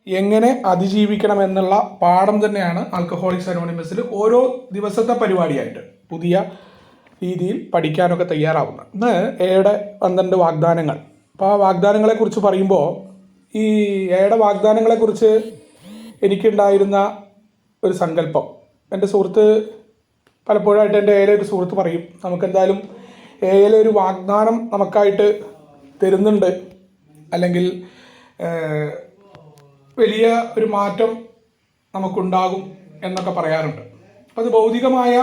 എങ്ങനെ അതിജീവിക്കണമെന്നുള്ള പാഠം തന്നെയാണ് ആൽക്കഹോളിക്സ് അനോണിമസിൽ ഓരോ ദിവസത്തെ പരിപാടിയായിട്ട് പുതിയ രീതിയിൽ പഠിക്കാനൊക്കെ തയ്യാറാവുന്നത്. ഇന്ന് എയുടെ 12 വാഗ്ദാനങ്ങൾ. അപ്പോൾ ആ വാഗ്ദാനങ്ങളെക്കുറിച്ച് പറയുമ്പോൾ ഈ എയുടെ വാഗ്ദാനങ്ങളെക്കുറിച്ച് എനിക്കുണ്ടായിരുന്ന ഒരു സങ്കല്പം, എൻ്റെ സുഹൃത്ത് പലപ്പോഴായിട്ട് എൻ്റെ എയിലെ ഒരു സുഹൃത്ത് പറയും, നമുക്കെന്തായാലും എയിലെ ഒരു വാഗ്ദാനം നമുക്കായിട്ട് തരുന്നുണ്ട്, അല്ലെങ്കിൽ വലിയ ഒരു മാറ്റം നമുക്കുണ്ടാകും എന്നൊക്കെ പറയാറുണ്ട്. അപ്പോൾ അത് ഭൗതികമായ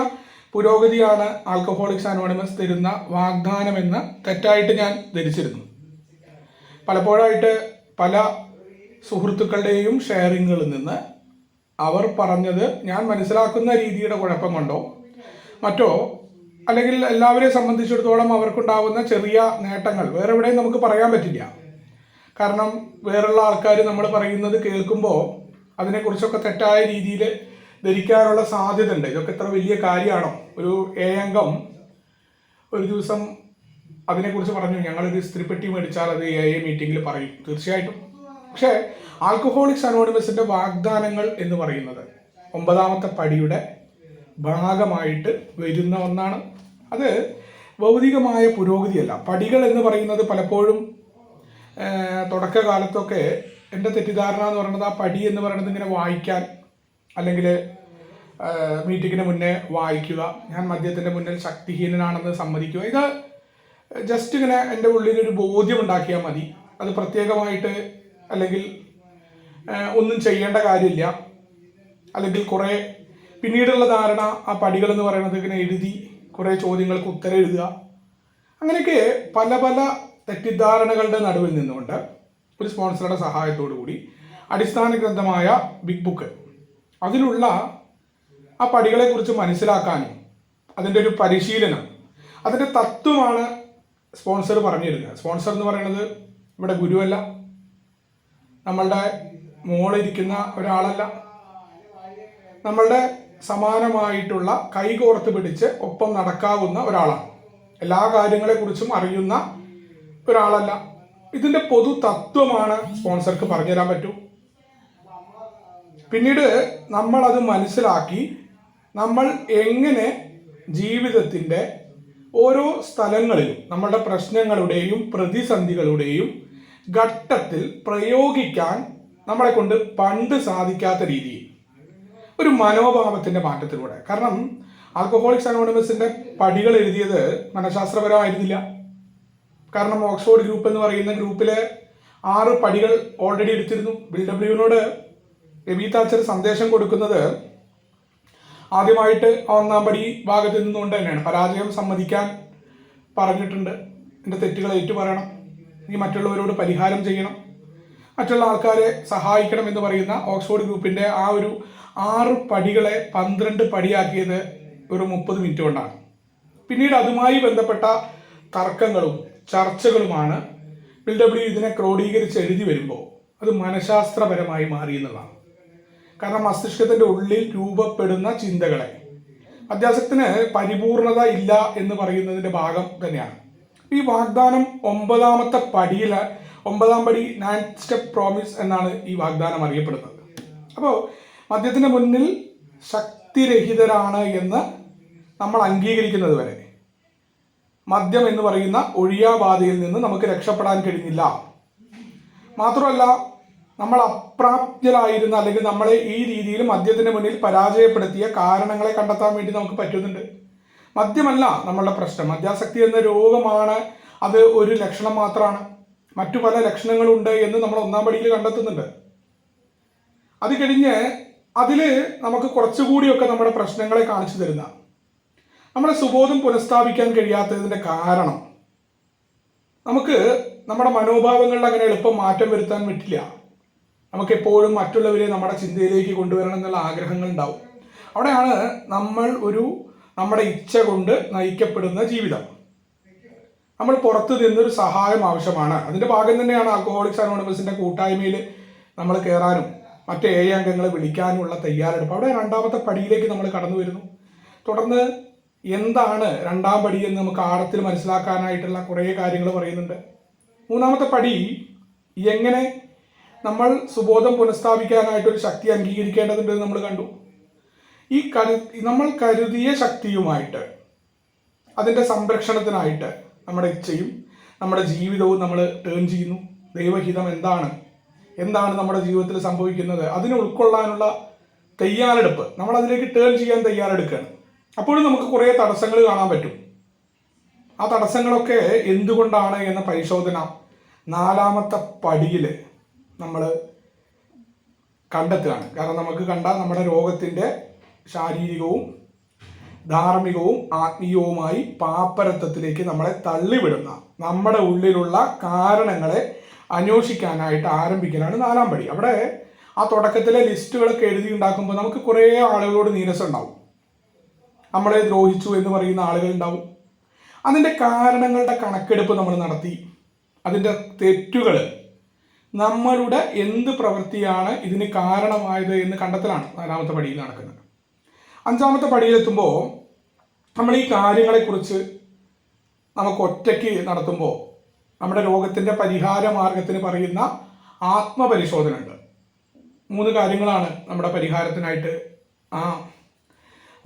പുരോഗതിയാണ് ആൽക്കഹോളിക്സ് അനോണിമസ് തരുന്ന വാഗ്ദാനമെന്ന് തെറ്റായിട്ട് ഞാൻ ധരിച്ചിരുന്നു. പലപ്പോഴായിട്ട് പല സുഹൃത്തുക്കളുടെയും ഷെയറിങ്ങുകളിൽ നിന്ന് അവർ പറഞ്ഞത് ഞാൻ മനസ്സിലാക്കുന്ന രീതിയുടെ കുഴപ്പം കൊണ്ടോ മറ്റോ, അല്ലെങ്കിൽ എല്ലാവരെയും സംബന്ധിച്ചിടത്തോളം അവർക്കുണ്ടാകുന്ന ചെറിയ നേട്ടങ്ങൾ വേറെ എവിടെയും നമുക്ക് പറയാൻ പറ്റില്ല. കാരണം വേറുള്ള ആൾക്കാർ നമ്മൾ പറയുന്നത് കേൾക്കുമ്പോൾ അതിനെക്കുറിച്ചൊക്കെ തെറ്റായ രീതിയിൽ ധരിക്കാനുള്ള സാധ്യത ഉണ്ട്. ഇതൊക്കെ ഇത്ര വലിയ കാര്യമാണോ? ഒരു അംഗം ഒരു ദിവസം അതിനെക്കുറിച്ച് പറഞ്ഞു, ഞങ്ങളൊരു ഇസ്ത്രിപ്പെട്ടി മേടിച്ചാൽ അത് മീറ്റിങ്ങിൽ പറയും. തീർച്ചയായിട്ടും. പക്ഷേ ആൽക്കഹോളിക്സ് അനോണിമസിൻ്റെ വാഗ്ദാനങ്ങൾ എന്ന് പറയുന്നത് 9ാമത്തെ പടിയുടെ ഭാഗമായിട്ട് വരുന്ന ഒന്നാണ്. അത് ഭൗതികമായ പുരോഗതിയല്ല. പടികൾ എന്ന് പറയുന്നത് പലപ്പോഴും തുടക്കകാലത്തൊക്കെ എൻ്റെ തെറ്റിദ്ധാരണ എന്ന് പറയുന്നത് ആ പടി എന്ന് പറയുന്നത് ഇങ്ങനെ വായിക്കാൻ, അല്ലെങ്കിൽ മീറ്റിങ്ങിന് മുന്നേ വായിക്കുക, ഞാൻ മദ്യത്തിൻ്റെ മുന്നിൽ ശക്തിഹീനനാണെന്ന് സമ്മതിക്കുക, ഇത് ജസ്റ്റ് ഇങ്ങനെ എൻ്റെ ഉള്ളിലൊരു ബോധ്യം ഉണ്ടാക്കിയാൽ മതി. അത് പ്രത്യേകമായിട്ട് അല്ലെങ്കിൽ ഒന്നും ചെയ്യേണ്ട കാര്യമില്ല. അല്ലെങ്കിൽ കുറേ പിന്നീടുള്ള ധാരണ ആ പടികൾ എന്ന് പറയുന്നത് ഇങ്ങനെ എഴുതി കുറേ ചോദ്യങ്ങൾക്ക് ഉത്തരം എഴുതുക, അങ്ങനെയൊക്കെ പല പല തെറ്റിദ്ധാരണകളുടെ നടുവിൽ നിന്നുകൊണ്ട് ഒരു സ്പോൺസറുടെ സഹായത്തോടു കൂടി അടിസ്ഥാന ഗ്രന്ഥമായ ബിഗ് ബുക്ക് അതിലുള്ള ആ പടികളെക്കുറിച്ച് മനസ്സിലാക്കാനും അതിൻ്റെ ഒരു പരിശീലനം, അതിൻ്റെ തത്വമാണ് സ്പോൺസർ പറഞ്ഞിരുന്നത്. സ്പോൺസർ എന്ന് പറയുന്നത് ഇവിടെ ഗുരുവല്ല, നമ്മളുടെ മോളിരിക്കുന്ന ഒരാളല്ല, നമ്മളുടെ സമാനമായിട്ടുള്ള കൈകോർത്ത് പിടിച്ച് ഒപ്പം നടക്കാവുന്ന ഒരാളാണ്. എല്ലാ കാര്യങ്ങളെക്കുറിച്ചും അറിയുന്ന ഒരാളല്ല. ഇതിൻ്റെ പൊതു തത്വമാണ് സ്പോൺസർക്ക് പറഞ്ഞു തരാൻ പറ്റൂ. പിന്നീട് നമ്മളത് മനസ്സിലാക്കി നമ്മൾ എങ്ങനെ ജീവിതത്തിൻ്റെ ഓരോ സ്ഥലങ്ങളിലും നമ്മളുടെ പ്രശ്നങ്ങളുടെയും പ്രതിസന്ധികളുടെയും ഘട്ടത്തിൽ പ്രയോഗിക്കാൻ നമ്മളെ കൊണ്ട് പണ്ട് സാധിക്കാത്ത രീതിയിൽ ഒരു മനോഭാവത്തിൻ്റെ മാറ്റത്തിലൂടെ. കാരണം ആൽക്കഹോളിക്സ് അനോണിമസിൻ്റെ പടികൾ എഴുതിയത് മനഃശാസ്ത്രപരമായിരുന്നില്ല. കാരണം ഓക്സ്ഫോർഡ് ഗ്രൂപ്പ് എന്ന് പറയുന്ന ഗ്രൂപ്പിലെ 6 പടികൾ ഓൾറെഡി എടുത്തിരുന്നു. ബിൽഡബ്ല്യുവിനോട് എബി താച്ചർ സന്ദേശം കൊടുക്കുന്നത് ആദ്യമായിട്ട് 1ാം പടി ഭാഗത്ത് നിന്നുകൊണ്ട് തന്നെയാണ്. പരാജയം സമ്മതിക്കാൻ പറഞ്ഞിട്ടുണ്ട്, എൻ്റെ തെറ്റുകൾ ഏറ്റുപറയണം, നീ മറ്റുള്ളവരോട് പരിഹാരം ചെയ്യണം, മറ്റുള്ള ആൾക്കാരെ സഹായിക്കണം എന്ന് പറയുന്ന ഓക്സ്ഫോർഡ് ഗ്രൂപ്പിൻ്റെ ആ ഒരു 6 പടികളെ 12 പടിയാക്കിയത് ഒരു 30 മിനിറ്റ് കൊണ്ടാണ്. പിന്നീട് അതുമായി ബന്ധപ്പെട്ട തർക്കങ്ങളും ചർച്ചകളുമാണ് ബിൽഡബ്ല്യു ഇതിനെ ക്രോഡീകരിച്ച് എഴുതി വരുമ്പോൾ അത് മനഃശാസ്ത്രപരമായി മാറി എന്നുള്ളതാണ്. കാരണം മസ്തിഷ്കത്തിൻ്റെ ഉള്ളിൽ രൂപപ്പെടുന്ന ചിന്തകളെ അധ്യാസത്തിന് പരിപൂർണത ഇല്ല എന്ന് പറയുന്നതിൻ്റെ ഭാഗം തന്നെയാണ് ഈ വാഗ്ദാനം. 9ാമത്തെ പടിയിൽ 9ാം പടി 9th സ്റ്റെപ്പ് പ്രോമിസ് എന്നാണ് ഈ വാഗ്ദാനം അറിയപ്പെടുന്നത്. അപ്പോൾ മദ്യത്തിന് മുന്നിൽ ശക്തിരഹിതരാണ് എന്ന് നമ്മൾ അംഗീകരിക്കുന്നത് വരെ മദ്യം എന്ന് പറയുന്ന ഒഴിയാബാധയിൽ നിന്ന് നമുക്ക് രക്ഷപ്പെടാൻ കഴിഞ്ഞില്ല. മാത്രമല്ല, നമ്മൾ അപ്രാപ്യരായിരുന്ന അല്ലെങ്കിൽ നമ്മളെ ഈ രീതിയിൽ മദ്യത്തിന് മുന്നിൽ പരാജയപ്പെടുത്തിയ കാരണങ്ങളെ കണ്ടെത്താൻ വേണ്ടി നമുക്ക് പറ്റുന്നുണ്ട്. മദ്യമല്ല നമ്മളുടെ പ്രശ്നം, മദ്യാസക്തി എന്ന രോഗമാണ്, അത് ഒരു ലക്ഷണം മാത്രമാണ്. മറ്റു പല ലക്ഷണങ്ങളുണ്ട് എന്ന് നമ്മൾ 1ാം പടിയിൽ കണ്ടെത്തുന്നുണ്ട്. അത് കഴിഞ്ഞ് അതിൽ നമുക്ക് കുറച്ചുകൂടിയൊക്കെ നമ്മുടെ പ്രശ്നങ്ങളെ കാണിച്ചു തരുന്ന, നമ്മുടെ സുബോധം പുനഃസ്ഥാപിക്കാൻ കഴിയാത്തതിൻ്റെ കാരണം നമുക്ക് നമ്മുടെ മനോഭാവങ്ങളിൽ അങ്ങനെ എളുപ്പം മാറ്റം വരുത്താൻ പറ്റില്ല. നമുക്ക് എപ്പോഴും മറ്റുള്ളവരെ നമ്മുടെ ചിന്തയിലേക്ക് കൊണ്ടുവരണം എന്നുള്ള ആഗ്രഹങ്ങൾ ഉണ്ടാവും. അവിടെയാണ് നമ്മൾ നമ്മുടെ ഇച്ഛ കൊണ്ട് നയിക്കപ്പെടുന്ന ജീവിതം. നമ്മൾ പുറത്തു നിന്നൊരു സഹായം ആവശ്യമാണ്. അതിൻ്റെ ഭാഗം തന്നെയാണ് ആൽക്കഹോളിക്സ് അനോണിമസിൻ്റെ കൂട്ടായ്മയിൽ നമ്മൾ കയറാനും മറ്റ് 7 അംഗങ്ങളെ വിളിക്കാനുമുള്ള തയ്യാറെടുപ്പ്. അവിടെ 2ാമത്തെ പടിയിലേക്ക് നമ്മൾ കടന്നു വരുന്നു. തുടർന്ന് എന്താണ് 2ാം പടി എന്ന് നമുക്ക് ആഴത്തിൽ മനസ്സിലാക്കാനായിട്ടുള്ള കുറേ കാര്യങ്ങൾ പറയുന്നുണ്ട്. 3ാമത്തെ പടി എങ്ങനെ നമ്മൾ സുബോധം പുനഃസ്ഥാപിക്കാനായിട്ട് ഒരു ശക്തി അംഗീകരിക്കേണ്ടതുണ്ട് നമ്മൾ കണ്ടു. ഈ നമ്മൾ കരുതിയ ശക്തിയുമായിട്ട് അതിൻ്റെ സംരക്ഷണത്തിനായിട്ട് നമ്മുടെ ഇച്ഛയും നമ്മുടെ ജീവിതവും നമ്മൾ ടേൺ ചെയ്യുന്നു. ദൈവഹിതം എന്താണ് നമ്മുടെ ജീവിതത്തിൽ സംഭവിക്കുന്നത്, അതിനെ ഉൾക്കൊള്ളാനുള്ള തയ്യാറെടുപ്പ്, നമ്മൾ അതിലേക്ക് ടേൺ ചെയ്യാൻ തയ്യാറെടുക്കുകയാണ്. അപ്പോഴും നമുക്ക് കുറേ തടസ്സങ്ങൾ കാണാൻ പറ്റും. ആ തടസ്സങ്ങളൊക്കെ എന്തുകൊണ്ടാണ് എന്ന പരിശോധന 4ാമത്തെ പടിയിൽ നമ്മൾ കണ്ടെത്തുകയാണ്. കാരണം നമുക്ക് നമ്മുടെ രോഗത്തിൻ്റെ ശാരീരികവും ധാർമ്മികവും ആത്മീയവുമായി പാപ്പരത്വത്തിലേക്ക് നമ്മളെ തള്ളിവിടുന്ന നമ്മുടെ ഉള്ളിലുള്ള കാരണങ്ങളെ അന്വേഷിക്കാനായിട്ട് ആരംഭിക്കലാണ് 4ാം പടി. അവിടെ ആ തുടക്കത്തിലെ ലിസ്റ്റുകളൊക്കെ എഴുതി ഉണ്ടാക്കുമ്പോൾ നമുക്ക് കുറേ ആളുകളോട് നീരസം ഉണ്ടാവും. നമ്മളെ ദ്രോഹിച്ചു എന്ന് പറയുന്ന ആളുകൾ ഉണ്ടാവും. അതിൻ്റെ കാരണങ്ങളുടെ കണക്കെടുപ്പ് നമ്മൾ നടത്തി അതിൻ്റെ തെറ്റുകൾ, നമ്മളുടെ എന്ത് പ്രവൃത്തിയാണ് ഇതിന് കാരണമായത് എന്ന് കണ്ടെത്തലാണ് 4ാമത്തെ പടിയിൽ നടക്കുന്നത്. 5ാമത്തെ പടിയിലെത്തുമ്പോൾ നമ്മൾ ഈ കാര്യങ്ങളെക്കുറിച്ച് നമുക്ക് ഒറ്റയ്ക്ക് നടത്തുമ്പോൾ നമ്മുടെ രോഗത്തിൻ്റെ പരിഹാര മാർഗത്തിന് പറയുന്ന ആത്മപരിശോധന ഉണ്ട്. 3 കാര്യങ്ങളാണ് നമ്മുടെ പരിഹാരത്തിനായിട്ട് ആ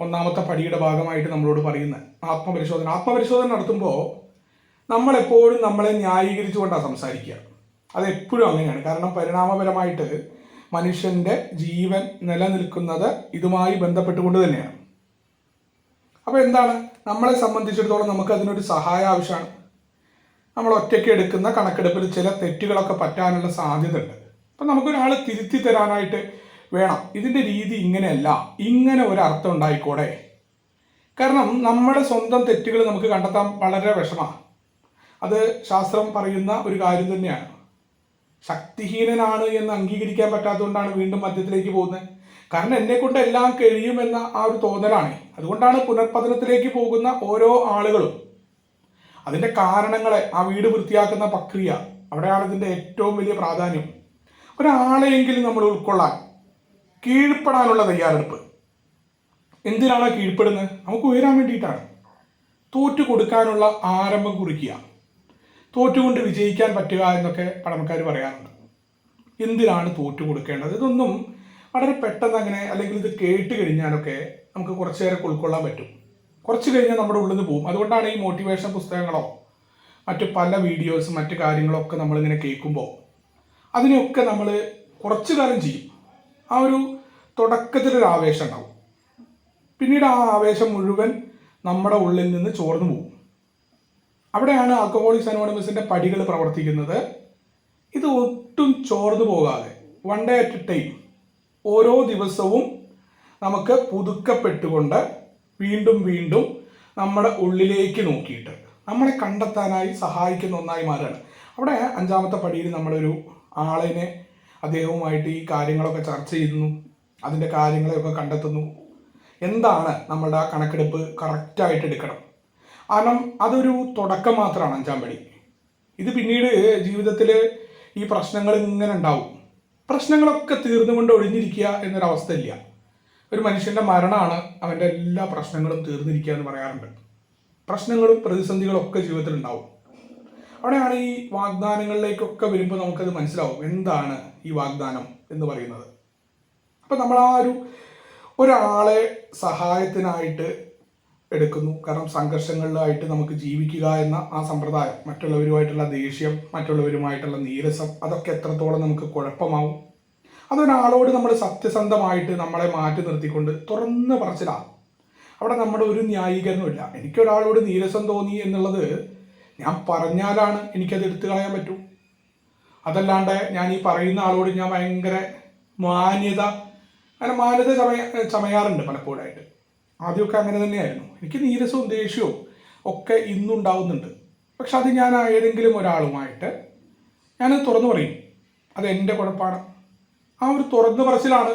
1ാമത്തെ പടിയുടെ ഭാഗമായിട്ട് നമ്മളോട് പറയുന്നത് ആത്മപരിശോധന നടത്തുമ്പോൾ നമ്മളെപ്പോഴും നമ്മളെ ന്യായീകരിച്ചുകൊണ്ടാണ് സംസാരിക്കുക. അതെപ്പോഴും അങ്ങനെയാണ്. കാരണം പരിണാമപരമായിട്ട് മനുഷ്യൻ്റെ ജീവൻ നിലനിൽക്കുന്നത് ഇതുമായി ബന്ധപ്പെട്ടുകൊണ്ട് തന്നെയാണ്. അപ്പോൾ എന്താണ്, നമ്മളെ സംബന്ധിച്ചിടത്തോളം നമുക്ക് അതിനൊരു സഹായം ആവശ്യമാണ്. നമ്മൾ ഒറ്റയ്ക്ക് എടുക്കുന്ന കണക്കെടുപ്പിൽ ചില തെറ്റുകളൊക്കെ പറ്റാനുള്ള സാധ്യത ഉണ്ട്. അപ്പം നമുക്കൊരാൾ തിരുത്തി തരാനായിട്ട് വേണം, ഇതിൻ്റെ രീതി ഇങ്ങനെയല്ല, ഇങ്ങനെ ഒരർത്ഥം ഉണ്ടായിക്കോടെ. കാരണം നമ്മുടെ സ്വന്തം തെറ്റുകൾ നമുക്ക് കണ്ടെത്താൻ വളരെ വിഷമമാണ്. അത് ശാസ്ത്രം പറയുന്ന ഒരു കാര്യം തന്നെയാണ്. ശക്തിഹീനനാണ് എന്ന് അംഗീകരിക്കാൻ പറ്റാത്തതുകൊണ്ടാണ് വീണ്ടും മദ്യത്തിലേക്ക് പോകുന്നത്. കാരണം എന്നെക്കൊണ്ട് എല്ലാം കഴിയുമെന്ന ആ ഒരു തോന്നലാണ്. അതുകൊണ്ടാണ് പുനർപതനത്തിലേക്ക് പോകുന്ന ഓരോ ആളുകളും അതിൻ്റെ കാരണങ്ങളെ, ആ വീട് വൃത്തിയാക്കുന്ന പ്രക്രിയ, അവിടെയാണ് ഇതിൻ്റെ ഏറ്റവും വലിയ പ്രാധാന്യം. ഒരാളെയെങ്കിലും നമ്മൾ ഉൾക്കൊള്ളാൻ, കീഴ്പ്പെടാനുള്ള തയ്യാറെടുപ്പ്. എന്തിനാണ് കീഴ്പ്പെടുന്നത്? നമുക്ക് ഉയരാൻ വേണ്ടിയിട്ടാണ്. തോറ്റു കൊടുക്കാനുള്ള ആരംഭം കുറിക്കുക, തോറ്റുകൊണ്ട് വിജയിക്കാൻ പറ്റുക എന്നൊക്കെ പഴമക്കാർ പറയാറുണ്ട്. എന്തിനാണ് തോറ്റു കൊടുക്കേണ്ടത്? ഇതൊന്നും വളരെ പെട്ടെന്ന് അങ്ങനെ, അല്ലെങ്കിൽ ഇത് കേട്ട് കഴിഞ്ഞാലൊക്കെ നമുക്ക് കുറച്ച് നേരം ഉൾക്കൊള്ളാൻ പറ്റും. കുറച്ച് കഴിഞ്ഞാൽ നമ്മുടെ ഉള്ളിൽ നിന്ന് പോകും. അതുകൊണ്ടാണ് ഈ മോട്ടിവേഷൻ പുസ്തകങ്ങളോ മറ്റു പല വീഡിയോസും മറ്റു കാര്യങ്ങളൊക്കെ നമ്മളിങ്ങനെ കേൾക്കുമ്പോൾ അതിനെയൊക്കെ നമ്മൾ കുറച്ച് കാലം ചെയ്യും. ആ ഒരു തുടക്കത്തിലൊരു ആവേശം ഉണ്ടാവും. പിന്നീട് ആ ആവേശം മുഴുവൻ നമ്മുടെ ഉള്ളിൽ നിന്ന് ചോർന്നു പോകും. അവിടെയാണ് ആൽക്കഹോളിക്സ് അനോണിമസിൻ്റെ പടികൾ പ്രവർത്തിക്കുന്നത്. ഇത് ഒട്ടും ചോർന്നു പോകാതെ one day at A time ഓരോ ദിവസവും നമുക്ക് പുതുക്കപ്പെട്ടുകൊണ്ട് വീണ്ടും വീണ്ടും നമ്മുടെ ഉള്ളിലേക്ക് നോക്കിയിട്ട് നമ്മളെ കണ്ടെത്താനായി സഹായിക്കുന്ന ഒന്നായി മാറുകയാണ്. അവിടെ 5ാമത്തെ പടിയിൽ നമ്മളൊരു ആളിനെ, അദ്ദേഹവുമായിട്ട് ഈ കാര്യങ്ങളൊക്കെ ചർച്ച ചെയ്യുന്നു, അതിൻ്റെ കാര്യങ്ങളെയൊക്കെ കണ്ടെത്തുന്നു. എന്താണ് നമ്മളുടെ ആ കണക്കെടുപ്പ് കറക്റ്റായിട്ട് എടുക്കണം. കാരണം അതൊരു തുടക്കം മാത്രമാണ് 5ാം പടി. ഇത് പിന്നീട് ജീവിതത്തിൽ ഈ പ്രശ്നങ്ങൾ ഇങ്ങനെ ഉണ്ടാവും. പ്രശ്നങ്ങളൊക്കെ തീർന്നുകൊണ്ട് ഒഴിഞ്ഞിരിക്കുക എന്നൊരവസ്ഥ ഇല്ല. ഒരു മനുഷ്യൻ്റെ മരണമാണ് അവൻ്റെ എല്ലാ പ്രശ്നങ്ങളും തീർന്നിരിക്കുക എന്ന് പറയാറുണ്ട്. പ്രശ്നങ്ങളും പ്രതിസന്ധികളും ഒക്കെ ജീവിതത്തിൽ ഉണ്ടാവും. അവിടെയാണ് ഈ വാഗ്ദാനങ്ങളിലേക്കൊക്കെ വരുമ്പോൾ നമുക്കത് മനസ്സിലാവും എന്താണ് ഈ വാഗ്ദാനം എന്ന് പറയുന്നത്. അപ്പം നമ്മൾ ആ ഒരാളെ സഹായത്തിനായിട്ട് എടുക്കുന്നു. കാരണം സംഘർഷങ്ങളിലായിട്ട് നമുക്ക് ജീവിക്കുക എന്ന ആ സമ്പ്രദായം, മറ്റുള്ളവരുമായിട്ടുള്ള ദേഷ്യം, മറ്റുള്ളവരുമായിട്ടുള്ള നീരസം, അതൊക്കെ എത്രത്തോളം നമുക്ക് കുഴപ്പമാവും. അതൊരാളോട് നമ്മൾ സത്യസന്ധമായിട്ട് നമ്മളെ മാറ്റി നിർത്തിക്കൊണ്ട് തുറന്ന് പറച്ചിലാണ്. അവിടെ നമ്മുടെ ഒരു ന്യായീകരണമില്ല. എനിക്കൊരാളോട് നീരസം തോന്നി എന്നുള്ളത് ഞാൻ പറഞ്ഞാലാണ് എനിക്കത് എടുത്തു കളയാൻ പറ്റൂ. അതല്ലാണ്ട് ഞാൻ ഈ പറയുന്ന ആളോട് ഞാൻ ഭയങ്കര മാന്യത ചമയാറുണ്ട് പലപ്പോഴായിട്ട്. ആദ്യമൊക്കെ അങ്ങനെ തന്നെയായിരുന്നു. എനിക്ക് നീരസവും ദേഷ്യവും ഒക്കെ ഇന്നുണ്ടാവുന്നുണ്ട്. പക്ഷെ അത് ഞാൻ ഏതെങ്കിലും ഒരാളുമായിട്ട് ഞാനത് തുറന്നു പറയും. അത് എൻ്റെ കുഴപ്പമാണ്. ആ ഒരു തുറന്നു പറച്ചിലാണ്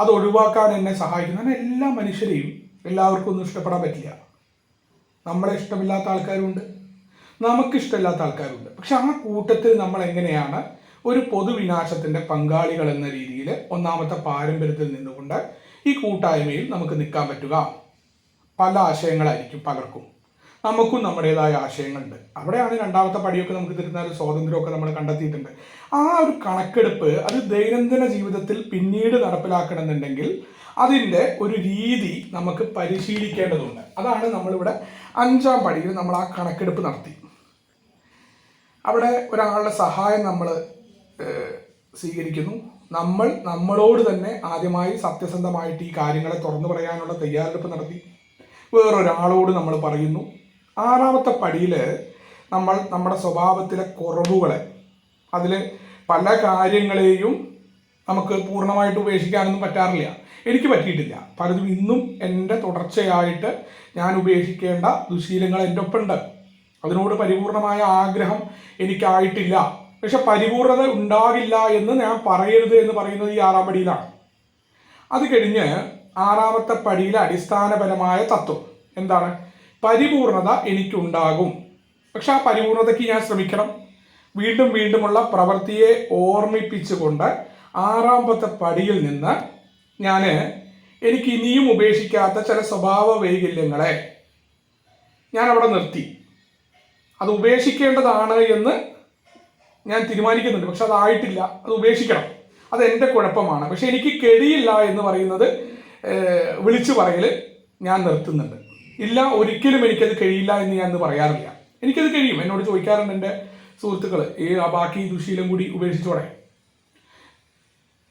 അത് ഒഴിവാക്കാൻ എന്നെ സഹായിക്കുന്നത്. കാരണം എല്ലാ മനുഷ്യരെയും എല്ലാവർക്കും ഒന്നും ഇഷ്ടപ്പെടാൻ പറ്റില്ല. നമ്മളെ ഇഷ്ടമില്ലാത്ത ആൾക്കാരുണ്ട്, നമുക്കിഷ്ടമില്ലാത്ത ആൾക്കാരുണ്ട്. പക്ഷെ ആ കൂട്ടത്തിൽ നമ്മൾ എങ്ങനെയാണ് ഒരു പൊതുവിനാശത്തിൻ്റെ പങ്കാളികൾ എന്ന രീതിയിൽ 1ാമത്തെ പാരമ്പര്യത്തിൽ നിന്നുകൊണ്ട് ഈ കൂട്ടായ്മയിൽ നമുക്ക് നിൽക്കാൻ പറ്റുക? പല ആശയങ്ങളായിരിക്കും പലർക്കും. നമുക്കും നമ്മുടേതായ ആശയങ്ങളുണ്ട്. അവിടെയാണ് രണ്ടാമത്തെ പടിയൊക്കെ നമുക്ക് തരുന്ന ഒരു സ്വാതന്ത്ര്യമൊക്കെ നമ്മൾ കണ്ടെത്തിയിട്ടുണ്ട്. ആ ഒരു കണക്കെടുപ്പ് അത് ദൈനംദിന ജീവിതത്തിൽ പിന്നീട് നടപ്പിലാക്കണമെന്നുണ്ടെങ്കിൽ അതിൻ്റെ ഒരു രീതി നമുക്ക് പരിശീലിക്കേണ്ടതുണ്ട്. അതാണ് നമ്മളിവിടെ 5-ാം പടിയിൽ നമ്മൾ ആ കണക്കെടുപ്പ് നടത്തി. അവിടെ ഒരാളുടെ സഹായം നമ്മൾ സ്വീകരിക്കുന്നു. നമ്മളോട് തന്നെ ആദ്യമായി സത്യസന്ധമായിട്ട് ഈ കാര്യങ്ങളെ തുറന്നു പറയാനുള്ള തയ്യാറെടുപ്പ് നടത്തി വേറൊരാളോട് നമ്മൾ പറയുന്നു. 6-ാമത്തെ പടിയിൽ നമ്മൾ നമ്മുടെ സ്വഭാവത്തിലെ കുറവുകളെ, അതിൽ പല കാര്യങ്ങളെയും നമുക്ക് പൂർണ്ണമായിട്ട് ഉപേക്ഷിക്കാനൊന്നും പറ്റാറില്ല. എനിക്ക് പറ്റിയിട്ടില്ല. പലതും ഇന്നും എൻ്റെ തുടർച്ചയായിട്ട് ഞാൻ ഉപേക്ഷിക്കേണ്ട ദുശീലങ്ങൾ എൻ്റെ ഒപ്പമുണ്ട്. അതിനോട് പരിപൂർണമായ ആഗ്രഹം എനിക്കായിട്ടില്ല. പക്ഷെ പരിപൂർണത ഉണ്ടാകില്ല എന്ന് ഞാൻ പറയരുത് എന്ന് പറയുന്നത് ഈ 6-ാം പടിയിലാണ്. അത് കഴിഞ്ഞ് 6-ാമത്തെ പടിയിലെ അടിസ്ഥാനപരമായ തത്വം എന്താണ്? പരിപൂർണത എനിക്കുണ്ടാകും, പക്ഷെ ആ പരിപൂർണതയ്ക്ക് ഞാൻ ശ്രമിക്കണം. വീണ്ടും വീണ്ടുമുള്ള പ്രവൃത്തിയെ ഓർമ്മിപ്പിച്ചുകൊണ്ട് 6-ാമത്തെ പടിയിൽ നിന്ന് എനിക്ക് ഇനിയും ഉപേക്ഷിക്കാത്ത ചില സ്വഭാവ വൈകല്യങ്ങളെ ഞാൻ അവിടെ നിർത്തി. അത് ഉപേക്ഷിക്കേണ്ടതാണ് എന്ന് ഞാൻ തീരുമാനിക്കുന്നുണ്ട്, പക്ഷെ അതായിട്ടില്ല. അത് ഉപേക്ഷിക്കണം, അത് എൻ്റെ കുഴപ്പമാണ്. പക്ഷെ എനിക്ക് കഴിയില്ല എന്ന് പറയുന്നത് വിളിച്ചു പറയൽ ഞാൻ നിർത്തുന്നുണ്ട്. ഇല്ല, ഒരിക്കലും എനിക്കത് കഴിയില്ല എന്ന് ഞാൻ പറയാറില്ല. എനിക്കത് കഴിയും. എന്നോട് ചോദിക്കാറുണ്ട് എൻ്റെ സുഹൃത്തുക്കൾ, ബാക്കി ദുശീലം കൂടി ഉപേക്ഷിച്ചോടെ.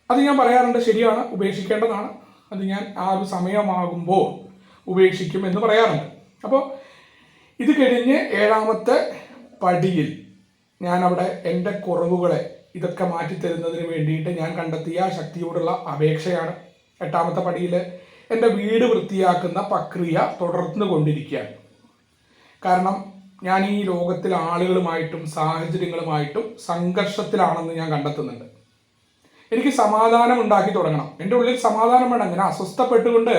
അത് ഞാൻ പറയാറുണ്ട്, ശരിയാണ്, ഉപേക്ഷിക്കേണ്ടതാണ്. അത് ഞാൻ ആ ഒരു സമയമാകുമ്പോൾ ഉപേക്ഷിക്കും എന്ന് പറയാറുണ്ട്. അപ്പോൾ ഇത് കഴിഞ്ഞ് 7-ാമത്തെ പടിയിൽ ഞാൻ അവിടെ എൻ്റെ കുറവുകളെ ഇതൊക്കെ മാറ്റിത്തരുന്നതിന് വേണ്ടിയിട്ട് ഞാൻ കണ്ടെത്തിയ ശക്തിയോടുള്ള അപേക്ഷയാണ്. 8-ാമത്തെ പടിയിൽ എൻ്റെ വീട് വൃത്തിയാക്കുന്ന പ്രക്രിയ തുടർന്നു കൊണ്ടിരിക്കുകയാണ്. കാരണം ഞാൻ ഈ ലോകത്തിൽ ആളുകളുമായിട്ടും സാഹചര്യങ്ങളുമായിട്ടും സംഘർഷത്തിലാണെന്ന് ഞാൻ കണ്ടെത്തുന്നുണ്ട്. എനിക്ക് സമാധാനം ഉണ്ടാക്കി തുടങ്ങണം. എൻ്റെ ഉള്ളിൽ സമാധാനം വേണം. ഞാൻ അസ്വസ്ഥപ്പെട്ടുകൊണ്ട്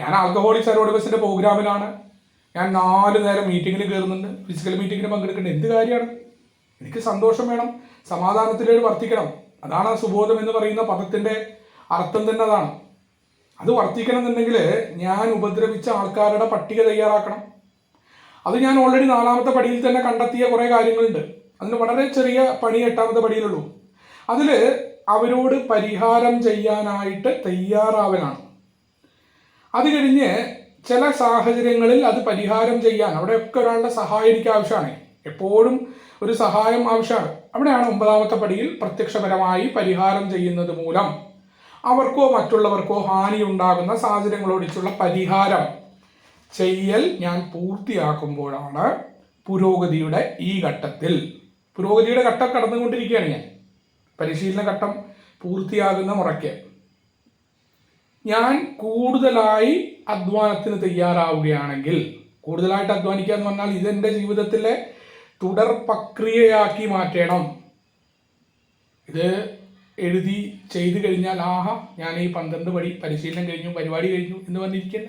ഞാൻ ആൽക്കഹോളിക്സ് അനോണിമസിൻ്റെ പ്രോഗ്രാമിലാണ്. ഞാൻ 4 നേരം മീറ്റിങ്ങിൽ കയറുന്നുണ്ട്, ഫിസിക്കൽ മീറ്റിങ്ങിന് പങ്കെടുക്കേണ്ട എന്ത് കാര്യമാണ്? എനിക്ക് സന്തോഷം വേണം, സമാധാനത്തിലേക്ക് വർദ്ധിക്കണം. അതാണ് സുബോധം എന്ന് പറയുന്ന പദത്തിൻ്റെ അർത്ഥം തന്നെ അതാണ്. അത് വർദ്ധിക്കണം എന്നുണ്ടെങ്കിൽ ഞാൻ ഉപദ്രവിച്ച ആൾക്കാരുടെ പട്ടിക തയ്യാറാക്കണം. അത് ഞാൻ ഓൾറെഡി 4-ാമത്തെ പടിയിൽ തന്നെ കണ്ടെത്തിയ കുറേ കാര്യങ്ങളുണ്ട്. അതിന് വളരെ ചെറിയ പണി 8-ാമത്തെ പടിയിലുള്ളൂ. അതിൽ അവരോട് പരിഹാരം ചെയ്യാനായിട്ട് തയ്യാറാവലാണ്. അത് കഴിഞ്ഞ് ചില സാഹചര്യങ്ങളിൽ അത് പരിഹാരം ചെയ്യാൻ അവിടെയൊക്കെ ഒരാളുടെ സഹായം എനിക്ക് ആവശ്യമാണ്. എപ്പോഴും ഒരു സഹായം ആവശ്യമാണ്. അവിടെയാണ് 9-ാമത്തെ പടിയിൽ പ്രത്യക്ഷപരമായി പരിഹാരം ചെയ്യുന്നത് മൂലം അവർക്കോ മറ്റുള്ളവർക്കോ ഹാനി ഉണ്ടാകുന്ന സാഹചര്യങ്ങളോടിച്ചുള്ള പരിഹാരം ചെയ്യൽ ഞാൻ പൂർത്തിയാക്കുമ്പോഴാണ് പുരോഗതിയുടെ ഈ ഘട്ടത്തിൽ, പുരോഗതിയുടെ ഘട്ടം കടന്നുകൊണ്ടിരിക്കുകയാണ് ഞാൻ, പരിശീലന ഘട്ടം പൂർത്തിയാകുന്ന മുറയ്ക്ക് ഞാൻ കൂടുതലായി അധ്വാനത്തിന് തയ്യാറാവുകയാണെങ്കിൽ, കൂടുതലായിട്ട് അധ്വാനിക്കുക എന്ന് പറഞ്ഞാൽ ഇതെൻ്റെ ജീവിതത്തിലെ തുടർ പ്രക്രിയയാക്കി മാറ്റണം. ഇത് എഴുതി ചെയ്തു കഴിഞ്ഞാൽ ഞാൻ ഈ 12 പടി പരിശീലനം കഴിഞ്ഞു, പരിപാടി കഴിഞ്ഞു എന്ന് പറഞ്ഞിരിക്കില്ല.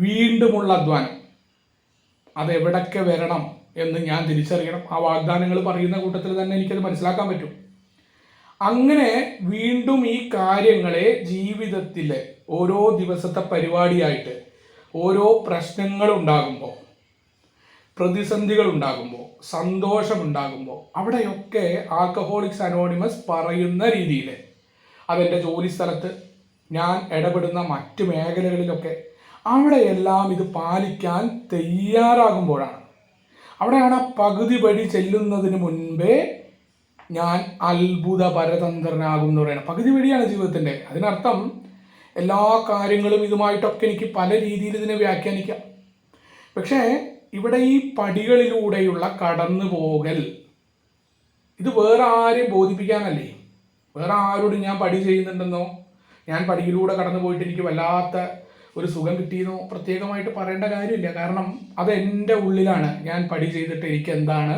വീണ്ടുമുള്ള അധ്വാനം അതെവിടൊക്കെ വരണം എന്ന് ഞാൻ തിരിച്ചറിയണം. ആ വാഗ്ദാനങ്ങൾ പറയുന്ന കൂട്ടത്തിൽ തന്നെ എനിക്കത് മനസ്സിലാക്കാൻ പറ്റും. അങ്ങനെ വീണ്ടും ഈ കാര്യങ്ങളെ ജീവിതത്തിലെ ഓരോ ദിവസത്തെ പരിപാടിയായിട്ട്, ഓരോ പ്രശ്നങ്ങളുണ്ടാകുമ്പോൾ, പ്രതിസന്ധികൾ ഉണ്ടാകുമ്പോൾ, സന്തോഷമുണ്ടാകുമ്പോൾ അവിടെയൊക്കെ ആൽക്കഹോളിക്സ് അനോണിമസ് പറയുന്ന രീതിയിൽ അതെൻ്റെ ജോലി സ്ഥലത്ത്, ഞാൻ ഇടപെടുന്ന മറ്റ് മേഖലകളിലൊക്കെ അവിടെയെല്ലാം ഇത് പാലിക്കാൻ തയ്യാറാകുമ്പോഴാണ്, അവിടെയാണ് ആ പകുതി പടി ചെല്ലുന്നതിന് മുൻപേ ഞാൻ അത്ഭുത പരതന്ത്രനാകും എന്ന് പറയുന്നത്. പകുതി വഴിയാണ് ജീവിതത്തിൻ്റെ. അതിനർത്ഥം എല്ലാ കാര്യങ്ങളും ഇതുമായിട്ടൊക്കെ എനിക്ക് പല രീതിയിൽ ഇതിനെ വ്യാഖ്യാനിക്കാം. പക്ഷേ ഇവിടെ ഈ പടികളിലൂടെയുള്ള കടന്നു പോകൽ ഇത് വേറെ ആരെയും ബോധിപ്പിക്കാനല്ലേ, വേറെ ആരോടും ഞാൻ പടി ചെയ്യുന്നുണ്ടെന്നോ ഞാൻ പടിയിലൂടെ കടന്നു പോയിട്ട് എനിക്ക് വല്ലാത്ത ഒരു സുഖം കിട്ടിയെന്നോ പ്രത്യേകമായിട്ട് പറയേണ്ട കാര്യമില്ല. കാരണം അത് എൻ്റെ ഉള്ളിലാണ്. ഞാൻ പടി ചെയ്തിട്ട് എനിക്ക് എന്താണ്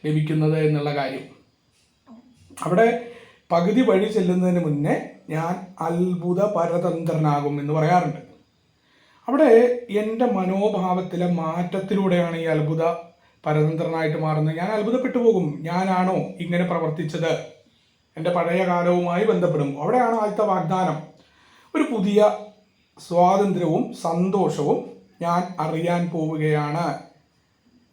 ലഭിക്കുന്നത് എന്നുള്ള കാര്യം. അവിടെ പകുതി വഴി ചെല്ലുന്നതിന് മുന്നേ ഞാൻ അത്ഭുത പരതന്ത്രനാകും എന്ന് പറയാറുണ്ട്. അവിടെ എൻ്റെ മനോഭാവത്തിലെ മാറ്റത്തിലൂടെയാണ് ഈ അത്ഭുത പരതന്ത്രനായിട്ട് മാറുന്നത്. ഞാൻ അത്ഭുതപ്പെട്ടു പോകും, ഞാനാണോ ഇങ്ങനെ പ്രവർത്തിച്ചത് എൻ്റെ പഴയ കാലവുമായി ബന്ധപ്പെടുമ്പോൾ. അവിടെയാണ് ആദ്യത്തെ വാഗ്ദാനം. ഒരു പുതിയ സ്വാതന്ത്ര്യവും സന്തോഷവും ഞാൻ അറിയാൻ പോവുകയാണ്.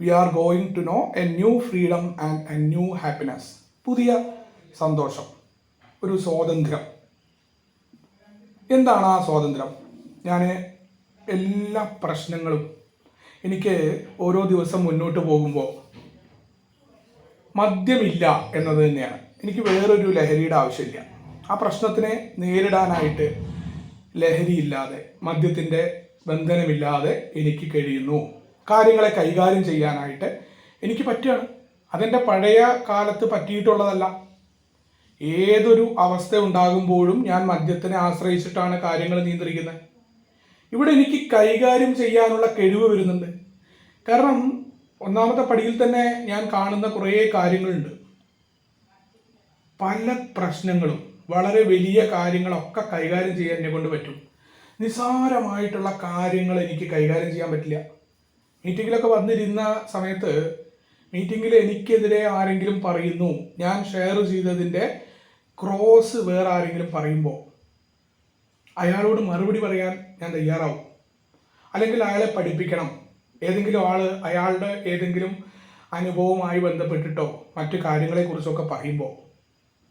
We are going to know a new freedom and a new happiness. പുതിയ സന്തോഷം, ഒരു സ്വാതന്ത്ര്യം. എന്താണ് ആ സ്വാതന്ത്ര്യം? ഞാൻ എല്ലാ പ്രശ്നങ്ങളും എനിക്ക് ഓരോ ദിവസം മുന്നോട്ട് പോകുമ്പോൾ മദ്യമില്ല എന്നത് തന്നെയാണ്. എനിക്ക് വേറൊരു ലഹരിയുടെ ആവശ്യമില്ല. ആ പ്രശ്നത്തിനെ നേരിടാനായിട്ട് ലഹരിയില്ലാതെ, മദ്യത്തിൻ്റെ ബന്ധനമില്ലാതെ എനിക്ക് കഴിയുന്നു. കാര്യങ്ങളെ കൈകാര്യം ചെയ്യാനായിട്ട് എനിക്ക് പറ്റുകയാണ്. അതെൻ്റെ പഴയ കാലത്ത് പറ്റിയിട്ടുള്ളതല്ല. ഏതൊരു അവസ്ഥ ഉണ്ടാകുമ്പോഴും ഞാൻ മദ്യത്തിനെ ആശ്രയിച്ചിട്ടാണ് കാര്യങ്ങൾ നിയന്ത്രിക്കുന്നത്. ഇവിടെ എനിക്ക് കൈകാര്യം ചെയ്യാനുള്ള കഴിവ് വരുന്നുണ്ട്. കാരണം ഒന്നാമത്തെ പടിയിൽ തന്നെ ഞാൻ കാണുന്ന കുറേ കാര്യങ്ങളുണ്ട്. പല പ്രശ്നങ്ങളും, വളരെ വലിയ കാര്യങ്ങളൊക്കെ കൈകാര്യം ചെയ്യാൻ എന്നെ കൊണ്ട് പറ്റും. നിസ്സാരമായിട്ടുള്ള കാര്യങ്ങൾ എനിക്ക് കൈകാര്യം ചെയ്യാൻ പറ്റില്ല. മീറ്റിങ്ങിലൊക്കെ വന്നിരുന്ന സമയത്ത് മീറ്റിങ്ങിൽ എനിക്കെതിരെ ആരെങ്കിലും പറയുന്നു, ഞാൻ ഷെയർ ചെയ്തതിൻ്റെ ക്രോസ് വേറെ ആരെങ്കിലും പറയുമ്പോൾ അയാളോട് മറുപടി പറയാൻ ഞാൻ തയ്യാറാവും. അല്ലെങ്കിൽ അയാളെ പഠിപ്പിക്കണം. ഏതെങ്കിലും അയാളുടെ ഏതെങ്കിലും അനുഭവവുമായി ബന്ധപ്പെട്ടിട്ടോ മറ്റു കാര്യങ്ങളെക്കുറിച്ചൊക്കെ പറയുമ്പോൾ,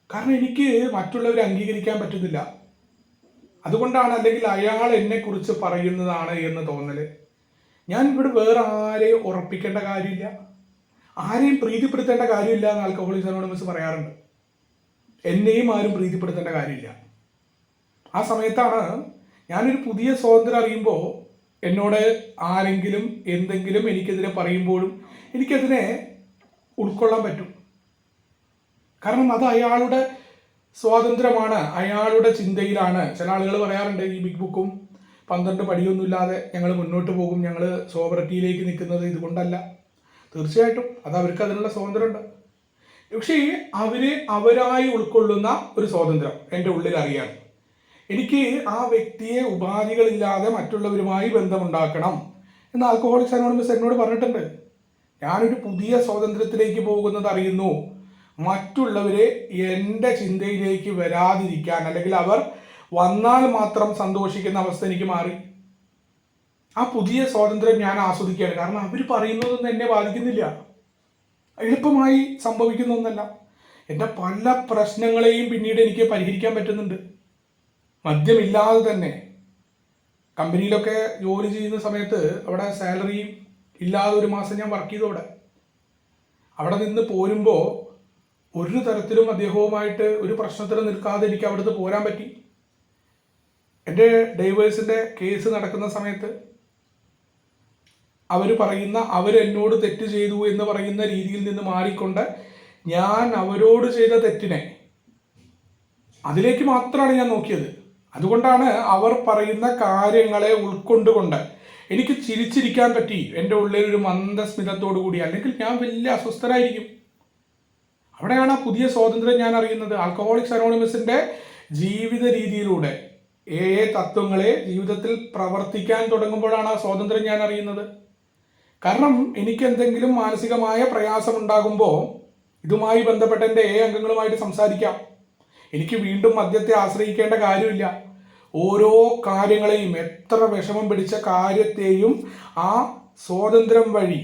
കാരണം എനിക്ക് മറ്റുള്ളവരെ അംഗീകരിക്കാൻ പറ്റുന്നില്ല. അതുകൊണ്ടാണ്, അല്ലെങ്കിൽ അയാൾ എന്നെക്കുറിച്ച് പറയുന്നതാണ് എന്ന് തോന്നൽ. ഞാൻ ഇവിടെ വേറെ ആരെയും ഉറപ്പിക്കേണ്ട കാര്യമില്ല, ആരെയും പ്രീതിപ്പെടുത്തേണ്ട കാര്യമില്ല എന്ന് ആൽക്കഹോളിക്സ് അനോണിമസ് പറയാറുണ്ട്. എന്നെയും ആരും പ്രീതിപ്പെടുത്തേണ്ട കാര്യമില്ല. ആ സമയത്താണ് ഞാനൊരു പുതിയ സ്വാതന്ത്ര്യം അറിയുമ്പോൾ എന്നോട് ആരെങ്കിലും എന്തെങ്കിലും എനിക്കെതിരെ പറയുമ്പോഴും എനിക്കതിനെ ഉൾക്കൊള്ളാൻ പറ്റും. കാരണം അത് അയാളുടെ സ്വാതന്ത്ര്യമാണ്, അയാളുടെ ചിന്തയിലാണ്. ചില ആളുകൾ പറയാറുണ്ട്, ഈ ബിഗ് ബുക്കും 12 പടിയൊന്നുമില്ലാതെ ഞങ്ങൾ മുന്നോട്ട് പോകും, ഞങ്ങൾ സോബറിറ്റിയിലേക്ക് നിൽക്കുന്നത് ഇതുകൊണ്ടല്ല. തീർച്ചയായിട്ടും അത് അവർക്ക് അതിനുള്ള സ്വാതന്ത്ര്യമുണ്ട്. പക്ഷേ അവരായി ഉൾക്കൊള്ളുന്ന ഒരു സ്വാതന്ത്ര്യം എൻ്റെ ഉള്ളിൽ അറിയാം. എനിക്ക് ആ വ്യക്തിയെ ഉപാധികളില്ലാതെ മറ്റുള്ളവരുമായി ബന്ധമുണ്ടാക്കണം എന്ന് ആൽക്കഹോളിക്സ് അനോണിമസ് എന്നോട് പറഞ്ഞിട്ടുണ്ട്. ഞാനൊരു പുതിയ സ്വാതന്ത്ര്യത്തിലേക്ക് പോകുന്നത് അറിയുന്നു. മറ്റുള്ളവരെ എൻ്റെ ചിന്തയിലേക്ക് വരാതിരിക്കാൻ, അല്ലെങ്കിൽ അവർ വന്നാൽ മാത്രം സന്തോഷിക്കുന്ന അവസ്ഥ എനിക്ക് മാറി. ആ പുതിയ സ്വാതന്ത്ര്യം ഞാൻ ആസ്വദിക്കുകയാണ്. കാരണം അവർ പറയുന്നതൊന്നും എന്നെ ബാധിക്കുന്നില്ല, എളുപ്പമായി സംഭവിക്കുന്ന ഒന്നല്ല. എൻ്റെ പല പ്രശ്നങ്ങളെയും പിന്നീട് എനിക്ക് പരിഹരിക്കാൻ പറ്റുന്നുണ്ട് മദ്യമില്ലാതെ തന്നെ. കമ്പനിയിലൊക്കെ ജോലി ചെയ്യുന്ന സമയത്ത് അവിടെ സാലറിയും ഇല്ലാതെ ഒരു മാസം ഞാൻ വർക്ക് ചെയ്തു. അവിടെ നിന്ന് പോരുമ്പോൾ ഒരു തരത്തിലും അദ്ദേഹവുമായിട്ട് ഒരു പ്രശ്നത്തിൽ നിൽക്കാതെ എനിക്ക് അവിടുന്ന് പോരാൻ പറ്റി. എൻ്റെ ഡൈവേഴ്സിൻ്റെ കേസ് നടക്കുന്ന സമയത്ത് അവരെന്നോട് തെറ്റ് ചെയ്തു എന്ന് പറയുന്ന രീതിയിൽ നിന്ന് മാറിക്കൊണ്ട് ഞാൻ അവരോട് ചെയ്ത തെറ്റിനെ അതിലേക്ക് മാത്രമാണ് ഞാൻ നോക്കിയത്. അതുകൊണ്ടാണ് അവർ പറയുന്ന കാര്യങ്ങളെ ഉൾക്കൊണ്ടുകൊണ്ട് എനിക്ക് ചിരിച്ചിരിക്കാൻ പറ്റി, എൻ്റെ ഉള്ളിൽ ഒരു മന്ദസ്മിതത്തോടു കൂടി. അല്ലെങ്കിൽ ഞാൻ വലിയ അസ്വസ്ഥനായിരിക്കും. അവിടെയാണ് ആ പുതിയ സ്വാതന്ത്ര്യം ഞാൻ അറിയുന്നത്. ആൽക്കഹോളിക്സ് അനോണിമസിൻ്റെ ജീവിത രീതിയിലൂടെ തത്വങ്ങളെ ജീവിതത്തിൽ പ്രവർത്തിക്കാൻ തുടങ്ങുമ്പോഴാണ് ആ സ്വാതന്ത്ര്യം ഞാൻ അറിയുന്നത്. കാരണം എനിക്ക് എന്തെങ്കിലും മാനസികമായ പ്രയാസമുണ്ടാകുമ്പോൾ ഇതുമായി ബന്ധപ്പെട്ട എൻ്റെ അംഗങ്ങളുമായിട്ട് സംസാരിക്കാം. എനിക്ക് വീണ്ടും മദ്യത്തെ ആശ്രയിക്കേണ്ട കാര്യമില്ല. ഓരോ കാര്യങ്ങളെയും, എത്ര വിഷമം പിടിച്ച കാര്യത്തെയും ആ സ്വാതന്ത്ര്യം വഴി,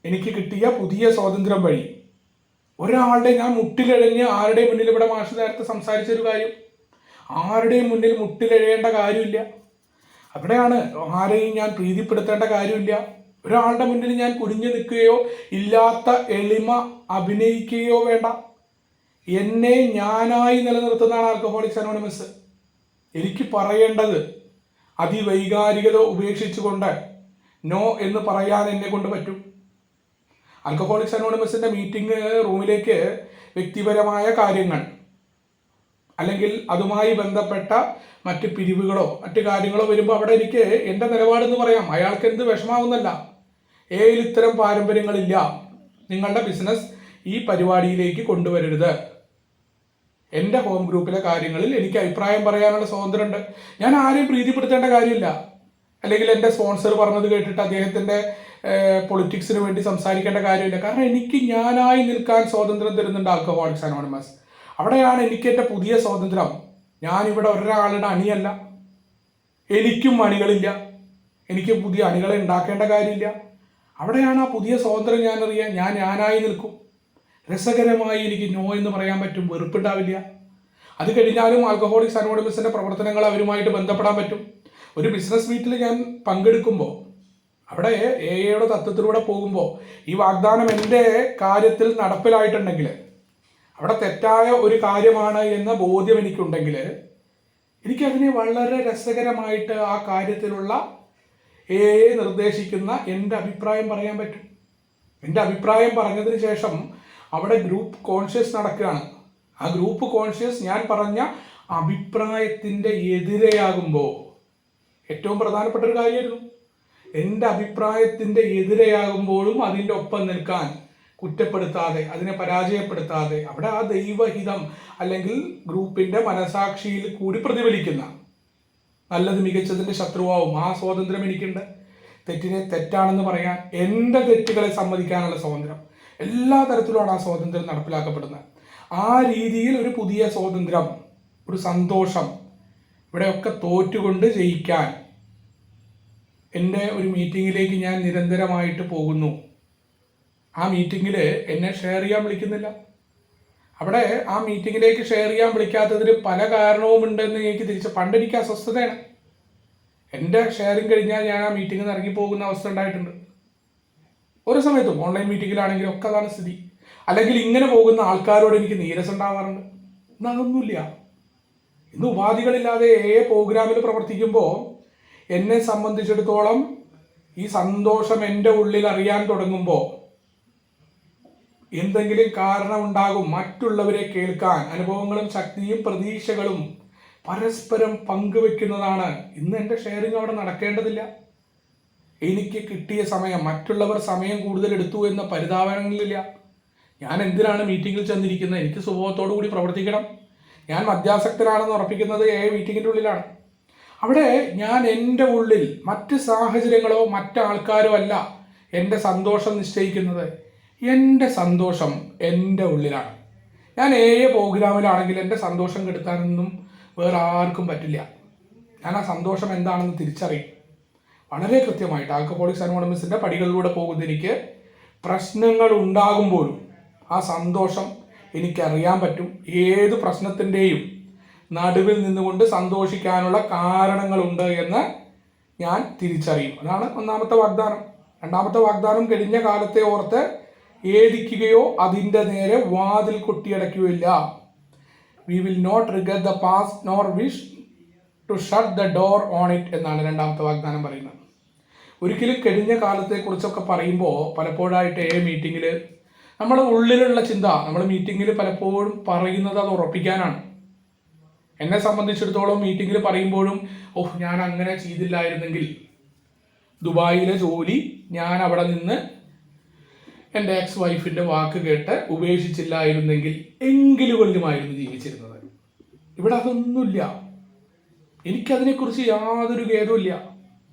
എനിക്ക് കിട്ടിയ പുതിയ സ്വാതന്ത്ര്യം വഴി, ഒരാളുടെ ഞാൻ മുട്ടിലിഴഞ്ഞ് ആരുടെയും മുന്നിൽ, ഇവിടെ മാഷ് നേരത്തെ സംസാരിച്ചൊരു കാര്യം, ആരുടെയും മുന്നിൽ മുട്ടിലിഴയേണ്ട കാര്യമില്ല. അവിടെയാണ് ആരെയും ഞാൻ പ്രീതിപ്പെടുത്തേണ്ട കാര്യമില്ല. ഒരാളുടെ മുന്നിൽ ഞാൻ കുനിഞ്ഞു നിൽക്കുകയോ ഇല്ലാത്ത എളിമ അഭിനയിക്കുകയോ വേണ്ട. എന്നെ ഞാനായി നിലനിർത്തുന്നതാണ് ആൽക്കഹോളിക്സ് അനോണിമസ്. എനിക്ക് പറയേണ്ടത് അതിവൈകാരികത ഉപേക്ഷിച്ചുകൊണ്ട് നോ എന്ന് പറയാൻ എന്നെ കൊണ്ട് പറ്റും. ആൽക്കഹോളിക്സ് അനോണിമസിൻ്റെ മീറ്റിംഗ് റൂമിലേക്ക് വ്യക്തിപരമായ കാര്യങ്ങൾ അല്ലെങ്കിൽ അതുമായി ബന്ധപ്പെട്ട മറ്റ് പിരിവുകളോ മറ്റു കാര്യങ്ങളോ വരുമ്പോൾ അവിടെ എനിക്ക് എൻ്റെ നിലപാടെന്ന് പറയാം. അയാൾക്ക് എന്ത് വിഷമാവുന്നല്ല, ഇത്തരം പാരമ്പര്യങ്ങളില്ല, നിങ്ങളുടെ ബിസിനസ് ഈ പരിപാടിയിലേക്ക് കൊണ്ടുവരരുത്. എൻ്റെ ഹോം ഗ്രൂപ്പിലെ കാര്യങ്ങളിൽ എനിക്ക് അഭിപ്രായം പറയാനുള്ള സ്വാതന്ത്ര്യമുണ്ട്. ഞാൻ ആരെയും പ്രീതിപ്പെടുത്തേണ്ട കാര്യമില്ല. അല്ലെങ്കിൽ എൻ്റെ സ്പോൺസർ പറഞ്ഞത് കേട്ടിട്ട് അദ്ദേഹത്തിൻ്റെ പൊളിറ്റിക്സിന് വേണ്ടി സംസാരിക്കേണ്ട കാര്യമില്ല. കാരണം എനിക്ക് ഞാനായി നിൽക്കാൻ സ്വാതന്ത്ര്യം തരുന്നുണ്ട് ആൽക്കഹോളിക്സ് അനോണിമസ്. അവിടെയാണ് എനിക്ക് എൻ്റെ പുതിയ സ്വാതന്ത്ര്യം. ഞാനിവിടെ ഒരാളുടെ അണിയല്ല, എനിക്കും അണികളില്ല, എനിക്ക് പുതിയ അണികളെ ഉണ്ടാക്കേണ്ട കാര്യമില്ല. അവിടെയാണ് ആ പുതിയ സ്വാതന്ത്ര്യം ഞാൻ അറിയാൻ ഞാനായി നിൽക്കും. രസകരമായി എനിക്ക് നോ എന്ന് പറയാൻ പറ്റും, വെറുപ്പുണ്ടാവില്ല. അത് കഴിഞ്ഞാലും ആൽക്കഹോളിക്സ് അനോണിമസിൻ്റെ പ്രവർത്തനങ്ങൾ അവരുമായിട്ട് ബന്ധപ്പെടാൻ പറ്റും. ഒരു ബിസിനസ് മീറ്റിൽ ഞാൻ പങ്കെടുക്കുമ്പോൾ അവിടെ എയുടെ തത്വത്തിലൂടെ പോകുമ്പോൾ ഈ വാഗ്ദാനം എൻ്റെ കാര്യത്തിൽ നടപ്പിലായിട്ടുണ്ടെങ്കിൽ, അവിടെ തെറ്റായ ഒരു കാര്യമാണ് എന്ന ബോധ്യം എനിക്കുണ്ടെങ്കിൽ, എനിക്കതിനെ വളരെ രസകരമായിട്ട് ആ കാര്യത്തിലുള്ള നിർദ്ദേശിക്കുന്ന എൻ്റെ അഭിപ്രായം പറയാൻ പറ്റും. എൻ്റെ അഭിപ്രായം പറഞ്ഞതിന് ശേഷം അവിടെ ഗ്രൂപ്പ് കോൺഷ്യസ് നടക്കുകയാണ്. ആ ഗ്രൂപ്പ് കോൺഷ്യസ് ഞാൻ പറഞ്ഞ അഭിപ്രായത്തിൻ്റെ എതിരെയാകുമ്പോൾ, ഏറ്റവും പ്രധാനപ്പെട്ട ഒരു കാര്യമായിരുന്നു, എൻ്റെ അഭിപ്രായത്തിൻ്റെ എതിരെയാകുമ്പോഴും അതിൻ്റെ ഒപ്പം നിൽക്കാൻ, കുറ്റപ്പെടുത്താതെ അതിനെ പരാജയപ്പെടുത്താതെ, അവിടെ ആ ദൈവഹിതം അല്ലെങ്കിൽ ഗ്രൂപ്പിൻ്റെ മനസാക്ഷിയിൽ കൂടി പ്രതിഫലിക്കുന്ന നല്ലത് മികച്ചതിൻ്റെ ശത്രുവാവും ആ സ്വാതന്ത്ര്യം എനിക്കുണ്ട്. തെറ്റിനെ തെറ്റാണെന്ന് പറയാൻ, എൻ്റെ തെറ്റുകളെ സമ്മതിക്കാനുള്ള സ്വാതന്ത്ര്യം, എല്ലാ തരത്തിലുമാണ് ആ സ്വാതന്ത്ര്യം നടപ്പിലാക്കപ്പെടുന്നത്. ആ രീതിയിൽ ഒരു പുതിയ സ്വാതന്ത്ര്യം, ഒരു സന്തോഷം ഇവിടെയൊക്കെ തോറ്റുകൊണ്ട് ജയിക്കാൻ എൻ്റെ ഒരു മീറ്റിങ്ങിലേക്ക് ഞാൻ നിരന്തരമായിട്ട് പോകുന്നു. ആ മീറ്റിങ്ങിൽ എന്നെ ഷെയർ ചെയ്യാൻ വിളിക്കുന്നില്ല. അവിടെ ആ മീറ്റിങ്ങിലേക്ക് ഷെയർ ചെയ്യാൻ വിളിക്കാത്തതിന് പല കാരണവും ഉണ്ടെന്ന് എനിക്ക് തിരിച്ച് പണ്ടെനിക്ക് അസ്വസ്ഥതയാണ്. എൻ്റെ ഷെയറിങ് കഴിഞ്ഞാൽ ഞാൻ ആ മീറ്റിങ്ങിൽ നിന്ന് ഇറങ്ങിപ്പോകുന്ന അവസ്ഥ ഉണ്ടായിട്ടുണ്ട്. ഓരോ സമയത്തും ഓൺലൈൻ മീറ്റിങ്ങിലാണെങ്കിലും ഒക്കെ അതാണ് സ്ഥിതി. അല്ലെങ്കിൽ ഇങ്ങനെ പോകുന്ന ആൾക്കാരോട് എനിക്ക് നീരസം ഉണ്ടാവാറുണ്ട്. ഇന്ന് അതൊന്നുമില്ല. ഇന്ന് ഉപാധികളില്ലാതെ പ്രോഗ്രാമിൽ പ്രവർത്തിക്കുമ്പോൾ എന്നെ സംബന്ധിച്ചിടത്തോളം ഈ സന്തോഷം എൻ്റെ ഉള്ളിൽ അറിയാൻ തുടങ്ങുമ്പോൾ എന്തെങ്കിലും കാരണമുണ്ടാകും മറ്റുള്ളവരെ കേൾക്കാൻ. അനുഭവങ്ങളും ശക്തിയും പ്രതീക്ഷകളും പരസ്പരം പങ്കുവെക്കുന്നതാണ്. ഇന്ന് എൻ്റെ ഷെയറിങ് അവിടെ നടക്കേണ്ടതില്ല. എനിക്ക് കിട്ടിയ സമയം മറ്റുള്ളവർ സമയം കൂടുതൽ എടുത്തു എന്ന പരിതാപനങ്ങളില്ല. ഞാൻ എന്തിനാണ് മീറ്റിങ്ങിൽ ചെന്നിരിക്കുന്നത്? എനിക്ക് സ്വഭാവത്തോടു കൂടി പ്രവർത്തിക്കണം. ഞാൻ മദ്യാസക്തനാണെന്ന് ഉറപ്പിക്കുന്നത് മീറ്റിങ്ങിൻ്റെ ഉള്ളിലാണ്. അവിടെ ഞാൻ എൻ്റെ ഉള്ളിൽ മറ്റ് സാഹചര്യങ്ങളോ മറ്റാൾക്കാരോ അല്ല എൻ്റെ സന്തോഷം നിശ്ചയിക്കുന്നത്. എൻ്റെ സന്തോഷം എൻ്റെ ഉള്ളിലാണ്. ഞാൻ പ്രോഗ്രാമിലാണെങ്കിൽ എൻ്റെ സന്തോഷം കെടുത്താനൊന്നും വേറെ ആർക്കും പറ്റില്ല. ഞാൻ ആ സന്തോഷം എന്താണെന്ന് തിരിച്ചറിയും വളരെ കൃത്യമായിട്ട്. ആൽക്കഹോളിക്സ് അനോണിമസിൻ്റെ പടികളിലൂടെ പോകുന്ന എനിക്ക് പ്രശ്നങ്ങൾ ഉണ്ടാകുമ്പോഴും ആ സന്തോഷം എനിക്കറിയാൻ പറ്റും. ഏത് പ്രശ്നത്തിൻ്റെയും നടുവിൽ നിന്നുകൊണ്ട് സന്തോഷിക്കാനുള്ള കാരണങ്ങളുണ്ട് എന്ന് ഞാൻ തിരിച്ചറിയും. അതാണ് ഒന്നാമത്തെ വാഗ്ദാനം. രണ്ടാമത്തെ വാഗ്ദാനം, കഴിഞ്ഞ കാലത്തെ ഓർത്ത് ഏദിക്കുകയോ അതിൻ്റെ നേരെ വാതിൽ കൊട്ടിയടയ്ക്കുകയില്ല. We will not regret the past nor wish to shut the door on it എന്നാണ് രണ്ടാമത്തെ വാഗ്ദാനം പറയുന്നത്. ഒരിക്കലും കഴിഞ്ഞ കാലത്തെക്കുറിച്ചൊക്കെ പറയുമ്പോൾ പലപ്പോഴായിട്ട് മീറ്റിങ്ങിൽ നമ്മുടെ ഉള്ളിലുള്ള ചിന്ത നമ്മൾ മീറ്റിങ്ങിൽ പലപ്പോഴും പറയുന്നത് അത് ഉറപ്പിക്കാനാണ്. എന്നെ സംബന്ധിച്ചിടത്തോളം മീറ്റിങ്ങിൽ പറയുമ്പോഴും ഞാൻ അങ്ങനെ ചെയ്തില്ലായിരുന്നെങ്കിൽ, ദുബായിലെ ജോലി ഞാൻ അവിടെ നിന്ന് എൻ്റെ എക്സ് വൈഫിൻ്റെ വാക്ക് കേട്ട് ഉപേക്ഷിച്ചില്ലായിരുന്നെങ്കിൽ എങ്കിലുകൊല്ലുമായിരുന്നു ജീവിച്ചിരുന്നത്. ഇവിടെ അതൊന്നുമില്ല. എനിക്കതിനെക്കുറിച്ച് യാതൊരു ഖേദവുമില്ല.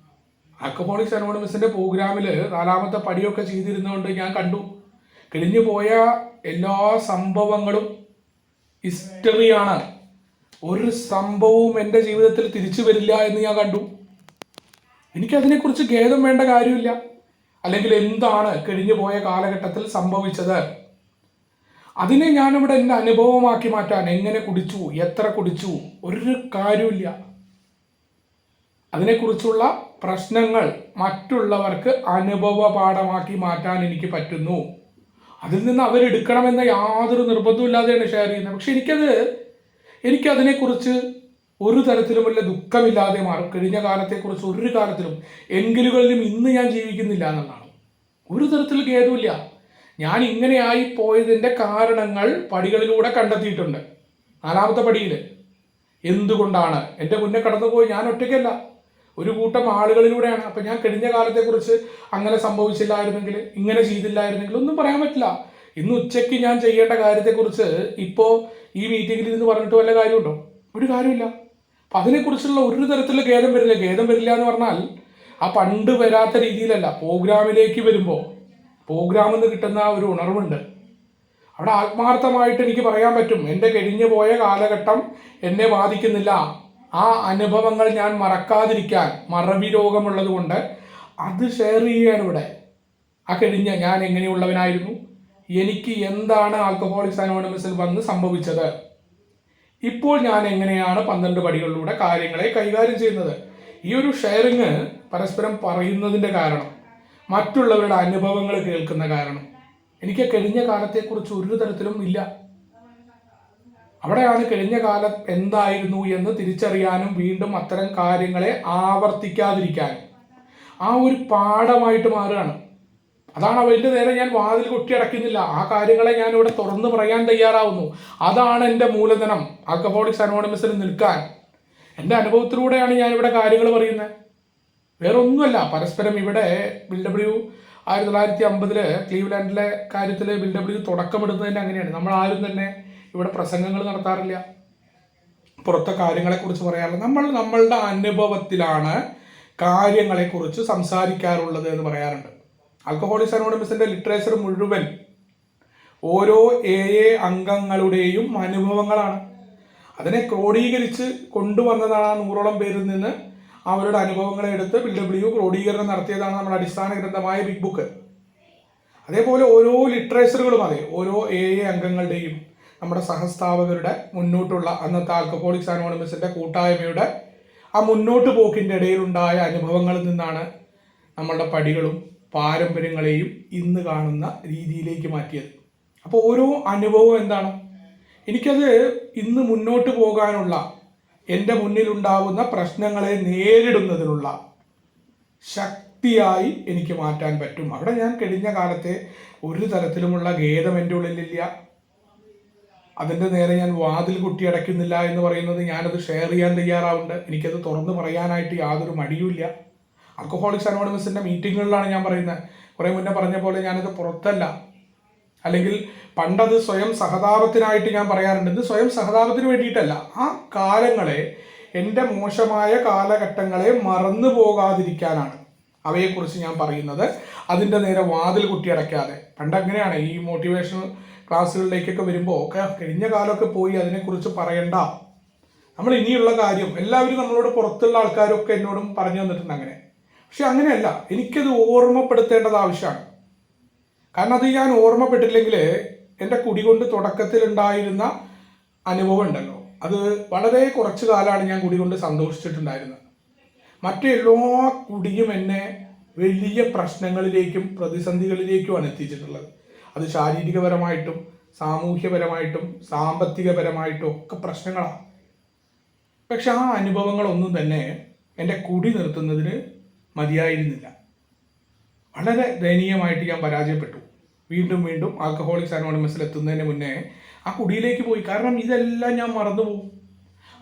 ആൽക്കഹോളിക്സ് അനോണിമസിൻ്റെ പ്രോഗ്രാമിൽ 4ാമത്തെ പടിയൊക്കെ ചെയ്തിരുന്നതുകൊണ്ട് ഞാൻ കണ്ടു, കഴിഞ്ഞു പോയ എല്ലാ സംഭവങ്ങളും ഹിസ്റ്ററിയാണ്. ഒരു സംഭവവും എൻ്റെ ജീവിതത്തിൽ തിരിച്ചു വരില്ല എന്ന് ഞാൻ കണ്ടു. എനിക്കതിനെക്കുറിച്ച് ഖേദം വേണ്ട കാര്യമില്ല. അല്ലെങ്കിൽ എന്താണ് കഴിഞ്ഞു പോയ കാലഘട്ടത്തിൽ സംഭവിച്ചത്, അതിനെ ഞാനിവിടെ എൻ്റെ അനുഭവമാക്കി മാറ്റാൻ, എങ്ങനെ കുടിച്ചു, എത്ര കുടിച്ചു, ഒരു കാര്യമില്ല. അതിനെക്കുറിച്ചുള്ള പ്രശ്നങ്ങൾ മറ്റുള്ളവർക്ക് അനുഭവ പാഠമാക്കി മാറ്റാൻ എനിക്ക് പറ്റുന്നു. അതിൽ നിന്ന് അവരെടുക്കണമെന്ന യാതൊരു നിർബന്ധവും ഇല്ലാതെയാണ് ഷെയർ ചെയ്യുന്നത്. പക്ഷെ എനിക്കതിനെക്കുറിച്ച് ഒരു തരത്തിലുമുള്ള ദുഃഖമില്ലാതെ മാറും. കഴിഞ്ഞ കാലത്തെക്കുറിച്ച് ഒരു കാലത്തിലും എങ്കിലുകളിലും ഇന്ന് ഞാൻ ജീവിക്കുന്നില്ല എന്നുള്ളതാണ്. ഒരു തരത്തിൽ ഖേദമില്ല. ഞാൻ ഇങ്ങനെയായി പോയതിൻ്റെ കാരണങ്ങൾ പടികളിലൂടെ കണ്ടെത്തിയിട്ടുണ്ട്. 4ാമത്തെ പടിയിൽ എന്തുകൊണ്ടാണ് എൻ്റെ മുന്നേ കടന്നുപോയി, ഞാൻ ഒറ്റയ്ക്കല്ല, ഒരു കൂട്ടം ആളുകളിലൂടെയാണ്. അപ്പം ഞാൻ കഴിഞ്ഞ കാലത്തെക്കുറിച്ച് അങ്ങനെ സംഭവിച്ചില്ലായിരുന്നെങ്കിൽ, ഇങ്ങനെ ചെയ്തില്ലായിരുന്നെങ്കിൽ ഒന്നും പറയാൻ പറ്റില്ല. ഇന്ന് ഉച്ചയ്ക്ക് ഞാൻ ചെയ്യേണ്ട കാര്യത്തെക്കുറിച്ച് ഇപ്പോൾ ഈ മീറ്റിങ്ങിൽ ഇരുന്ന് പറഞ്ഞിട്ട് വല്ല കാര്യമുണ്ടോ? ഒരു കാര്യമില്ല. അപ്പം അതിനെക്കുറിച്ചുള്ള ഒരു തരത്തിലുള്ള ഖേദം വരില്ല. ഖേദം വരില്ല എന്ന് പറഞ്ഞാൽ ആ പണ്ട് വരാത്ത രീതിയിലല്ല, പ്രോഗ്രാമിലേക്ക് വരുമ്പോൾ പ്രോഗ്രാമിൽ നിന്ന് കിട്ടുന്ന ഒരു ഉണർവുണ്ട്. അവിടെ ആത്മാർത്ഥമായിട്ട് എനിക്ക് പറയാൻ പറ്റും, എൻ്റെ കഴിഞ്ഞു പോയ കാലഘട്ടം എന്നെ ബാധിക്കുന്നില്ല. ആ അനുഭവങ്ങൾ ഞാൻ മറക്കാതിരിക്കാൻ, മറവി രോഗമുള്ളത് കൊണ്ട് അത് ഷെയർ ചെയ്യുകയാണ് ഇവിടെ. ആ കഴിഞ്ഞ ഞാൻ എങ്ങനെയുള്ളവനായിരുന്നു, എനിക്ക് എന്താണ് ആൽക്കഹോളിക്സ് അനോണിമസിൽ വന്ന് സംഭവിച്ചത്, ഇപ്പോൾ ഞാൻ എങ്ങനെയാണ് 12 പടികളിലൂടെ കാര്യങ്ങളെ കൈകാര്യം ചെയ്യുന്നത്. ഈ ഒരു ഷെയറിങ് പരസ്പരം പറയുന്നതിൻ്റെ കാരണം, മറ്റുള്ളവരുടെ അനുഭവങ്ങൾ കേൾക്കുന്ന കാരണം, എനിക്ക് കഴിഞ്ഞ കാലത്തെക്കുറിച്ച് ഒരു തരത്തിലും ഇല്ല. അവിടെയാണ് കഴിഞ്ഞ കാലം എന്തായിരുന്നു എന്ന് തിരിച്ചറിയാനും വീണ്ടും അത്തരം കാര്യങ്ങളെ ആവർത്തിക്കാതിരിക്കാനും ആ ഒരു പാഠമായിട്ട് മാറുകയാണ്. അതാണ് അവൻ്റെ നേരെ ഞാൻ വാതിൽ കൊട്ടിയടക്കുന്നില്ല. ആ കാര്യങ്ങളെ ഞാൻ ഇവിടെ തുറന്നു പറയാൻ തയ്യാറാവുന്നു. അതാണ് എൻ്റെ മൂലധനം ആൽക്കഹോളിക്സ് അനോണിമസിൽ നിൽക്കാൻ. എൻ്റെ അനുഭവത്തിലൂടെയാണ് ഞാനിവിടെ കാര്യങ്ങൾ പറയുന്നത്, വേറെ ഒന്നുമല്ല. പരസ്പരം ഇവിടെ BW 1950 ക്ലീവ്ലാൻഡിലെ കാര്യത്തിൽ BW തുടക്കമെടുത്തതിൻ്റെ അങ്ങനെയാണ്. നമ്മൾ ആരും തന്നെ ഇവിടെ പ്രസംഗങ്ങൾ നടത്താറില്ല, പുറത്തെ കാര്യങ്ങളെക്കുറിച്ച് പറയാറില്ല. നമ്മളുടെ അനുഭവത്തിലാണ് കാര്യങ്ങളെക്കുറിച്ച് സംസാരിക്കാറുള്ളത് എന്ന് പറയാറുണ്ട്. ആൽക്കഹോളിക്സ് അനോണിമസിന്റെ ലിറ്ററേച്ചർ മുഴുവൻ ഓരോ AA അംഗങ്ങളുടെയും അനുഭവങ്ങളാണ്. അതിനെ ക്രോഡീകരിച്ച് കൊണ്ടുവന്നതാണ് 100ഓളം പേരിൽ നിന്ന് അവരുടെ അനുഭവങ്ങളെ എടുത്ത് BW ക്രോഡീകരണം നടത്തിയതാണ് നമ്മുടെ അടിസ്ഥാന ഗ്രന്ഥമായ ബിഗ് ബുക്ക്. അതേപോലെ ഓരോ ലിറ്ററേച്ചറുകളും അതെ ഓരോ AA അംഗങ്ങളുടെയും നമ്മുടെ സഹസ്ഥാപകരുടെ മുന്നോട്ടുള്ള അന്നത്തെ ആൽക്കഹോളിക്സ് അനോണിമസിന്റെ കൂട്ടായ്മയുടെ ആ മുന്നോട്ട് പോക്കിൻ്റെ ഇടയിലുണ്ടായ അനുഭവങ്ങളിൽ നിന്നാണ് നമ്മളുടെ പടികളും പാരമ്പര്യങ്ങളെയും ഇന്ന് കാണുന്ന രീതിയിലേക്ക് മാറ്റിയത്. അപ്പോൾ ഓരോ അനുഭവം എന്താണ്, എനിക്കത് ഇന്ന് മുന്നോട്ട് പോകാനുള്ള, എൻ്റെ മുന്നിലുണ്ടാവുന്ന പ്രശ്നങ്ങളെ നേരിടുന്നതിനുള്ള ശക്തിയായി എനിക്ക് മാറ്റാൻ പറ്റും. അവിടെ ഞാൻ കഴിഞ്ഞ കാലത്തെ ഒരു തരത്തിലുമുള്ള ഖേദം എൻ്റെ ഉള്ളിലില്ല. അതിൻ്റെ നേരെ ഞാൻ വാതിൽ കുട്ടിയടയ്ക്കുന്നില്ല എന്ന് പറയുന്നത് ഞാനത് ഷെയർ ചെയ്യാൻ തയ്യാറാവുന്നുണ്ട്. എനിക്കത് തുറന്നു പറയാനായിട്ട് യാതൊരു മടിയുമില്ല. ആൽക്കഹോളിക്സ് അനോണിമസിൻ്റെ മീറ്റിങ്ങുകളിലാണ് ഞാൻ പറയുന്നത്. കുറേ മുന്നേ പറഞ്ഞ പോലെ ഞാനത് പുറത്തല്ല, അല്ലെങ്കിൽ പണ്ടത് സ്വയം സഹതാപത്തിനായിട്ട് ഞാൻ പറയാറുണ്ട്. ഇത് സ്വയം സഹതാപത്തിന് വേണ്ടിയിട്ടല്ല. ആ കാലങ്ങളെ, എൻ്റെ മോശമായ കാലഘട്ടങ്ങളെ മറന്നു പോകാതിരിക്കാനാണ് അവയെക്കുറിച്ച് ഞാൻ പറയുന്നത്. അതിൻ്റെ നേരെ വാതിൽ കുട്ടിയടയ്ക്കാതെ. പണ്ടങ്ങനെയാണ് ഈ മോട്ടിവേഷണൽ ക്ലാസ്സുകളിലേക്കൊക്കെ വരുമ്പോൾ ഒക്കെ കഴിഞ്ഞ കാലമൊക്കെ പോയി അതിനെക്കുറിച്ച് പറയണ്ട, നമ്മൾ ഇനിയുള്ള കാര്യം എല്ലാവരും നമ്മളോട് പുറത്തുള്ള ആൾക്കാരൊക്കെ എന്നോടും പറഞ്ഞു തന്നിട്ടുണ്ട് അങ്ങനെ. പക്ഷെ അങ്ങനെയല്ല, എനിക്കത് ഓർമ്മപ്പെടുത്തേണ്ടത് ആവശ്യമാണ്. കാരണം അത് ഞാൻ ഓർമ്മപ്പെട്ടില്ലെങ്കിൽ എൻ്റെ കുടികൊണ്ട് തുടക്കത്തിലുണ്ടായിരുന്ന അനുഭവം ഉണ്ടല്ലോ, അത് വളരെ കുറച്ച് കാലമാണ് ഞാൻ കുടികൊണ്ട് സന്തോഷിച്ചിട്ടുണ്ടായിരുന്നത്. മറ്റെല്ലാ കുടിയും എന്നെ വലിയ പ്രശ്നങ്ങളിലേക്കും പ്രതിസന്ധികളിലേക്കുമാണ് എത്തിച്ചിട്ടുള്ളത്. അത് ശാരീരികപരമായിട്ടും സാമൂഹ്യപരമായിട്ടും സാമ്പത്തികപരമായിട്ടും ഒക്കെ പ്രശ്നങ്ങളാണ്. പക്ഷെ ആ അനുഭവങ്ങളൊന്നും തന്നെ എൻ്റെ കുടി നിർത്തുന്നതിന് മതിയായിരുന്നില്ല. വളരെ ദയനീയമായിട്ട് ഞാൻ പരാജയപ്പെട്ടു. വീണ്ടും വീണ്ടും ആൽക്കഹോളിക്സ് അനോണിമസിൽ എത്തുന്നതിന് മുന്നേ ആ കുടിയിലേക്ക് പോയി. കാരണം ഇതെല്ലാം ഞാൻ മറന്നുപോകും.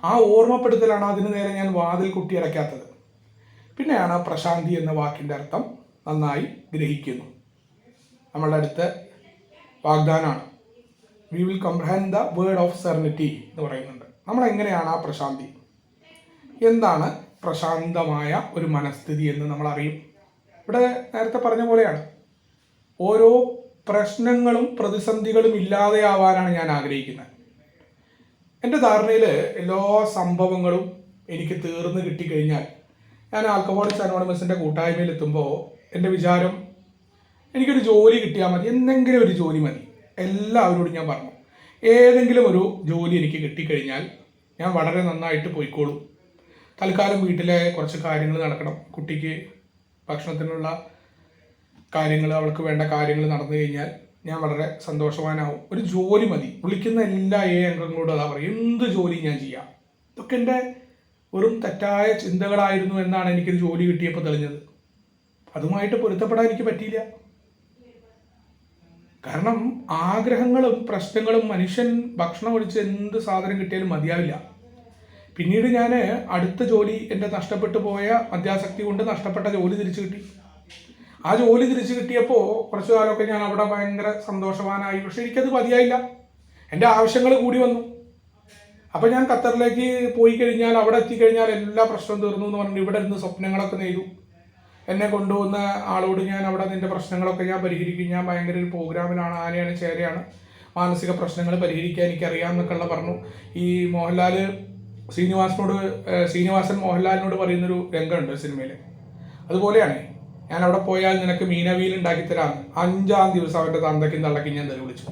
ആ ഓർമ്മപ്പെടുത്തലാണ് അതിന് നേരെ ഞാൻ വാതിൽ കുട്ടിയടയ്ക്കാത്തത്. പിന്നെയാണ് പ്രശാന്തി എന്ന വാക്കിൻ്റെ അർത്ഥം നന്നായി ഗ്രഹിക്കുന്നു. നമ്മളുടെ അടുത്ത വാഗ്ദാനമാണ് we will comprehend the word of serenity എന്ന് പറയുന്നുണ്ട്. നമ്മളെങ്ങനെയാണ് ആ പ്രശാന്തി, എന്താണ് പ്രശാന്തമായ ഒരു മനസ്ഥിതി എന്ന് നമ്മൾ അറിയും. ഇവിടെ നേരത്തെ പറഞ്ഞ പോലെയാണ്, ഓരോ പ്രശ്നങ്ങളും പ്രതിസന്ധികളും ഇല്ലാതെയാവാനാണ് ഞാൻ ആഗ്രഹിക്കുന്നത്. എൻ്റെ ധാരണയിൽ എല്ലാ സംഭവങ്ങളും എനിക്ക് തീർന്നു കിട്ടിക്കഴിഞ്ഞാൽ ഞാൻ ആൽക്കഹോളിക്സ് അനോണിമസിൻ്റെ കൂട്ടായ്മയിൽ എത്തുമ്പോൾ എൻ്റെ വിചാരം എനിക്കൊരു ജോലി കിട്ടിയാൽ മതി, എന്തെങ്കിലും ഒരു ജോലി മതി. എല്ലാവരോടും ഞാൻ പറഞ്ഞു, ഏതെങ്കിലും ഒരു ജോലി എനിക്ക് കിട്ടിക്കഴിഞ്ഞാൽ ഞാൻ വളരെ നന്നായിട്ട് പോയിക്കോളും. തൽക്കാലം വീട്ടിലെ കുറച്ച് കാര്യങ്ങൾ നടക്കണം, കുട്ടിക്ക് ഭക്ഷണത്തിനുള്ള കാര്യങ്ങൾ, അവൾക്ക് വേണ്ട കാര്യങ്ങൾ നടന്നു കഴിഞ്ഞാൽ ഞാൻ വളരെ സന്തോഷവാനാവും. ഒരു ജോലി മതി. വിളിക്കുന്ന എല്ലാ അംഗങ്ങളോടും അതാ പറയും, എന്ത് ജോലി ഞാൻ ചെയ്യാം. ഇതൊക്കെ എൻ്റെ വെറും തെറ്റായ ചിന്തകളായിരുന്നു എന്നാണ് എനിക്കൊരു ജോലി കിട്ടിയപ്പോൾ തെളിഞ്ഞത്. അതുമായിട്ട് പൊരുത്തപ്പെടാൻ എനിക്ക് പറ്റിയില്ല. കാരണം ആഗ്രഹങ്ങളും പ്രശ്നങ്ങളും, മനുഷ്യൻ ഭക്ഷണം ഒഴിച്ച് എന്ത് സാധനം കിട്ടിയാലും മതിയാവില്ല. പിന്നീട് ഞാൻ അടുത്ത ജോലി, എൻ്റെ നഷ്ടപ്പെട്ടു പോയ മദ്യാസക്തി കൊണ്ട് നഷ്ടപ്പെട്ട ജോലി തിരിച്ചു കിട്ടി. ആ ജോലി തിരിച്ചു കിട്ടിയപ്പോൾ കുറച്ചു കാലമൊക്കെ ഞാൻ അവിടെ ഭയങ്കര സന്തോഷവാനായി. പക്ഷെ എനിക്കത് മതിയായില്ല, എൻ്റെ ആവശ്യങ്ങൾ കൂടി വന്നു. അപ്പം ഞാൻ ഖത്തറിലേക്ക് പോയി കഴിഞ്ഞാൽ, അവിടെ എത്തിക്കഴിഞ്ഞാൽ എല്ലാ പ്രശ്നവും തീർന്നു എന്ന് പറഞ്ഞു ഇവിടെ ഇരുന്ന് സ്വപ്നങ്ങളൊക്കെ നെയ്തു. എന്നെ കൊണ്ടുവന്ന ആളോട് ഞാൻ അവിടെ നിൻ്റെ പ്രശ്നങ്ങളൊക്കെ ഞാൻ പരിഹരിക്കും, ഞാൻ ഭയങ്കര ഒരു പ്രോഗ്രാമിലാണ്, ആനയാണ് ചേരയാണ്, മാനസിക പ്രശ്നങ്ങൾ പരിഹരിക്കാൻ എനിക്കറിയാം എന്നൊക്കെയുള്ള പറഞ്ഞു. ഈ ശ്രീനിവാസൻ മോഹൻലാലിനോട് പറയുന്നൊരു രംഗമുണ്ട് സിനിമയിൽ. അതുപോലെയാണ് ഞാൻ അവിടെ പോയാൽ നിനക്ക് മീനവിയിൽ ഉണ്ടാക്കി തരാം. 5-ാം ദിവസം അവൻ്റെ തന്തയ്ക്കും തള്ളക്കും ഞാൻ തെറി വിളിച്ചു.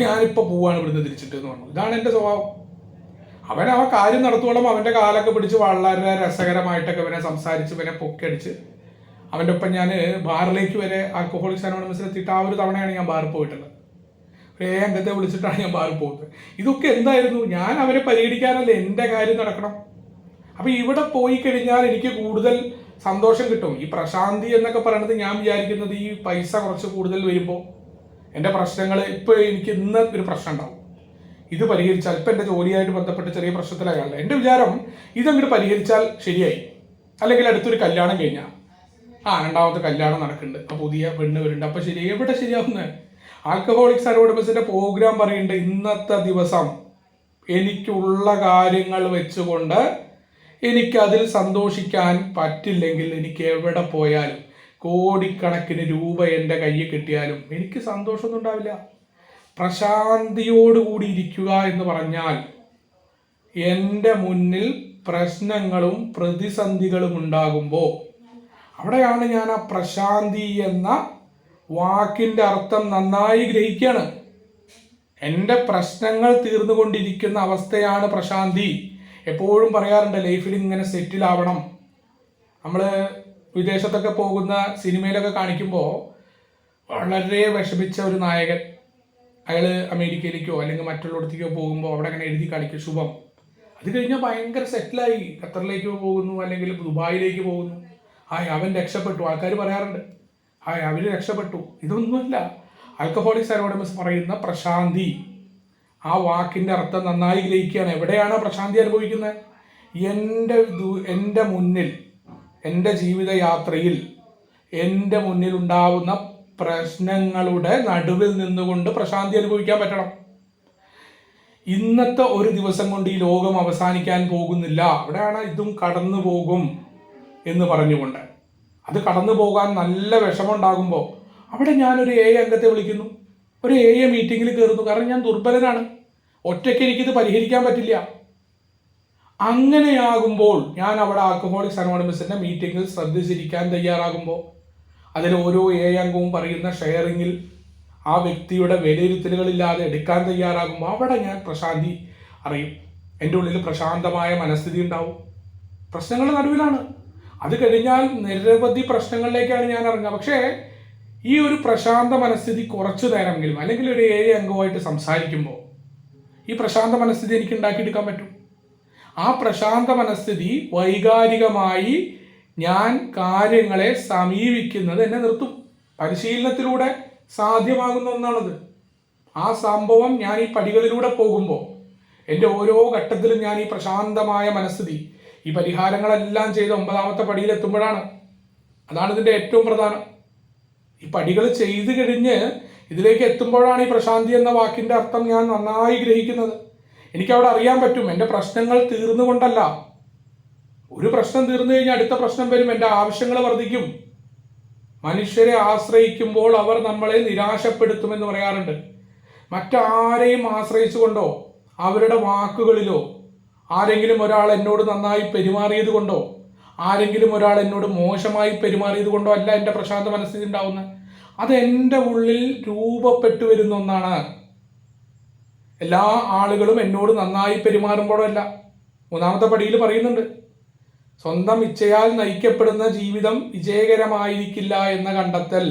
ഞാനിപ്പോൾ പോവാണ് ഇവിടുന്ന് തിരിച്ചിട്ട് എന്ന് പറഞ്ഞു. ഇതാണ് എൻ്റെ സ്വഭാവം. അവൻ കാര്യം നടത്തോളം അവൻ്റെ കാലൊക്കെ പിടിച്ച് വളരെ രസകരമായിട്ടൊക്കെ ഇവനെ സംസാരിച്ച് ഇവനെ പൊക്കടിച്ച് അവൻ്റെ ഒപ്പം ഞാൻ ബാറിലേക്ക് വരെ ആൽക്കഹോളിക്സ് അനോണിമസിൽ എത്തിയിട്ട് ആ ഒരു തവണയാണ് ഞാൻ ബാറിൽ പോയിട്ടുള്ളത്. അംഗത്തെ വിളിച്ചിട്ടാണ് ഞാൻ ബാറിൽ പോകുന്നത്. ഇതൊക്കെ എന്തായിരുന്നു? ഞാൻ അവരെ പരിഗണിക്കാനല്ലേ, എൻ്റെ കാര്യം നടക്കണം. അപ്പം ഇവിടെ പോയി കഴിഞ്ഞാൽ എനിക്ക് കൂടുതൽ സന്തോഷം കിട്ടും. ഈ പ്രശാന്തി എന്നൊക്കെ പറയുന്നത് ഞാൻ വിചാരിക്കുന്നത് ഈ പൈസ കുറച്ച് കൂടുതൽ വരുമ്പോൾ എൻ്റെ പ്രശ്നങ്ങൾ, ഇപ്പോൾ എനിക്ക് ഇന്ന് ഒരു പ്രശ്നം ഉണ്ടാവും, ഇത് പരിഹരിച്ചാൽ, ഇപ്പം എൻ്റെ ജോലിയായിട്ട് ബന്ധപ്പെട്ട് ചെറിയ പ്രശ്നത്തിലായാലും എൻ്റെ വിചാരം ഇതങ്ങോട്ട് പരിഹരിച്ചാൽ ശരിയായി. അല്ലെങ്കിൽ അടുത്തൊരു കല്യാണം കഴിഞ്ഞാൽ 2ാമത്തെ കല്യാണം നടക്കുന്നുണ്ട്, അപ്പോൾ പുതിയ പെണ്ണ് വരുന്നുണ്ട്, അപ്പോൾ ശരി. എവിടെ ശരിയാവുന്നത്? ആൽക്കഹോളിക്സ് അനോണിമസിൻ്റെ പ്രോഗ്രാം പറയുന്നുണ്ട്, ഇന്നത്തെ ദിവസം എനിക്കുള്ള കാര്യങ്ങൾ വെച്ചുകൊണ്ട് എനിക്കതിൽ സന്തോഷിക്കാൻ പറ്റില്ലെങ്കിൽ എനിക്ക് എവിടെ പോയാലും കോടിക്കണക്കിന് രൂപ എൻ്റെ കയ്യിൽ കിട്ടിയാലും എനിക്ക് സന്തോഷമൊന്നും ഉണ്ടാവില്ല. പ്രശാന്തിയോടുകൂടി ഇരിക്കുക എന്ന് പറഞ്ഞാൽ എൻ്റെ മുന്നിൽ പ്രശ്നങ്ങളും പ്രതിസന്ധികളും ഉണ്ടാകുമ്പോൾ അവിടെയാണ് ഞാൻ ആ പ്രശാന്തി എന്ന വാക്കിൻ്റെ അർത്ഥം നന്നായി ഗ്രഹിക്കുകയാണ്. എൻ്റെ പ്രശ്നങ്ങൾ തീർന്നുകൊണ്ടിരിക്കുന്ന അവസ്ഥയാണ് പ്രശാന്തി. എപ്പോഴും പറയാറുണ്ട് ലൈഫിൽ ഇങ്ങനെ സെറ്റിലാവണം. നമ്മൾ വിദേശത്തൊക്കെ പോകുന്ന സിനിമയിലൊക്കെ കാണിക്കുമ്പോൾ വളരെ വിഷമിച്ച ഒരു നായകൻ, അയാൾ അമേരിക്കയിലേക്കോ അല്ലെങ്കിൽ മറ്റുള്ളിടത്തേക്കോ പോകുമ്പോൾ അവിടെ അങ്ങനെ എഴുതി കാണിക്കും ശുഭം. അത് കഴിഞ്ഞാൽ ഭയങ്കര സെറ്റിലായി, ഖത്തറിലേക്ക് പോകുന്നു അല്ലെങ്കിൽ ദുബായിലേക്ക് പോകുന്നു, അവൻ രക്ഷപ്പെട്ടു. ആൾക്കാർ പറയാറുണ്ട് അവർ രക്ഷപ്പെട്ടു. ഇതൊന്നുമല്ല. ആൽക്കഹോളിക്സ് അനോണിമസ് പറയുന്ന പ്രശാന്തി, ആ വാക്കിൻ്റെ അർത്ഥം നന്നായി ഗ്രഹിക്കുകയാണ്. എവിടെയാണ് പ്രശാന്തി അനുഭവിക്കുന്നത്? എൻ്റെ മുന്നിൽ, എൻ്റെ ജീവിതയാത്രയിൽ എൻ്റെ മുന്നിൽ ഉണ്ടാവുന്ന പ്രശ്നങ്ങളുടെ നടുവിൽ നിന്നുകൊണ്ട് പ്രശാന്തി അനുഭവിക്കാൻ പറ്റണം. ഇന്നത്തെ ഒരു ദിവസം കൊണ്ട് ഈ ലോകം അവസാനിക്കാൻ പോകുന്നില്ല. അവിടെയാണ് ഇതും കടന്നു പോകും എന്ന് പറഞ്ഞുകൊണ്ട്, അത് കടന്നു പോകാൻ നല്ല വിഷമമുണ്ടാകുമ്പോൾ അവിടെ ഞാനൊരു അംഗത്തെ വിളിക്കുന്നു, ഒരു മീറ്റിങ്ങിൽ കയറുന്നു. കാരണം ഞാൻ ദുർബലനാണ്, ഒറ്റയ്ക്ക് എനിക്കിത് പരിഹരിക്കാൻ പറ്റില്ല. അങ്ങനെയാകുമ്പോൾ ഞാൻ അവിടെ ആൽക്കഹോളിക്സ് അനോണിമസിൻ്റെ മീറ്റിങ്ങിൽ ശ്രദ്ധിച്ചിരിക്കാൻ തയ്യാറാകുമ്പോൾ, അതിൽ ഓരോ അംഗവും പറയുന്ന ഷെയറിങ്ങിൽ ആ വ്യക്തിയുടെ വിലയിരുത്തലുകളില്ലാതെ എടുക്കാൻ തയ്യാറാകുമ്പോൾ അവിടെ ഞാൻ പ്രശാന്തി അറിയും. എൻ്റെ ഉള്ളിൽ പ്രശാന്തമായ മനസ്ഥിതി ഉണ്ടാവും. പ്രശ്നങ്ങളുടെ നടുവിലാണ്. അത് കഴിഞ്ഞാൽ നിരവധി പ്രശ്നങ്ങളിലേക്കാണ് ഞാൻ ഇറങ്ങുക. പക്ഷേ ഈ ഒരു പ്രശാന്ത മനസ്ഥിതി കുറച്ചു നേരമെങ്കിലും, അല്ലെങ്കിൽ ഒരു അംഗവുമായിട്ട് സംസാരിക്കുമ്പോൾ ഈ പ്രശാന്ത മനസ്ഥിതി എനിക്ക് ഉണ്ടാക്കിയെടുക്കാൻ പറ്റും. ആ പ്രശാന്ത മനസ്ഥിതി വൈകാരികമായി ഞാൻ കാര്യങ്ങളെ സമീപിക്കുന്നത് എന്നെ നിർത്തും. പരിശീലനത്തിലൂടെ സാധ്യമാകുന്ന ഒന്നാണത്. ആ സംഭവം ഞാൻ ഈ പടികളിലൂടെ പോകുമ്പോൾ എൻ്റെ ഓരോ ഘട്ടത്തിലും ഞാൻ ഈ പ്രശാന്തമായ മനസ്ഥിതി, ഈ പരിഹാരങ്ങളെല്ലാം ചെയ്ത് 9ാമത്തെ പടിയിലെത്തുമ്പോഴാണ്. അതാണ് ഇതിൻ്റെ ഏറ്റവും പ്രധാനം. ഈ പടികൾ ചെയ്തു കഴിഞ്ഞ് ഇതിലേക്ക് എത്തുമ്പോഴാണ് ഈ പ്രശാന്തി എന്ന വാക്കിൻ്റെ അർത്ഥം ഞാൻ നന്നായി ഗ്രഹിക്കുന്നത്. എനിക്കവിടെ അറിയാൻ പറ്റും എൻ്റെ പ്രശ്നങ്ങൾ തീർന്നുകൊണ്ടല്ല. ഒരു പ്രശ്നം തീർന്നു കഴിഞ്ഞാൽ അടുത്ത പ്രശ്നം വരും, എൻ്റെ ആവശ്യങ്ങൾ വർദ്ധിക്കും. മനുഷ്യരെ ആശ്രയിക്കുമ്പോൾ അവർ നമ്മളെ നിരാശപ്പെടുത്തുമെന്ന് പറയാറുണ്ട്. മറ്റാരെയും ആശ്രയിച്ചുകൊണ്ടോ അവരുടെ വാക്കുകളിലോ, ആരെങ്കിലും ഒരാൾ എന്നോട് നന്നായി പെരുമാറിയത് കൊണ്ടോ, ആരെങ്കിലും ഒരാൾ എന്നോട് മോശമായി പെരുമാറിയത് കൊണ്ടോ അല്ല എൻ്റെ പ്രശാന്ത മനസ്ഥിതി ഉണ്ടാവുന്നത്. അത് എൻ്റെ ഉള്ളിൽ രൂപപ്പെട്ടു വരുന്ന ഒന്നാണ്. എല്ലാ ആളുകളും എന്നോട് നന്നായി പെരുമാറുമ്പോഴല്ല. 3ാമത്തെ പടിയിൽ പറയുന്നുണ്ട്, സ്വന്തം ഇച്ഛയാൽ നയിക്കപ്പെടുന്ന ജീവിതം വിജയകരമായിരിക്കില്ല എന്ന കണ്ടെത്തൽ.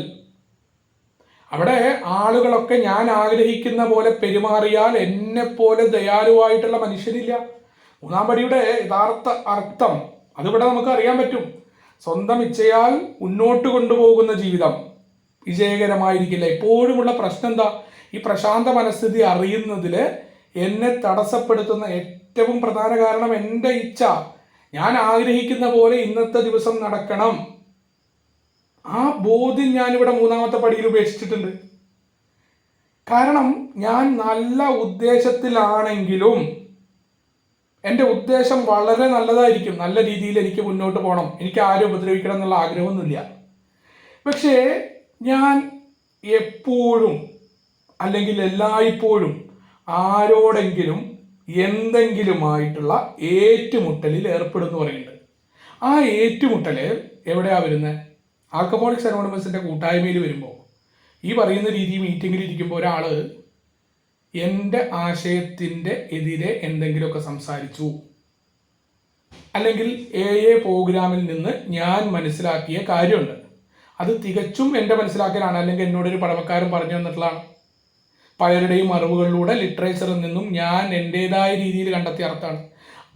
അവിടെ ആളുകളൊക്കെ ഞാൻ ആഗ്രഹിക്കുന്ന പോലെ പെരുമാറിയാൽ എന്നെപ്പോലെ ദയാലുവായിട്ടുള്ള മനുഷ്യനില്ല. 3ാം പടിയുടെ യഥാർത്ഥ അർത്ഥം അതിവിടെ നമുക്ക് അറിയാൻ പറ്റും. സ്വന്തം ഇച്ഛയാൽ മുന്നോട്ട് കൊണ്ടുപോകുന്ന ജീവിതം വിജയകരമായിരിക്കില്ല. എപ്പോഴുമുള്ള പ്രശ്നം എന്താ? ഈ പ്രശാന്ത മനസ്ഥിതി അറിയുന്നതിൽ എന്നെ തടസ്സപ്പെടുത്തുന്ന ഏറ്റവും പ്രധാന കാരണം എൻ്റെ ഇച്ഛ. ഞാൻ ആഗ്രഹിക്കുന്ന പോലെ ഇന്നത്തെ ദിവസം നടക്കണം. ആ ബോധ്യം ഞാനിവിടെ 3ാമത്തെ പടിയിൽ ഉപേക്ഷിച്ചിട്ടുണ്ട്. കാരണം ഞാൻ നല്ല ഉദ്ദേശത്തിലാണെങ്കിലും എൻ്റെ ഉദ്ദേശം വളരെ നല്ലതായിരിക്കും, നല്ല രീതിയിൽ എനിക്ക് മുന്നോട്ട് പോകണം, എനിക്ക് ആരും ഉപദ്രവിക്കണം എന്നുള്ള ആഗ്രഹമൊന്നുമില്ല. പക്ഷേ ഞാൻ എപ്പോഴും അല്ലെങ്കിൽ എല്ലായ്പ്പോഴും ആരോടെങ്കിലും എന്തെങ്കിലുമായിട്ടുള്ള ഏറ്റുമുട്ടലിൽ ഏർപ്പെടുന്നു പറയുന്നുണ്ട്. ആ ഏറ്റുമുട്ടൽ എവിടെയാണ് വരുന്നത്? ആൽക്കഹോളിക്സ് അനോണിമസിൻ്റെ കൂട്ടായ്മയിൽ വരുമ്പോൾ ഈ പറയുന്ന രീതി മീറ്റിങ്ങിൽ ഇരിക്കുമ്പോൾ ഒരാൾ എൻ്റെ ആശയത്തിൻ്റെ എതിരെ എന്തെങ്കിലുമൊക്കെ സംസാരിച്ചു, അല്ലെങ്കിൽ പ്രോഗ്രാമിൽ നിന്ന് ഞാൻ മനസ്സിലാക്കിയ കാര്യമുണ്ട്, അത് തികച്ചും എൻ്റെ മനസ്സിലാക്കലാണ്, അല്ലെങ്കിൽ എന്നോടൊരു പഴമക്കാരൻ പറഞ്ഞു തന്നിട്ടുള്ളതാണ്, പലരുടെയും അറിവുകളിലൂടെ ലിറ്ററേച്ചറിൽ നിന്നും ഞാൻ എൻ്റേതായ രീതിയിൽ കണ്ടെത്തിയ അർത്ഥമാണ്,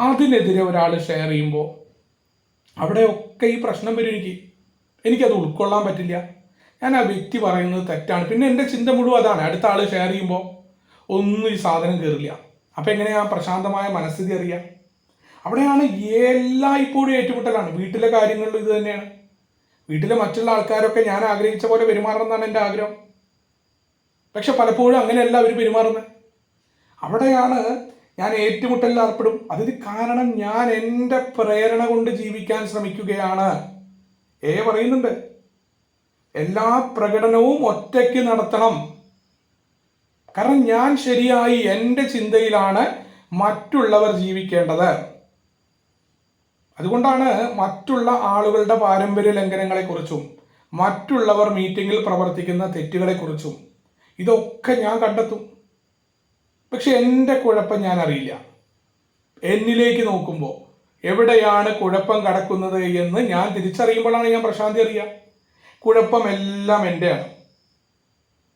അതിനെതിരെ ഒരാൾ ഷെയർ ചെയ്യുമ്പോൾ അവിടെയൊക്കെ ഈ പ്രശ്നം വരും. എനിക്കത് ഉൾക്കൊള്ളാൻ പറ്റില്ല. ഞാൻ ആ വ്യക്തി പറയുന്നത് തെറ്റാണ്. പിന്നെ എൻ്റെ ചിന്ത മുഴുവൻ അതാണ്, അടുത്ത ആൾ ഷെയർ ചെയ്യുമ്പോൾ ഒന്നും ഈ സാധനം കയറില്ല. അപ്പം എങ്ങനെയാണ് പ്രശാന്തമായ മനസ്ഥിതി അറിയാം? അവിടെയാണ് ഇപ്പോഴും ഏറ്റുമുട്ടലാണ്. വീട്ടിലെ കാര്യങ്ങളിലും ഇത് തന്നെയാണ്. വീട്ടിലെ മറ്റുള്ള ആൾക്കാരൊക്കെ ഞാൻ ആഗ്രഹിച്ച പോലെ പെരുമാറണം എന്നാണ് എൻ്റെ ആഗ്രഹം. പക്ഷെ പലപ്പോഴും അങ്ങനെയല്ല അവർ പെരുമാറുന്നത്. അവിടെയാണ് ഞാൻ ഏറ്റുമുട്ടലിൽ ഏർപ്പെടും. അതിന് കാരണം ഞാൻ എൻ്റെ പ്രേരണ കൊണ്ട് ജീവിക്കാൻ ശ്രമിക്കുകയാണ്. പറയുന്നുണ്ട്, എല്ലാ പ്രകടനവും ഒറ്റയ്ക്ക് നടത്തണം. കാരണം ഞാൻ ശരിയായി എൻ്റെ ചിന്തയിലാണ് മറ്റുള്ളവർ ജീവിക്കേണ്ടത്. അതുകൊണ്ടാണ് മറ്റുള്ള ആളുകളുടെ പാരമ്പര്യ ലംഘനങ്ങളെക്കുറിച്ചും മറ്റുള്ളവർ മീറ്റിങ്ങിൽ പ്രവർത്തിക്കുന്ന തെറ്റുകളെക്കുറിച്ചും ഇതൊക്കെ ഞാൻ കണ്ടെത്തും. പക്ഷെ എൻ്റെ കുഴപ്പം ഞാൻ അറിയില്ല. എന്നിലേക്ക് നോക്കുമ്പോൾ എവിടെയാണ് കുഴപ്പം കിടക്കുന്നത് എന്ന് ഞാൻ തിരിച്ചറിയുമ്പോഴാണ് ഞാൻ പ്രശാന്തി അറിയുക. കുഴപ്പമെല്ലാം എൻ്റെയാണ്.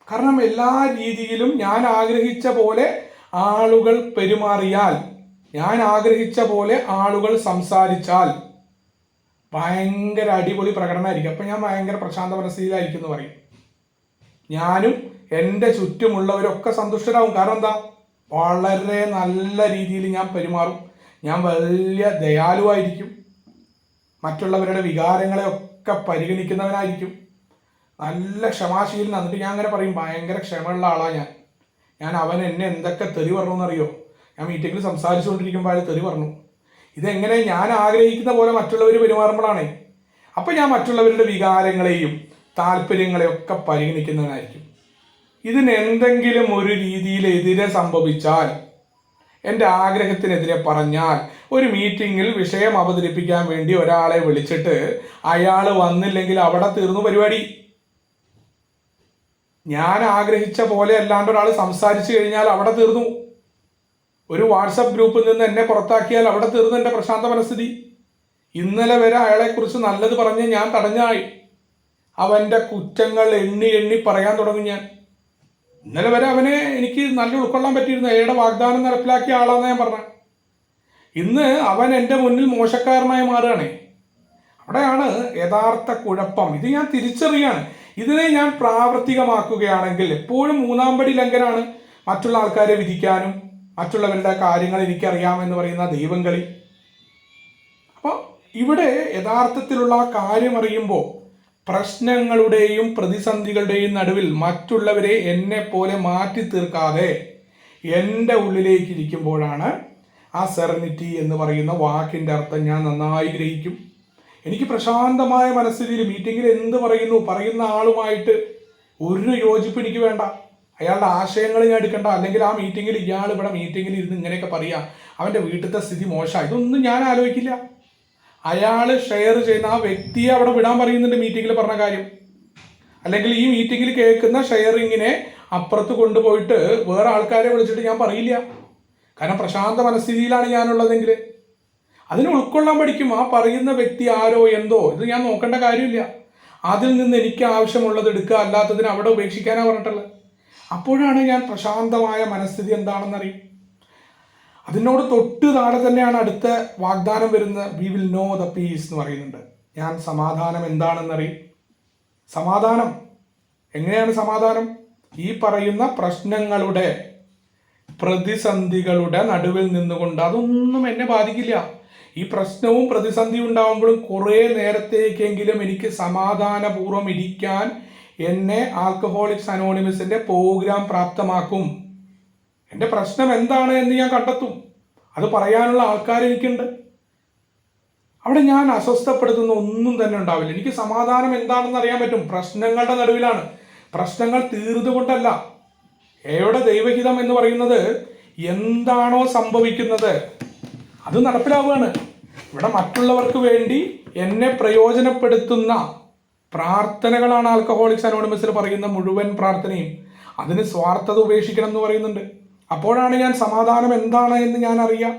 കാരണം എല്ലാ രീതിയിലും ഞാൻ ആഗ്രഹിച്ച പോലെ ആളുകൾ പെരുമാറിയാൽ, ഞാൻ ആഗ്രഹിച്ച പോലെ ആളുകൾ സംസാരിച്ചാൽ ഭയങ്കര അടിപൊളി പ്രകടനമായിരിക്കും. അപ്പം ഞാൻ ഭയങ്കര പ്രശാന്ത മനസ്ഥിതിയിലായിരിക്കും എന്ന് പറയും. ഞാനും എൻ്റെ ചുറ്റുമുള്ളവരൊക്കെ സന്തുഷ്ടരാകും. കാരണം എന്താ? വളരെ നല്ല രീതിയിൽ ഞാൻ പെരുമാറും. ഞാൻ വലിയ ദയാലുവായിരിക്കും. മറ്റുള്ളവരുടെ വികാരങ്ങളെ ഒക്കെ പരിഗണിക്കുന്നവനായിരിക്കും. നല്ല ക്ഷമാശീലൻ. എന്നിട്ട് ഞാൻ അങ്ങനെ പറയും, ഭയങ്കര ക്ഷമയുള്ള ആളാണ് ഞാൻ അവൻ എന്നെ എന്തൊക്കെ തെറി പറഞ്ഞു എന്നറിയോ? ഞാൻ മീറ്റിങ്ങിൽ സംസാരിച്ചുകൊണ്ടിരിക്കുമ്പോൾ അയാൾ തെറി പറഞ്ഞു. ഇതെങ്ങനെ ഞാൻ ആഗ്രഹിക്കുന്ന പോലെ മറ്റുള്ളവർ പെരുമാറുമ്പോഴാണ്. അപ്പം ഞാൻ മറ്റുള്ളവരുടെ വികാരങ്ങളെയും താല്പര്യങ്ങളെയും ഒക്കെ പരിഗണിക്കുന്നവനായിരിക്കും. ഇതിന് എന്തെങ്കിലും ഒരു രീതിയിൽ എതിരെ സംഭവിച്ചാൽ, എൻ്റെ ആഗ്രഹത്തിനെതിരെ പറഞ്ഞാൽ, ഒരു മീറ്റിങ്ങിൽ വിഷയം അവതരിപ്പിക്കാൻ വേണ്ടി ഒരാളെ വിളിച്ചിട്ട് അയാൾ വന്നില്ലെങ്കിൽ അവിടെ തീർന്നു പരിപാടി. ഞാൻ ആഗ്രഹിച്ച പോലെ അല്ലാണ്ട് ഒരാൾ സംസാരിച്ചു കഴിഞ്ഞാൽ അവിടെ തീർന്നു. ഒരു വാട്സപ്പ് ഗ്രൂപ്പിൽ നിന്ന് എന്നെ പുറത്താക്കിയാൽ അവിടെ തീർന്നു എൻ്റെ പ്രശാന്ത മനസ്ഥിതി. ഇന്നലെ വരെ അയാളെക്കുറിച്ച് നല്ലത് പറഞ്ഞ് ഞാൻ തടഞ്ഞായി. അവൻ്റെ കുറ്റങ്ങൾ എണ്ണി എണ്ണി പറയാൻ തുടങ്ങി ഞാൻ. ഇന്നലെ വരെ അവനെ എനിക്ക് നല്ല ഉൾക്കൊള്ളാൻ പറ്റിയിരുന്നു. അയാളുടെ വാഗ്ദാനം നടപ്പിലാക്കിയ ആളാണെന്ന് ഞാൻ പറഞ്ഞ. ഇന്ന് അവൻ എൻ്റെ മുന്നിൽ മോശക്കാരനായി മാറുകയാണ്. അവിടെയാണ് യഥാർത്ഥ കുഴപ്പം. ഇത് ഞാൻ തിരിച്ചറിയാണ്. ഇതിനെ ഞാൻ പ്രാവർത്തികമാക്കുകയാണെങ്കിൽ എപ്പോഴും മൂന്നാം പടി ലംഘനാണ് മറ്റുള്ള ആൾക്കാരെ വിധിക്കാനും മറ്റുള്ളവരുടെ കാര്യങ്ങൾ എനിക്കറിയാമെന്ന് പറയുന്ന ദൈവം കളി. അപ്പോൾ ഇവിടെ യഥാർത്ഥത്തിലുള്ള കാര്യം അറിയുമ്പോൾ പ്രശ്നങ്ങളുടെയും പ്രതിസന്ധികളുടെയും നടുവിൽ മറ്റുള്ളവരെ എന്നെ പോലെ മാറ്റി തീർക്കാതെ എൻ്റെ ഉള്ളിലേക്ക് ഇരിക്കുമ്പോഴാണ് ആ സെറനിറ്റി എന്ന് പറയുന്ന വാക്കിൻ്റെ അർത്ഥം ഞാൻ നന്നായി ഗ്രഹിക്കും. എനിക്ക് പ്രശാന്തമായ മനസ്ഥിതിയിൽ മീറ്റിങ്ങിൽ എന്ത് പറയുന്ന ആളുമായിട്ട് ഒരു യോജിപ്പ് എനിക്ക് വേണ്ട. അയാളുടെ ആശയങ്ങൾ ഞാൻ എടുക്കണ്ട. അല്ലെങ്കിൽ ആ മീറ്റിങ്ങിൽ ഇയാൾ ഇവിടെ മീറ്റിങ്ങിൽ ഇരുന്ന് ഇങ്ങനെയൊക്കെ പറയുക, അവൻ്റെ വീട്ടിലത്തെ സ്ഥിതി മോശമാണ്, ഇതൊന്നും ഞാൻ ആലോചിക്കില്ല. അയാൾ ഷെയർ ചെയ്യുന്ന ആ വ്യക്തിയെ അവിടെ വിടാൻ പറയുന്നുണ്ട് മീറ്റിങ്ങിൽ പറഞ്ഞ കാര്യം. അല്ലെങ്കിൽ ഈ മീറ്റിങ്ങിൽ കേൾക്കുന്ന ഷെയറിങ്ങിനെ അപ്പുറത്ത് കൊണ്ടുപോയിട്ട് വേറെ ആൾക്കാരെ വിളിച്ചിട്ട് ഞാൻ പറയില്ല. കാരണം പ്രശാന്ത മനസ്ഥിതിയിലാണ് ഞാനുള്ളതെങ്കിൽ അതിനെ ഉൾക്കൊള്ളാൻ പഠിക്കും. ആ പറയുന്ന വ്യക്തി ആരോ എന്തോ ഇത് ഞാൻ നോക്കേണ്ട കാര്യമില്ല. അതിൽ നിന്ന് എനിക്ക് ആവശ്യമുള്ളത് എടുക്കുക, അല്ലാത്തതിന് അവിടെ ഉപേക്ഷിക്കാനാണ് പറഞ്ഞിട്ടുള്ളത്. അപ്പോഴാണ് ഞാൻ പ്രശാന്തമായ മനസ്ഥിതി എന്താണെന്നറിയും. അതിനോട് തൊട്ട് താഴെ തന്നെയാണ് അടുത്ത വാഗ്ദാനം വരുന്നത്. We will know the peace എന്ന് പറയുന്നുണ്ട്. ഞാൻ സമാധാനം എന്താണെന്നറിയും. സമാധാനം എങ്ങനെയാണ് സമാധാനം? ഈ പറയുന്ന പ്രശ്നങ്ങളുടെ പ്രതിസന്ധികളുടെ നടുവിൽ നിന്നുകൊണ്ട് അതൊന്നും എന്നെ ബാധിക്കില്ല. ഈ പ്രശ്നവും പ്രതിസന്ധി ഉണ്ടാകുമ്പോഴും കുറേ നേരത്തേക്കെങ്കിലും എനിക്ക് സമാധാനപൂർവ്വം ഇരിക്കാൻ എന്നെ ആൽക്കഹോളിക്സ് അനോണിമസിൻ്റെ പ്രോഗ്രാം പ്രാപ്തമാക്കും. എൻ്റെ പ്രശ്നം എന്താണ് എന്ന് ഞാൻ കണ്ടെത്തും. അത് പറയാനുള്ള ആൾക്കാർ എനിക്കുണ്ട്. അവിടെ ഞാൻ അസ്വസ്ഥപ്പെടുത്തുന്ന ഒന്നും തന്നെ ഉണ്ടാവില്ല. എനിക്ക് സമാധാനം എന്താണെന്ന് അറിയാൻ പറ്റും. പ്രശ്നങ്ങളുടെ നടുവിലാണ്. പ്രശ്നങ്ങൾ തീർന്നുകൊണ്ടല്ല. എവിടെ ദൈവഹിതം എന്ന് പറയുന്നത് എന്താണോ സംഭവിക്കുന്നത് അത് നടപ്പിലാവുകയാണ്. ഇവിടെ മറ്റുള്ളവർക്ക് വേണ്ടി എന്നെ പ്രയോജനപ്പെടുത്തുന്ന പ്രാർത്ഥനകളാണ് ആൽക്കഹോളിക്സ് അനോണിമസിൽ പറയുന്ന മുഴുവൻ പ്രാർത്ഥനയും. അതിന് സ്വാർത്ഥത ഉപേക്ഷിക്കണം എന്ന് പറയുന്നുണ്ട്. അപ്പോഴാണ് ഞാൻ സമാധാനം എന്താണ് എന്ന് ഞാൻ അറിയാം.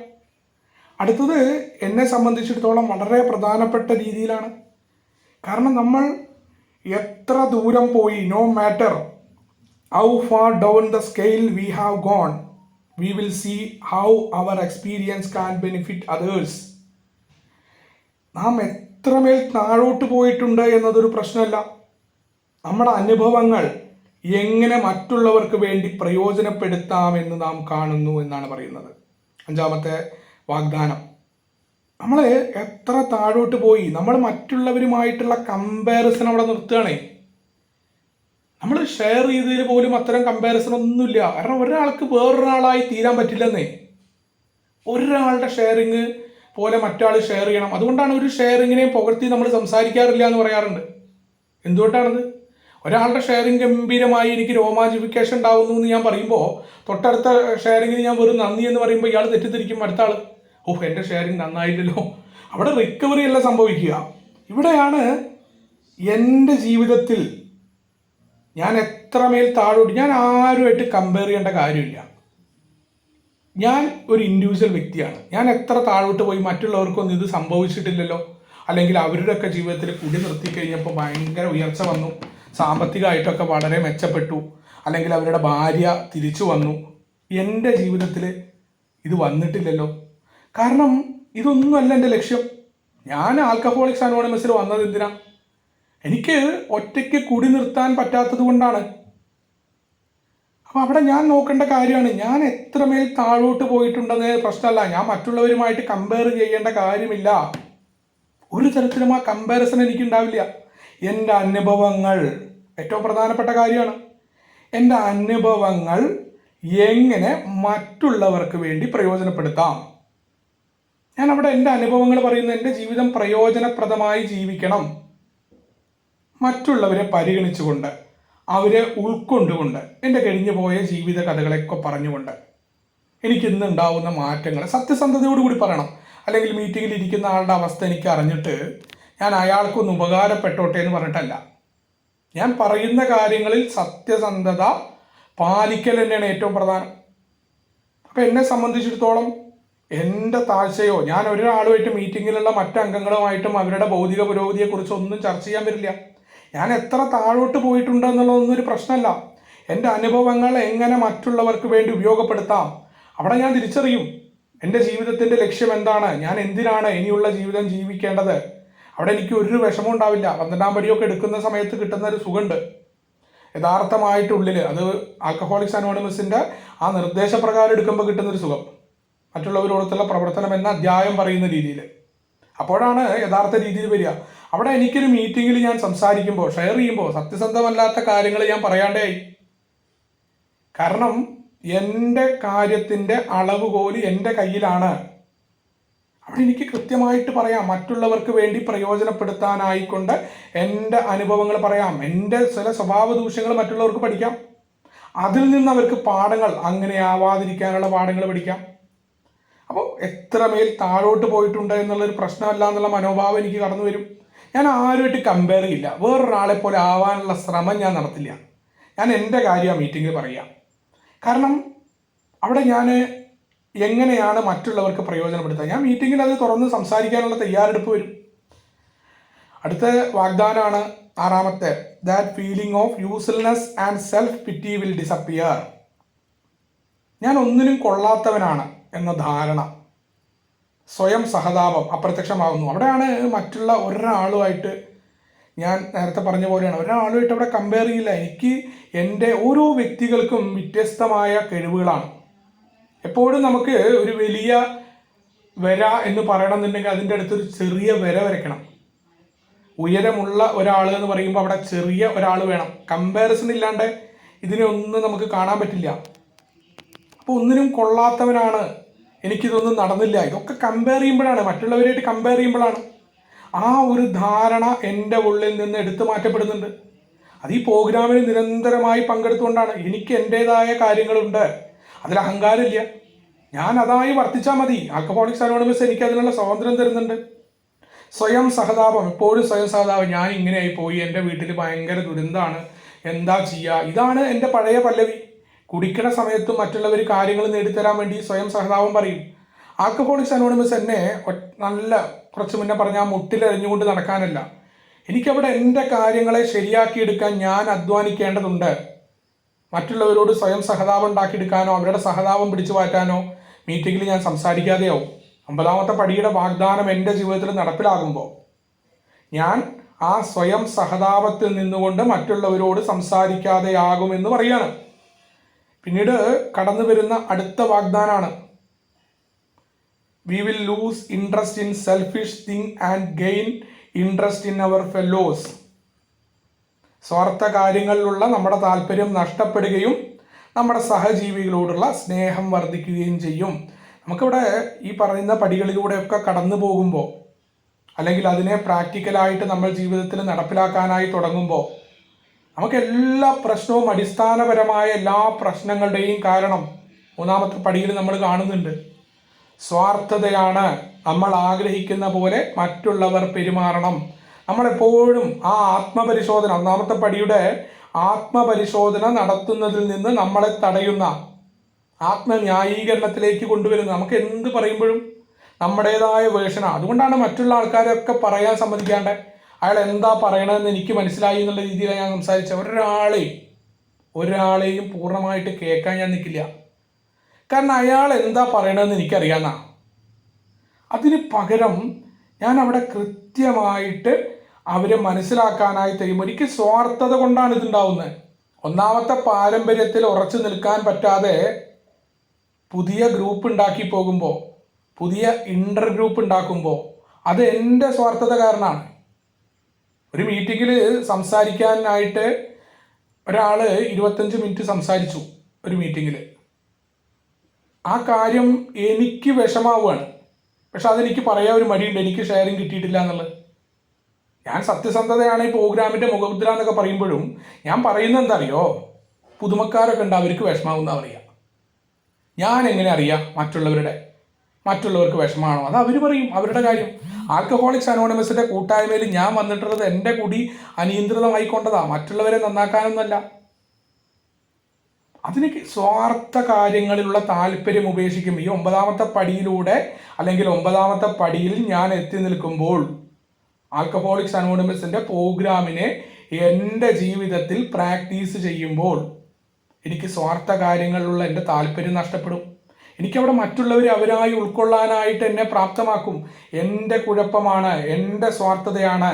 അടുത്തത് എന്നെ സംബന്ധിച്ചിടത്തോളം വളരെ പ്രധാനപ്പെട്ട രീതിയിലാണ്. കാരണം നമ്മൾ എത്ര ദൂരം പോയി, no matter how far down the scale we have gone, we will see how our experience can benefit others. നാം എത്രമേൽ താഴോട്ട് പോയിട്ടുണ്ട് എന്നതൊരു പ്രശ്നമല്ല, നമ്മുടെ അനുഭവങ്ങൾ എങ്ങനെ മറ്റുള്ളവർക്ക് വേണ്ടി പ്രയോജനപ്പെടുത്താമെന്ന് നാം കാണുന്നു എന്നാണ് പറയുന്നത്. 5ാമത്തെ വാഗ്ദാനം, നമ്മൾ എത്ര താഴോട്ട് പോയി. നമ്മൾ മറ്റുള്ളവരുമായിട്ടുള്ള കമ്പാരിസൺ അവിടെ നിർത്തുകയാണേ. നമ്മൾ ഷെയർ ചെയ്തതിൽ പോലും അത്തരം കമ്പാരിസൺ ഒന്നുമില്ല. കാരണം ഒരാൾക്ക് വേറൊരാളായി തീരാൻ പറ്റില്ലെന്നേ. ഒരാളുടെ ഷെയറിങ് പോലെ മറ്റാൾ ഷെയർ ചെയ്യണം. അതുകൊണ്ടാണ് ഒരു ഷെയറിങ്ങിനെ പുകഴ്ത്തി നമ്മൾ സംസാരിക്കാറില്ല എന്ന് പറയാറുണ്ട്. എന്തുകൊണ്ടാണത്? ഒരാളുടെ ഷെയറിങ് ഗംഭീരമായി എനിക്ക് രോമാഞ്ചിഫിക്കേഷൻ ഉണ്ടാവുന്നു എന്ന് ഞാൻ പറയുമ്പോൾ, തൊട്ടടുത്ത ഷെയറിങ്ങിന് ഞാൻ വെറും നന്ദി എന്ന് പറയുമ്പോൾ ഇയാൾ തെറ്റിദ്ധരിക്കും, അടുത്ത ആൾ എൻ്റെ ഷെയറിങ് നന്നായില്ലല്ലോ. അവിടെ റിക്കവറി അല്ല സംഭവിക്കുക. ഇവിടെയാണ് എൻ്റെ ജീവിതത്തിൽ ഞാൻ എത്രമേൽ താഴോട്ട്, ഞാൻ ആരുമായിട്ട് കമ്പയർ ചെയ്യേണ്ട കാര്യമില്ല. ഞാൻ ഒരു ഇൻഡിവിജ്വൽ വ്യക്തിയാണ്. ഞാൻ എത്ര താഴോട്ട് പോയി, മറ്റുള്ളവർക്കൊന്നും ഇത് സംഭവിച്ചിട്ടില്ലല്ലോ. അല്ലെങ്കിൽ അവരുടെയൊക്കെ ജീവിതത്തിൽ കുടി നിർത്തി കഴിഞ്ഞപ്പോൾ ഭയങ്കര ഉയർച്ച വന്നു, സാമ്പത്തികമായിട്ടൊക്കെ വളരെ മെച്ചപ്പെട്ടു, അല്ലെങ്കിൽ അവരുടെ ഭാര്യ തിരിച്ചു വന്നു. എൻ്റെ ജീവിതത്തിൽ ഇത് വന്നിട്ടില്ലല്ലോ. കാരണം ഇതൊന്നുമല്ല എൻ്റെ ലക്ഷ്യം. ഞാൻ ആൽക്കഹോളിക്സ് അനോണിമസിൽ വന്നത് എന്തിനാ? എനിക്ക് ഒറ്റയ്ക്ക് കുടി നിർത്താൻ പറ്റാത്തത് കൊണ്ടാണ്. അപ്പം അവിടെ ഞാൻ നോക്കേണ്ട കാര്യമാണ്, ഞാൻ എത്രമേൽ താഴോട്ട് പോയിട്ടുണ്ടെന്ന് പ്രശ്നമല്ല. ഞാൻ മറ്റുള്ളവരുമായിട്ട് കമ്പയർ ചെയ്യേണ്ട കാര്യമില്ല. ഒരു തരത്തിലും ആ കമ്പാരിസൺ എനിക്കുണ്ടാവില്ല. എൻ്റെ അനുഭവങ്ങൾ ഏറ്റവും പ്രധാനപ്പെട്ട കാര്യമാണ്. എൻ്റെ അനുഭവങ്ങൾ എങ്ങനെ മറ്റുള്ളവർക്ക് വേണ്ടി പ്രയോജനപ്പെടുത്താം. ഞാൻ അവിടെ എൻ്റെ അനുഭവങ്ങൾ പറയുന്നത്, എൻ്റെ ജീവിതം പ്രയോജനപ്രദമായി ജീവിക്കണം, മറ്റുള്ളവരെ പരിഗണിച്ചുകൊണ്ട്, അവരെ ഉൾക്കൊണ്ടുകൊണ്ട്, എൻ്റെ കഴിഞ്ഞു പോയ ജീവിത കഥകളൊക്കെ പറഞ്ഞുകൊണ്ട്, എനിക്കിന്ന് ഉണ്ടാവുന്ന മാറ്റങ്ങൾ സത്യസന്ധതയോടുകൂടി പറയണം. അല്ലെങ്കിൽ മീറ്റിങ്ങിൽ ഇരിക്കുന്ന ആളുടെ അവസ്ഥ എനിക്ക് അറിഞ്ഞിട്ട് ഞാൻ അയാൾക്കൊന്ന് ഉപകാരപ്പെട്ടോട്ടെ എന്ന് പറഞ്ഞിട്ടല്ല. ഞാൻ പറയുന്ന കാര്യങ്ങളിൽ സത്യസന്ധത പാലിക്കൽ തന്നെയാണ് ഏറ്റവും പ്രധാനം. അപ്പം എന്നെ സംബന്ധിച്ചിടത്തോളം എൻ്റെ താഴ്ചയോ, ഞാൻ ഒരാളുമായിട്ട് മീറ്റിങ്ങിലുള്ള മറ്റംഗങ്ങളുമായിട്ടും അവരുടെ ഭൗതിക പുരോഗതിയെക്കുറിച്ച് ഒന്നും ചർച്ച ചെയ്യാൻ വരില്ല. ഞാൻ എത്ര താഴോട്ട് പോയിട്ടുണ്ട് എന്നുള്ളതൊന്നും ഒരു പ്രശ്നമല്ല. എൻ്റെ അനുഭവങ്ങൾ എങ്ങനെ മറ്റുള്ളവർക്ക് വേണ്ടി ഉപയോഗപ്പെടുത്താം, അവിടെ ഞാൻ തിരിച്ചറിയും എൻ്റെ ജീവിതത്തിൻ്റെ ലക്ഷ്യം എന്താണ്, ഞാൻ എന്തിനാണ് ഇനിയുള്ള ജീവിതം ജീവിക്കേണ്ടത്. അവിടെ എനിക്ക് ഒരു വിഷമം ഉണ്ടാവില്ല. 12ാം പടിയൊക്കെ എടുക്കുന്ന സമയത്ത് കിട്ടുന്ന ഒരു സുഖമുണ്ട് യഥാർത്ഥമായിട്ടുള്ളിൽ. അത് ആൽക്കഹോളിക്സ് അനോണിമസിൻ്റെ ആ നിർദ്ദേശപ്രകാരം എടുക്കുമ്പോൾ കിട്ടുന്നൊരു സുഖം, മറ്റുള്ളവരോടൊത്തുള്ള പ്രവർത്തനം എന്ന അധ്യായം പറയുന്ന രീതിയിൽ. അപ്പോഴാണ് യഥാർത്ഥ രീതിയിൽ വരിക. അവിടെ എനിക്കൊരു മീറ്റിങ്ങിൽ ഞാൻ സംസാരിക്കുമ്പോൾ, ഷെയർ ചെയ്യുമ്പോൾ സത്യസന്ധമല്ലാത്ത കാര്യങ്ങൾ ഞാൻ പറയാണ്ടേയി. കാരണം എൻ്റെ കാര്യത്തിൻ്റെ അളവുകോല് എൻ്റെ കയ്യിലാണ്. അവിടെ എനിക്ക് കൃത്യമായിട്ട് പറയാം, മറ്റുള്ളവർക്ക് വേണ്ടി പ്രയോജനപ്പെടുത്താനായിക്കൊണ്ട് എൻ്റെ അനുഭവങ്ങൾ പറയാം, എൻ്റെ ചില സ്വഭാവ ദൂഷ്യങ്ങൾ മറ്റുള്ളവർക്ക് പഠിക്കാം, അതിൽ നിന്ന് അവർക്ക് പാഠങ്ങൾ, അങ്ങനെ ആവാതിരിക്കാനുള്ള പാഠങ്ങൾ പഠിക്കാം. അപ്പോൾ എത്രമേൽ താഴോട്ട് പോയിട്ടുണ്ട് എന്നുള്ളൊരു പ്രശ്നമല്ല എന്നുള്ള മനോഭാവം എനിക്ക് കടന്നു വരും. ഞാൻ ആരുമായിട്ട് കമ്പയർ ചെയ്യില്ല. വേറൊരാളെ പോലെ ആവാനുള്ള ശ്രമം ഞാൻ നടത്തില്ല. ഞാൻ എൻ്റെ കാര്യം ആ മീറ്റിങ്ങിൽ പറയാം. കാരണം അവിടെ ഞാൻ എങ്ങനെയാണ് മറ്റുള്ളവർക്ക് പ്രയോജനപ്പെടുത്തുക, ഞാൻ മീറ്റിങ്ങിൽ അത് തുറന്ന് സംസാരിക്കാനുള്ള തയ്യാറെടുപ്പ് വരും. അടുത്ത വാഗ്ദാനമാണ് 6ാമത്തെ, that feeling of useless and self pity will disappear. ഞാൻ ഒന്നിനും കൊള്ളാത്തവനാണ് എന്ന ധാരണ, സ്വയം സഹതാപം അപ്രത്യക്ഷമാകുന്നു. അവിടെയാണ് മറ്റുള്ള ഒരാളുമായിട്ട്, ഞാൻ നേരത്തെ പറഞ്ഞ പോലെയാണ്, ഒരാളുമായിട്ട് അവിടെ കമ്പയർ ചെയ്യില്ല. എനിക്ക് എൻ്റെ ഓരോ വ്യക്തികൾക്കും വ്യത്യസ്തമായ കഴിവുകളാണ്. എപ്പോഴും നമുക്ക് ഒരു വലിയ വര എന്ന് പറയണമെന്നുണ്ടെങ്കിൽ അതിൻ്റെ അടുത്തൊരു ചെറിയ വര വരയ്ക്കണം. ഉയരമുള്ള ഒരാൾ എന്ന് പറയുമ്പോൾ അവിടെ ചെറിയ ഒരാൾ വേണം. കമ്പാരിസൺ ഇല്ലാണ്ട് ഇതിനെ ഒന്നും നമുക്ക് കാണാൻ പറ്റില്ല. അപ്പോൾ ഒന്നിനും കൊള്ളാത്തവനാണ്, എനിക്കിതൊന്നും നടന്നില്ല, ഇതൊക്കെ കമ്പയർ ചെയ്യുമ്പോഴാണ്, മറ്റുള്ളവരായിട്ട് കമ്പയർ ചെയ്യുമ്പോഴാണ് ആ ഒരു ധാരണ എൻ്റെ ഉള്ളിൽ നിന്ന് എടുത്തു മാറ്റപ്പെടുന്നുണ്ട്. അത് ഈ പ്രോഗ്രാമിന് നിരന്തരമായി പങ്കെടുത്തുകൊണ്ടാണ്. എനിക്ക് എൻ്റേതായ കാര്യങ്ങളുണ്ട്, അതിൽ അഹങ്കാരമില്ല. ഞാൻ അതായി വർത്തിച്ചാൽ മതി. ആൽക്കഹോളിക്സ് അനോണിമസ് എനിക്ക് അതിനുള്ള സ്വാതന്ത്ര്യം തരുന്നുണ്ട്. സ്വയം സഹതാപം, എപ്പോഴും സ്വയം സഹതാപം. ഞാൻ ഇങ്ങനെയായി പോയി, എൻ്റെ വീട്ടിൽ ഭയങ്കര ദുരന്തമാണ്, എന്താ ചെയ്യുക? ഇതാണ് എൻ്റെ പഴയ പല്ലവി. കുടിക്കണ സമയത്തും മറ്റുള്ളവർ കാര്യങ്ങൾ നേടിത്തരാൻ വേണ്ടി സ്വയം സഹതാപം പറയും. ആൽക്കഹോളിക്സ് അനോണിമസ് എന്നെ നല്ല കുറച്ച് മുന്നേ പറഞ്ഞ ആ മുട്ടിലെറിഞ്ഞുകൊണ്ട് നടക്കാനല്ല, എനിക്കവിടെ എൻ്റെ കാര്യങ്ങളെ ശരിയാക്കിയെടുക്കാൻ ഞാൻ അധ്വാനിക്കേണ്ടതുണ്ട്. മറ്റുള്ളവരോട് സ്വയം സഹതാപം ഉണ്ടാക്കിയെടുക്കാനോ അവരുടെ സഹതാപം പിടിച്ചു മാറ്റാനോ മീറ്റിങ്ങിൽ ഞാൻ സംസാരിക്കാതെയാവും. 9ാമത്തെ പടിയുടെ വാഗ്ദാനം എൻ്റെ ജീവിതത്തിൽ നടപ്പിലാകുമ്പോൾ ഞാൻ ആ സ്വയം സഹതാപത്തിൽ നിന്നുകൊണ്ട് മറ്റുള്ളവരോട് സംസാരിക്കാതെയാകുമെന്ന് പറയാണ്. പിന്നീട് കടന്നു വരുന്ന അടുത്ത വാഗ്ദാനമാണ്, we will lose interest in selfish thing and gain interest in our fellows. സ്വാർത്ഥ കാര്യങ്ങളിലുള്ള നമ്മുടെ താല്പര്യം നഷ്ടപ്പെടുകയും നമ്മുടെ സഹജീവികളോടുള്ള സ്നേഹം വർദ്ധിക്കുകയും ചെയ്യും. നമുക്കിവിടെ ഈ പറയുന്ന പടികളിലൂടെയൊക്കെ കടന്നു പോകുമ്പോൾ, അല്ലെങ്കിൽ അതിനെ പ്രാക്ടിക്കലായിട്ട് നമ്മൾ ജീവിതത്തിൽ നടപ്പിലാക്കാനായി തുടങ്ങുമ്പോൾ, നമുക്ക് എല്ലാ പ്രശ്നവും, അടിസ്ഥാനപരമായ എല്ലാ പ്രശ്നങ്ങളുടെയും കാരണം 3ാമത്തെ പടിയിൽ നമ്മൾ കാണുന്നുണ്ട്. സ്വാർത്ഥതയാണ്. നമ്മൾ ആഗ്രഹിക്കുന്ന പോലെ മറ്റുള്ളവർ പെരുമാറണം. നമ്മളെപ്പോഴും ആ ആത്മപരിശോധന, 1ാമത്തെ പടിയുടെ ആത്മപരിശോധന നടത്തുന്നതിൽ നിന്ന് നമ്മളെ തടയുന്ന, ആത്മന്യായീകരണത്തിലേക്ക് കൊണ്ടുവരുന്നത്. നമുക്ക് എന്ത് പറയുമ്പോഴും നമ്മുടേതായ വേർഷനാണ്. അതുകൊണ്ടാണ് മറ്റുള്ള ആൾക്കാരൊക്കെ പറയാൻ സമ്മതിക്കാണ്ട്, അയാൾ എന്താ പറയണതെന്ന് എനിക്ക് മനസ്സിലായി എന്നുള്ള രീതിയിലാണ് ഞാൻ സംസാരിച്ചത്. ഒരാളെയും പൂർണ്ണമായിട്ട് കേൾക്കാൻ ഞാൻ നിൽക്കില്ല. കാരണം അയാൾ എന്താ പറയണതെന്ന് എനിക്കറിയാമെന്നാ. അതിന് പകരം ഞാൻ അവിടെ കൃത്യമായിട്ട് അവരെ മനസ്സിലാക്കാനായി തരും. എനിക്ക് സ്വാർത്ഥത കൊണ്ടാണ് ഇതുണ്ടാവുന്നത്. 1ാമത്തെ പാരമ്പര്യത്തിൽ ഉറച്ചു നിൽക്കാൻ പറ്റാതെ പുതിയ ഗ്രൂപ്പ് ഉണ്ടാക്കി പോകുമ്പോൾ, പുതിയ ഇൻ്റർ ഗ്രൂപ്പ് ഉണ്ടാക്കുമ്പോൾ അത് എൻ്റെ സ്വാർത്ഥത കാരണമാണ്. ഒരു മീറ്റിങ്ങിൽ സംസാരിക്കാനായിട്ട് ഒരാൾ 25 മിനിറ്റ് സംസാരിച്ചു ഒരു മീറ്റിങ്ങിൽ. ആ കാര്യം എനിക്ക് വിഷമാവുകയാണ്. പക്ഷെ അതെനിക്ക് പറയാൻ ഒരു മടിയുണ്ട്, എനിക്ക് ഷെയറിങ് കിട്ടിയിട്ടില്ല എന്നുള്ളത്. ഞാൻ സത്യസന്ധതയാണ് ഈ പ്രോഗ്രാമിൻ്റെ മുഖമുദ്ര എന്നൊക്കെ പറയുമ്പോഴും ഞാൻ പറയുന്നത് എന്താ അറിയോ, പുതുമക്കാരൊക്കെ ഉണ്ട്, അവർക്ക് വിഷമാവുന്ന പറയുക. ഞാൻ എങ്ങനെ അറിയാം മറ്റുള്ളവർക്ക് വിഷമാണോ? അത് അവർ പറയും, അവരുടെ കാര്യം. ആൽക്കഹോളിക്സ് അനോണിമസിൻ്റെ കൂട്ടായ്മയിൽ ഞാൻ വന്നിട്ടുള്ളത് എൻ്റെ കുടി അനിയന്ത്രിതമായിക്കൊണ്ടതാ, മറ്റുള്ളവരെ നന്നാക്കാനൊന്നുമല്ല. അതിന് സ്വാർത്ഥ കാര്യങ്ങളിലുള്ള താല്പര്യം ഉപേക്ഷിക്കും. ഈ 9ാമത്തെ പടിയിലൂടെ, അല്ലെങ്കിൽ 9ാമത്തെ പടിയിൽ ഞാൻ എത്തി നിൽക്കുമ്പോൾ, ആൽക്കഹോളിക്സ് അനോണിമസിൻ്റെ പ്രോഗ്രാമിനെ എൻ്റെ ജീവിതത്തിൽ പ്രാക്ടീസ് ചെയ്യുമ്പോൾ എനിക്ക് സ്വാർത്ഥ കാര്യങ്ങളിലുള്ള എൻ്റെ താല്പര്യം നഷ്ടപ്പെടും. എനിക്കവിടെ മറ്റുള്ളവർ അവരായി ഉൾക്കൊള്ളാനായിട്ട് എന്നെ പ്രാപ്തമാക്കും. എൻ്റെ കുഴപ്പമാണ്, എൻ്റെ സ്വാർത്ഥതയാണ്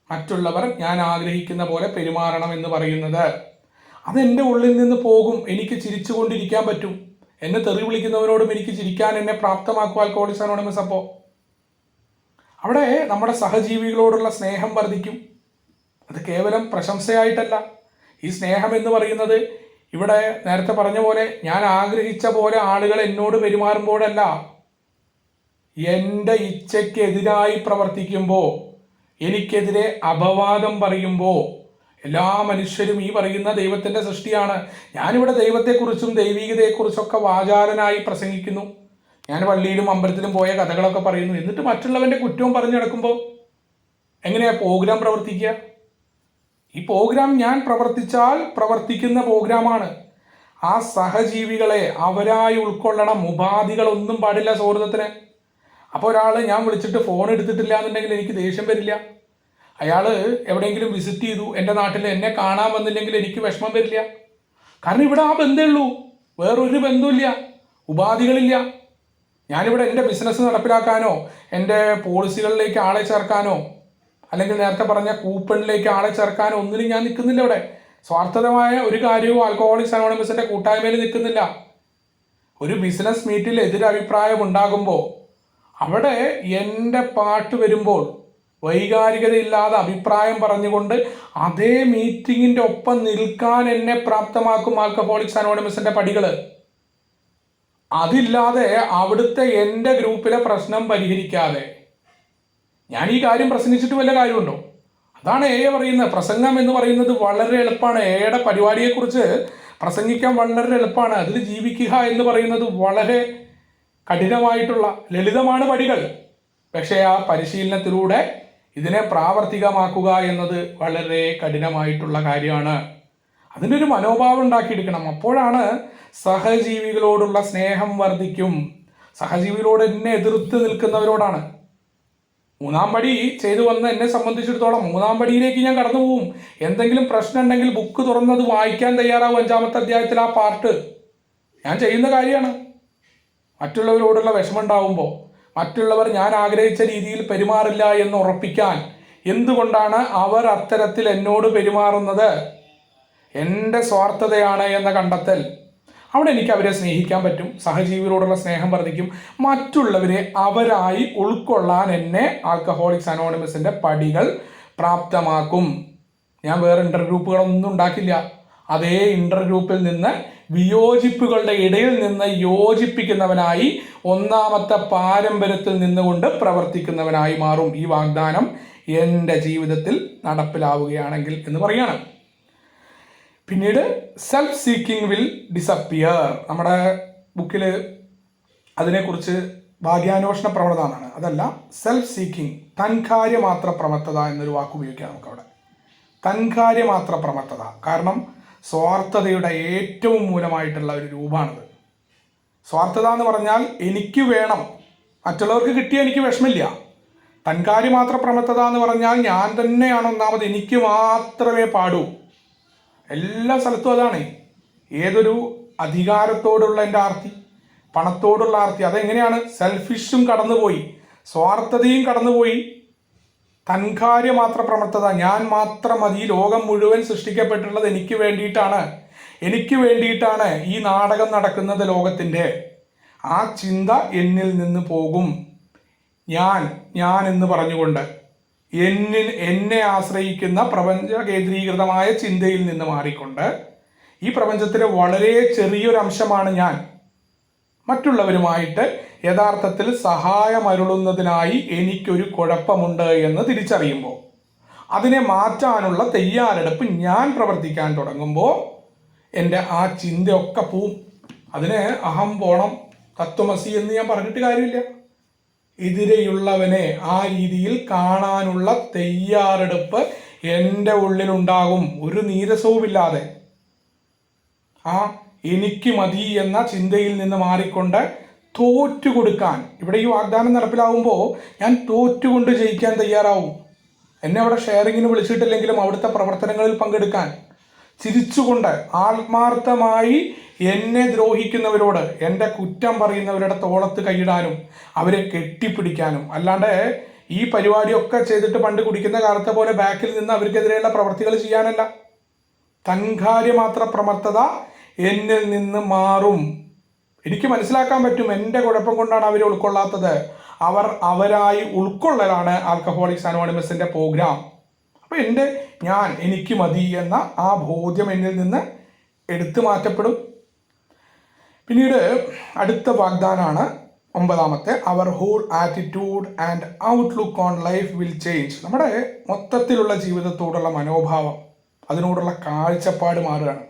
മറ്റുള്ളവർ ഞാൻ ആഗ്രഹിക്കുന്ന പോലെ പെരുമാറണം എന്ന് പറയുന്നത്. അതെൻ്റെ ഉള്ളിൽ നിന്ന് പോകും. എനിക്ക് ചിരിച്ചുകൊണ്ടിരിക്കാൻ പറ്റും. എന്നെ തെറി വിളിക്കുന്നവരോടും എനിക്ക് ചിരിക്കാൻ എന്നെ പ്രാപ്തമാക്കും ആൽക്കഹോളിക്സ് അനോണിമസ്. അപ്പോൾ അവിടെ നമ്മുടെ സഹജീവികളോടുള്ള സ്നേഹം വർദ്ധിക്കും. അത് കേവലം പ്രശംസയായിട്ടല്ല. ഈ സ്നേഹം എന്ന് പറയുന്നത് ഇവിടെ നേരത്തെ പറഞ്ഞ പോലെ ഞാൻ ആഗ്രഹിച്ച പോലെ ആളുകൾ എന്നോട് പെരുമാറുമ്പോഴല്ല, എൻ്റെ ഇച്ഛയ്ക്കെതിരായി പ്രവർത്തിക്കുമ്പോൾ, എനിക്കെതിരെ അപവാദം പറയുമ്പോൾ. എല്ലാ മനുഷ്യരും ഈ പറയുന്ന ദൈവത്തിൻ്റെ സൃഷ്ടിയാണ്. ഞാനിവിടെ ദൈവത്തെക്കുറിച്ചും ദൈവീകതയെക്കുറിച്ചൊക്കെ വാചാലനായി പ്രസംഗിക്കുന്നു. ഞാൻ പള്ളിയിലും അമ്പലത്തിലും പോയ കഥകളൊക്കെ പറയുന്നു. എന്നിട്ട് മറ്റുള്ളവൻ്റെ കുറ്റവും പറഞ്ഞു നടക്കുമ്പോൾ എങ്ങനെയാ പ്രോഗ്രാം പ്രവർത്തിക്കുക? ഈ പ്രോഗ്രാം ഞാൻ പ്രവർത്തിക്കുന്ന പ്രോഗ്രാമാണ്. ആ സഹജീവികളെ അവരായി ഉൾക്കൊള്ളണം. ഉപാധികളൊന്നും പാടില്ല സൗഹൃദത്തിന്. അപ്പോൾ ഒരാൾ ഞാൻ വിളിച്ചിട്ട് ഫോൺ എടുത്തിട്ടില്ല എന്നുണ്ടെങ്കിൽ എനിക്ക് ദേഷ്യം വരില്ല. അയാൾ എവിടെയെങ്കിലും വിസിറ്റ് ചെയ്തു എൻ്റെ നാട്ടിൽ, എന്നെ കാണാൻ വന്നില്ലെങ്കിൽ എനിക്ക് വിഷമം വരില്ല. കാരണം ഇവിടെ ആ ബന്ധമേ ഉള്ളൂ, വേറൊരു ബന്ധമില്ല, ഉപാധികളില്ല. ഞാനിവിടെ എൻ്റെ ബിസിനസ് നടപ്പിലാക്കാനോ എൻ്റെ പോളിസികളിലേക്ക് ആളെ ചേർക്കാനോ അല്ലെങ്കിൽ നേരത്തെ പറഞ്ഞ കൂപ്പണിലേക്ക് ആളെ ചേർക്കാനോ ഒന്നിനും ഞാൻ നിൽക്കുന്നില്ല. ഇവിടെ സ്വാർത്ഥമായ ഒരു കാര്യവും ആൽക്കഹോളിക്സ് അനോണിമസിൻ്റെ കൂട്ടായ്മയിൽ നിൽക്കുന്നില്ല. ഒരു ബിസിനസ് മീറ്റിൽ എതിരഭിപ്രായം ഉണ്ടാകുമ്പോൾ അവിടെ എൻ്റെ പാട്ട് വരുമ്പോൾ വൈകാരികതയില്ലാതെ അഭിപ്രായം പറഞ്ഞുകൊണ്ട് അതേ മീറ്റിങ്ങിൻ്റെ ഒപ്പം നിൽക്കാൻ എന്നെ പ്രാപ്തമാക്കും ആൽക്കഹോളിക്സ് അനോണിമസിൻ്റെ പടികൾ. അതില്ലാതെ അവിടുത്തെ എൻ്റെ ഗ്രൂപ്പിലെ പ്രശ്നം പരിഹരിക്കാതെ ഞാൻ ഈ കാര്യം പ്രസംഗിച്ചിട്ട് വല്ല കാര്യമുണ്ടോ? അതാണ് പറയുന്നത്. പ്രസംഗം എന്ന് പറയുന്നത് വളരെ എളുപ്പമാണ്. എയുടെ പരിപാടിയെക്കുറിച്ച് പ്രസംഗിക്കാൻ വളരെ എളുപ്പമാണ്. അതിൽ ജീവിക്കുക എന്ന് പറയുന്നത് വളരെ കഠിനമായിട്ടുള്ള ലളിതമാണ് പടികൾ. പക്ഷേ ആ പരിശീലനത്തിലൂടെ ഇതിനെ പ്രാവർത്തികമാക്കുക എന്നത് വളരെ കഠിനമായിട്ടുള്ള കാര്യമാണ്. അതിനൊരു മനോഭാവം ഉണ്ടാക്കിയെടുക്കണം. അപ്പോഴാണ് സഹജീവികളോടുള്ള സ്നേഹം വർദ്ധിക്കും. സഹജീവികളോട് എന്നെ എതിർത്ത് നിൽക്കുന്നവരോടാണ്. മൂന്നാം പടി ചെയ്തു വന്ന എന്നെ സംബന്ധിച്ചിടത്തോളം മൂന്നാം പടിയിലേക്ക് ഞാൻ കടന്നു പോവും. എന്തെങ്കിലും പ്രശ്നം ഉണ്ടെങ്കിൽ ബുക്ക് തുറന്നത് വായിക്കാൻ തയ്യാറാവും. 5-ാമത്തെ അധ്യായത്തിൽ ആ പാർട്ട് ഞാൻ ചെയ്യുന്ന കാര്യമാണ്. മറ്റുള്ളവരോടുള്ള വിഷമമുണ്ടാവുമ്പോൾ മറ്റുള്ളവർ ഞാൻ ആഗ്രഹിച്ച രീതിയിൽ പെരുമാറില്ല എന്ന് ഉറപ്പിക്കാൻ, എന്തുകൊണ്ടാണ് അവർ അത്തരത്തിൽ എന്നോട് പെരുമാറുന്നത്, എൻ്റെ സ്വാർത്ഥതയാണ് എന്ന കണ്ടെത്തൽ, അവിടെ എനിക്ക് അവരെ സ്നേഹിക്കാൻ പറ്റും. സഹജീവികളോടുള്ള സ്നേഹം വർദ്ധിക്കും. മറ്റുള്ളവരെ അവരായി ഉൾക്കൊള്ളാൻ എന്നെ ആൽക്കഹോളിക്സ് അനോണിമസിൻ്റെ പടികൾ പ്രാപ്തമാക്കും. ഞാൻ വേറെ ഇൻ്റർ ഗ്രൂപ്പുകളൊന്നും ഉണ്ടാക്കില്ല. അതേ ഇൻ്റർ ഗ്രൂപ്പിൽ നിന്ന് വിയോജിപ്പുകളുടെ ഇടയിൽ നിന്ന് യോജിപ്പിക്കുന്നവനായി, ഒന്നാമത്തെ പാരമ്പര്യത്തിൽ നിന്നുകൊണ്ട് പ്രവർത്തിക്കുന്നവനായി മാറും. ഈ വാഗ്ദാനം എൻ്റെ ജീവിതത്തിൽ നടപ്പിലാവുകയാണെങ്കിൽ എന്ന് പറയുകയാണ്. പിന്നീട് സെൽഫ് സീക്കിംഗ് വിൽ ഡിസപ്പിയർ. നമ്മുടെ ബുക്കിൽ അതിനെക്കുറിച്ച് ഭാഗ്യാന്വേഷണ പ്രവണത എന്നാണ്, അതല്ല സെൽഫ് സീക്കിംഗ്, തൻകാര്യമാത്ര പ്രമത്തത എന്നൊരു വാക്ക് ഉപയോഗിക്കാം നമുക്കവിടെ. തൻകാര്യമാത്ര പ്രമത്തത, കാരണം സ്വാർത്ഥതയുടെ ഏറ്റവും മൂലമായിട്ടുള്ള ഒരു രൂപമാണിത്. സ്വാർത്ഥത എന്ന് പറഞ്ഞാൽ എനിക്ക് വേണം, മറ്റുള്ളവർക്ക് കിട്ടിയാൽ എനിക്ക് വിഷമില്ല. തൻകാര്യമാത്ര പ്രമത്തത എന്ന് പറഞ്ഞാൽ ഞാൻ തന്നെയാണ് ഒന്നാമത്, എനിക്ക് മാത്രമേ പാടൂ. എല്ലാ സ്ഥലത്തും അതാണ്. ഏതൊരു അധികാരത്തോടുള്ള എൻ്റെ ആർത്തി, പണത്തോടുള്ള ആർത്തി, അതെങ്ങനെയാണ്? സെൽഫിഷും കടന്നുപോയി, സ്വാർത്ഥതയും കടന്നുപോയി. തൻകാര്യമാത്ര പ്രമത്തത, ഞാൻ മാത്രം മതി, ലോകം മുഴുവൻ സൃഷ്ടിക്കപ്പെട്ടിട്ടുള്ളത് എനിക്ക് വേണ്ടിയിട്ടാണ്, എനിക്ക് വേണ്ടിയിട്ടാണ് ഈ നാടകം നടക്കുന്നത് ലോകത്തിൻ്റെ. ആ ചിന്ത എന്നിൽ നിന്ന് പോകും. ഞാൻ എന്ന് പറഞ്ഞുകൊണ്ട് എന്നെ ആശ്രയിക്കുന്ന പ്രപഞ്ച കേന്ദ്രീകൃതമായ ചിന്തയിൽ നിന്ന് മാറിക്കൊണ്ട് ഈ പ്രപഞ്ചത്തിലെ വളരെ ചെറിയൊരു അംശമാണ് ഞാൻ. മറ്റുള്ളവരുമായിട്ട് യഥാർത്ഥത്തിൽ സഹായമരുളുന്നതിനായി എനിക്കൊരു കുഴപ്പമുണ്ട് എന്ന് തിരിച്ചറിയുമ്പോൾ, അതിനെ മാറ്റാനുള്ള തയ്യാറെടുപ്പ് ഞാൻ പ്രവർത്തിക്കാൻ തുടങ്ങുമ്പോൾ എൻ്റെ ആ ചിന്തയൊക്കെ പോവും. അതിന് അഹം പോണം, തത്വമസി എന്ന് ഞാൻ പറഞ്ഞിട്ട് കാര്യമില്ല. എതിരെയുള്ളവനെ ആ രീതിയിൽ കാണാനുള്ള തയ്യാറെടുപ്പ് എൻ്റെ ഉള്ളിലുണ്ടാകും, ഒരു നീരസവുമില്ലാതെ. ആ എനിക്ക് മതി എന്ന ചിന്തയിൽ നിന്ന് മാറിക്കൊണ്ട് തോറ്റുകൊടുക്കാൻ, ഇവിടെ ഈ വാഗ്ദാനം നടപ്പിലാവുമ്പോൾ ഞാൻ തോറ്റുകൊണ്ട് ജയിക്കാൻ തയ്യാറാവും. എന്നെ അവിടെ ഷെയറിങ്ങിന് വിളിച്ചിട്ടില്ലെങ്കിലും അവിടുത്തെ പ്രവർത്തനങ്ങളിൽ പങ്കെടുക്കാൻ, ചിരിച്ചുകൊണ്ട് ആത്മാർത്ഥമായി എന്നെ ദ്രോഹിക്കുന്നവരോട്, എൻ്റെ കുറ്റം പറയുന്നവരുടെ തോളത്ത് കൈയിടാനും അവരെ കെട്ടിപ്പിടിക്കാനും, അല്ലാണ്ട് ഈ പരിപാടിയൊക്കെ ചെയ്തിട്ട് പണ്ട് കുടിക്കുന്ന കാലത്തെ പോലെ ബാക്കിൽ നിന്ന് അവർക്കെതിരെയുള്ള പ്രവർത്തികൾ ചെയ്യാനല്ല. തൻകാര്യമാത്ര പ്രമത്തത എന്നിൽ നിന്ന് മാറും. എനിക്ക് മനസ്സിലാക്കാൻ പറ്റും എൻ്റെ കുഴപ്പം കൊണ്ടാണ് അവരെ ഉൾക്കൊള്ളാത്തത്. അവരായി ഉൾക്കൊള്ളലാണ് ആൽക്കഹോളിക്സ് അനോണിമസിൻ്റെ പ്രോഗ്രാം. അപ്പോൾ എനിക്ക് മതി എന്ന ആ ബോധ്യം എന്നിൽ നിന്ന് എടുത്തു മാറ്റപ്പെടും. പിന്നീട് അടുത്ത വാഗ്ദാനമാണ് 9ാമത്തെ, our whole attitude and outlook on life will change. നമ്മുടെ മൊത്തത്തിലുള്ള ജീവിതത്തോടുള്ള മനോഭാവം, അതിനോടുള്ള കാഴ്ചപ്പാട് മാറുകയാണ്.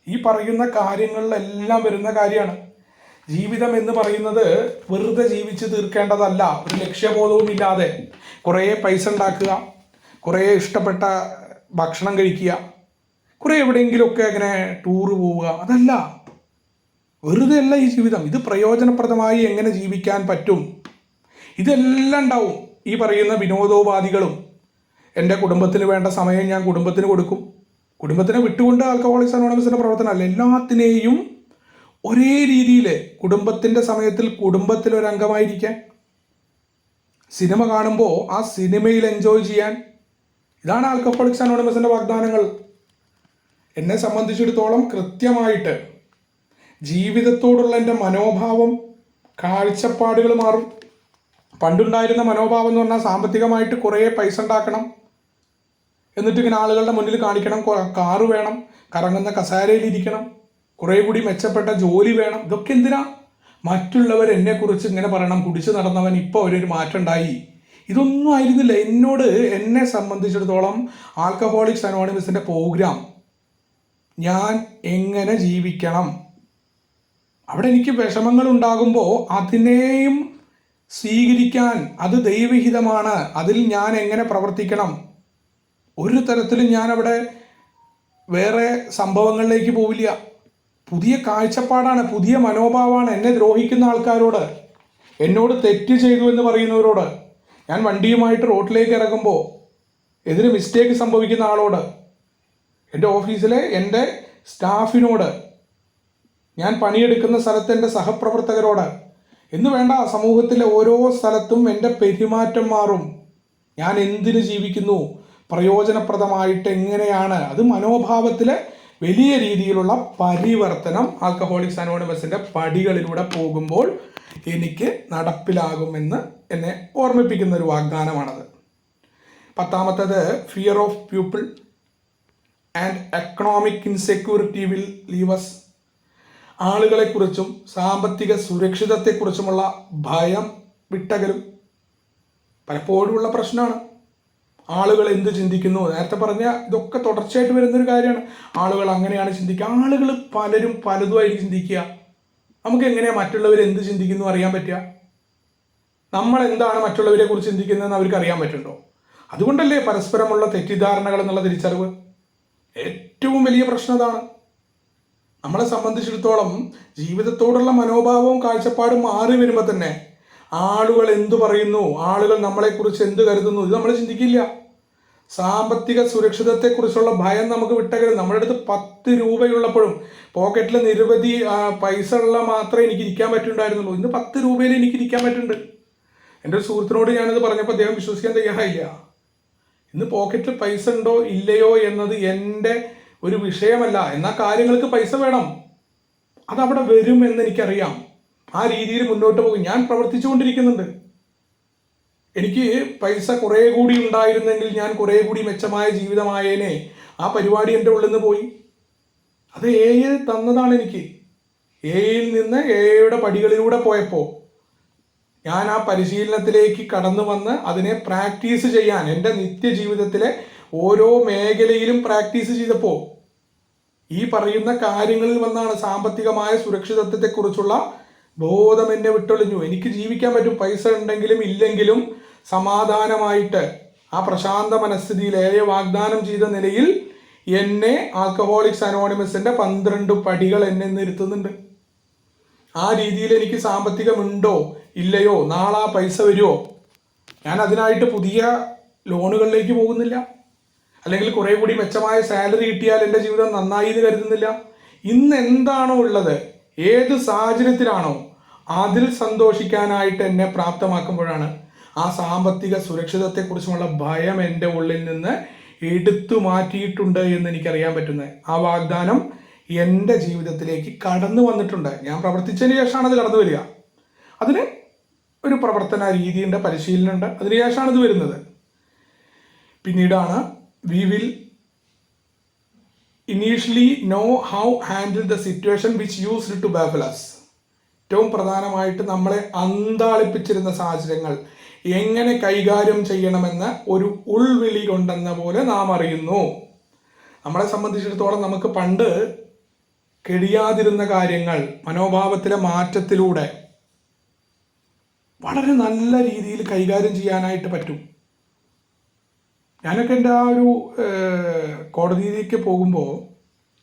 ഈ പറയുന്ന കാര്യങ്ങളിലെല്ലാം വരുന്ന കാര്യമാണ്. ജീവിതം എന്ന് പറയുന്നത് വെറുതെ ജീവിച്ച് തീർക്കേണ്ടതല്ല. ഒരു ലക്ഷ്യബോധവും ഇല്ലാതെ കുറേ പൈസ ഉണ്ടാക്കുക, കുറേ ഇഷ്ടപ്പെട്ട ഭക്ഷണം കഴിക്കുക, കുറേ എവിടെയെങ്കിലുമൊക്കെ അങ്ങനെ ടൂറ് പോവുക, അതല്ല. വെറുതെ അല്ല ഈ ജീവിതം. ഇത് പ്രയോജനപ്രദമായി എങ്ങനെ ജീവിക്കാൻ പറ്റും, ഇതെല്ലാം ഉണ്ടാവും. ഈ പറയുന്ന വിനോദോപാധികളും, എൻ്റെ കുടുംബത്തിന് വേണ്ട സമയം ഞാൻ കുടുംബത്തിന് കൊടുക്കും. കുടുംബത്തിനെ വിട്ടുകൊണ്ട് ആൽക്കഹോളിക്സ് അനോണിമസിൻ്റെ പ്രവർത്തനം അല്ല, എല്ലാത്തിനെയും ഒരേ രീതിയിൽ കുടുംബത്തിൻ്റെ സമയത്തിൽ കുടുംബത്തിലൊരംഗമായിരിക്കാൻ, സിനിമ കാണുമ്പോൾ ആ സിനിമയിൽ എൻജോയ് ചെയ്യാൻ. ഇതാണ് ആൽക്കഹോളിക്സ് അനോണിമസിൻ്റെ വാഗ്ദാനങ്ങൾ. എന്നെ സംബന്ധിച്ചിടത്തോളം കൃത്യമായിട്ട് ജീവിതത്തോടുള്ള എൻ്റെ മനോഭാവം, കാഴ്ചപ്പാടുകൾ മാറും. പണ്ടുണ്ടായിരുന്ന മനോഭാവം എന്ന് പറഞ്ഞാൽ സാമ്പത്തികമായിട്ട് കുറേ പൈസ ഉണ്ടാക്കണം, എന്നിട്ട് ഇങ്ങനെ ആളുകളുടെ മുന്നിൽ കാണിക്കണം, കാറ് വേണം, കറങ്ങുന്ന കസേരയിലിരിക്കണം, കുറേ കൂടി മെച്ചപ്പെട്ട ജോലി വേണം. ഇതൊക്കെ എന്തിനാ? മറ്റുള്ളവർ എന്നെക്കുറിച്ച് ഇങ്ങനെ പറയണം, കുടിച്ചു നടന്നവൻ ഇപ്പോൾ അവരൊരു മാറ്റം ഉണ്ടായി. ഇതൊന്നും ആയിരുന്നില്ല എന്നെ സംബന്ധിച്ചിടത്തോളം. ആൽക്കഹോളിക്സ് അനോണിമസിൻ്റെ പ്രോഗ്രാം, ഞാൻ എങ്ങനെ ജീവിക്കണം, അവിടെ എനിക്ക് വിഷമങ്ങൾ ഉണ്ടാകുമ്പോൾ അതിനെയും സ്വീകരിക്കാൻ അത് ദൈവഹിതമാണ്, അതിൽ ഞാൻ എങ്ങനെ പ്രവർത്തിക്കണം. ഒരു തരത്തിലും ഞാൻ അവിടെ വേറെ സംഭവങ്ങളിലേക്ക് പോവില്ല. പുതിയ കാഴ്ചപ്പാടാണ്, പുതിയ മനോഭാവമാണ്. എന്നെ ദ്രോഹിക്കുന്ന ആൾക്കാരോട്, എന്നോട് തെറ്റ് ചെയ്തു എന്ന് പറയുന്നവരോട്, ഞാൻ വണ്ടിയുമായിട്ട് റോഡിലേക്ക് ഇറങ്ങുമ്പോൾ എതിര് മിസ്റ്റേക്ക് സംഭവിക്കുന്ന ആളോട്, എൻ്റെ ഓഫീസിലെ എൻ്റെ സ്റ്റാഫിനോട്, ഞാൻ പണിയെടുക്കുന്ന സ്ഥലത്തെ എൻ്റെ സഹപ്രവർത്തകരോട് എന്ന് വേണ്ട, സമൂഹത്തിലെ ഓരോ സ്ഥലത്തും എൻ്റെ പെരുമാറ്റം മാറും. ഞാൻ എന്തിനു ജീവിക്കുന്നു, പ്രയോജനപ്രദമായിട്ട് എങ്ങനെയാണ്, അത് മനോഭാവത്തിലെ വലിയ രീതിയിലുള്ള പരിവർത്തനം ആൽക്കഹോളിക്സ് അനോണിമസിൻ്റെ പടികളിലൂടെ പോകുമ്പോൾ എനിക്ക് നടപ്പിലാകുമെന്ന് എന്നെ ഓർമ്മിപ്പിക്കുന്ന ഒരു വാഗ്ദാനമാണത്. 10ാമത്തേത്, fear of people and economic insecurity will leave us. ആളുകളെക്കുറിച്ചും സാമ്പത്തിക സുരക്ഷിതത്വത്തെക്കുറിച്ചുമുള്ള ഭയം വിട്ടകലും. പലപ്പോഴുമുള്ള പ്രശ്നമാണ്. ആളുകൾ എന്ത് ചിന്തിക്കുന്നു, നേരത്തെ പറഞ്ഞ ഇതൊക്കെ തുടർച്ചയായിട്ട് വരുന്നൊരു കാര്യമാണ്. ആളുകൾ അങ്ങനെയാണ് ചിന്തിക്കുക. ആളുകൾ പലരും പലതുമായിരിക്കും ചിന്തിക്കുക. നമുക്ക് എങ്ങനെയാണ് മറ്റുള്ളവർ എന്ത് ചിന്തിക്കുന്നു അറിയാൻ പറ്റുക? നമ്മൾ എന്താണ് മറ്റുള്ളവരെ കുറിച്ച് ചിന്തിക്കുന്നതെന്ന് അവർക്ക് അറിയാൻ പറ്റുന്നുണ്ടോ? അതുകൊണ്ടല്ലേ പരസ്പരമുള്ള തെറ്റിദ്ധാരണകൾ എന്നുള്ള തിരിച്ചറിവ്. ഏറ്റവും വലിയ പ്രശ്നം അതാണ്. നമ്മളെ സംബന്ധിച്ചിടത്തോളം ജീവിതത്തോടുള്ള മനോഭാവവും കാഴ്ചപ്പാടും മാറി വരുമ്പോൾ തന്നെ ആളുകൾ എന്തു പറയുന്നു, ആളുകൾ നമ്മളെക്കുറിച്ച് എന്ത് കരുതുന്നു, ഇത് നമ്മൾ ചിന്തിക്കില്ല. സാമ്പത്തിക സുരക്ഷിതത്വത്തെക്കുറിച്ചുള്ള ഭയം നമുക്ക് വിട്ടകരുത്. നമ്മുടെ അടുത്ത് 10 രൂപയുള്ളപ്പോഴും പോക്കറ്റിൽ നിരവധി പൈസ ഉള്ള മാത്രമേ എനിക്ക് ഇരിക്കാൻ പറ്റുന്നുണ്ടായിരുന്നുള്ളൂ. ഇന്ന് 10 രൂപയിൽ എനിക്ക് ഇരിക്കാൻ പറ്റുന്നുണ്ട്. എൻ്റെ ഒരു സുഹൃത്തിനോട് ഞാനത് പറഞ്ഞപ്പോൾ അദ്ദേഹം വിശ്വസിക്കാൻ തയ്യാറായില്ല. ഇന്ന് പോക്കറ്റിൽ പൈസ ഉണ്ടോ ഇല്ലയോ എന്നത് എൻ്റെ ഒരു വിഷയമല്ല. എന്നാൽ കാര്യങ്ങൾക്ക് പൈസ വേണം, അതവിടെ വരും എന്ന് എനിക്കറിയാം. ആ രീതിയിൽ മുന്നോട്ട് പോകും. ഞാൻ പ്രവർത്തിച്ചുകൊണ്ടിരിക്കുന്നുണ്ട്. എനിക്ക് പൈസ കുറേ കൂടി ഉണ്ടായിരുന്നെങ്കിൽ ഞാൻ കുറേ കൂടി മെച്ചമായ ജീവിതമായേനെ. ആ പരിപാടി എൻ്റെ ഉള്ളിൽ നിന്ന് പോയി. അത് തന്നതാണ് എനിക്ക്. എയിൽ നിന്ന് എയുടെ പടികളിലൂടെ പോയപ്പോൾ ഞാൻ ആ പരിശീലനത്തിലേക്ക് കടന്നു വന്ന് അതിനെ പ്രാക്ടീസ് ചെയ്യാൻ എൻ്റെ നിത്യജീവിതത്തിലെ ഓരോ മേഖലയിലും പ്രാക്ടീസ് ചെയ്തപ്പോൾ ഈ പറയുന്ന കാര്യങ്ങളിൽ വന്നാണ് സാമ്പത്തികമായ സുരക്ഷിതത്വത്തെക്കുറിച്ചുള്ള ബോധം എന്നെ വിട്ടൊളിഞ്ഞു. എനിക്ക് ജീവിക്കാൻ പറ്റും, പൈസ ഉണ്ടെങ്കിലും ഇല്ലെങ്കിലും സമാധാനമായിട്ട് ആ പ്രശാന്ത മനസ്ഥിതിയിൽ വാഗ്ദാനം ചെയ്ത നിലയിൽ എന്നെ ആൽക്കഹോളിക്സ് അനോണിമസിൻ്റെ 12 പടികൾ എന്നെ നിർത്തുന്നുണ്ട്. ആ രീതിയിൽ എനിക്ക് സാമ്പത്തികമുണ്ടോ ഇല്ലയോ, നാളെ ആ പൈസ വരുമോ, ഞാൻ അതിനായിട്ട് പുതിയ ലോണുകളിലേക്ക് പോകുന്നില്ല. അല്ലെങ്കിൽ കുറേ കൂടി മെച്ചമായ സാലറി കിട്ടിയാൽ എൻ്റെ ജീവിതം നന്നായി എന്ന് കരുതുന്നില്ല. ഇന്ന് എന്താണോ ഉള്ളത്, ഏത് സാഹചര്യത്തിലാണോ അതിൽ സന്തോഷിക്കാനായിട്ട് എന്നെ പ്രാപ്തമാക്കുമ്പോഴാണ് ആ സാമ്പത്തിക സുരക്ഷിതത്വത്തെക്കുറിച്ചുമുള്ള ഭയം എൻ്റെ ഉള്ളിൽ നിന്ന് എടുത്തു മാറ്റിയിട്ടുണ്ട് എന്ന് എനിക്കറിയാൻ പറ്റുന്നത്. ആ വാഗ്ദാനം എൻ്റെ ജീവിതത്തിലേക്ക് കടന്നു വന്നിട്ടുണ്ട്. ഞാൻ പ്രവർത്തിച്ചതിന് ശേഷമാണ് അത് കടന്നു വരിക. അതിന് ഒരു പ്രവർത്തന രീതിയുണ്ട്, പരിശീലനമുണ്ട്. അതിനുശേഷമാണ് ഇത് വരുന്നത്. പിന്നീടാണ് we will initially know how handle the situation which used to baffle us. ഏറ്റവും പ്രധാനമായിട്ട് നമ്മളെ അന്താളിപ്പിച്ചിരുന്ന സാഹചര്യങ്ങൾ എങ്ങനെ കൈകാര്യം ചെയ്യണമെന്ന് ഒരു ഉൾവിളി കൊണ്ടെന്ന പോലെ നാം അറിയുന്നു. നമ്മളെ സംബന്ധിച്ചിടത്തോളം നമുക്ക് പണ്ട് കഴിയാതിരുന്ന കാര്യങ്ങൾ മനോഭാവത്തിലെ മാറ്റത്തിലൂടെ വളരെ നല്ല രീതിയിൽ കൈകാര്യം ചെയ്യാനായിട്ട് പറ്റും. ഞാനൊക്കെ എൻ്റെ ആ ഒരു കോടതിയിലേക്ക് പോകുമ്പോൾ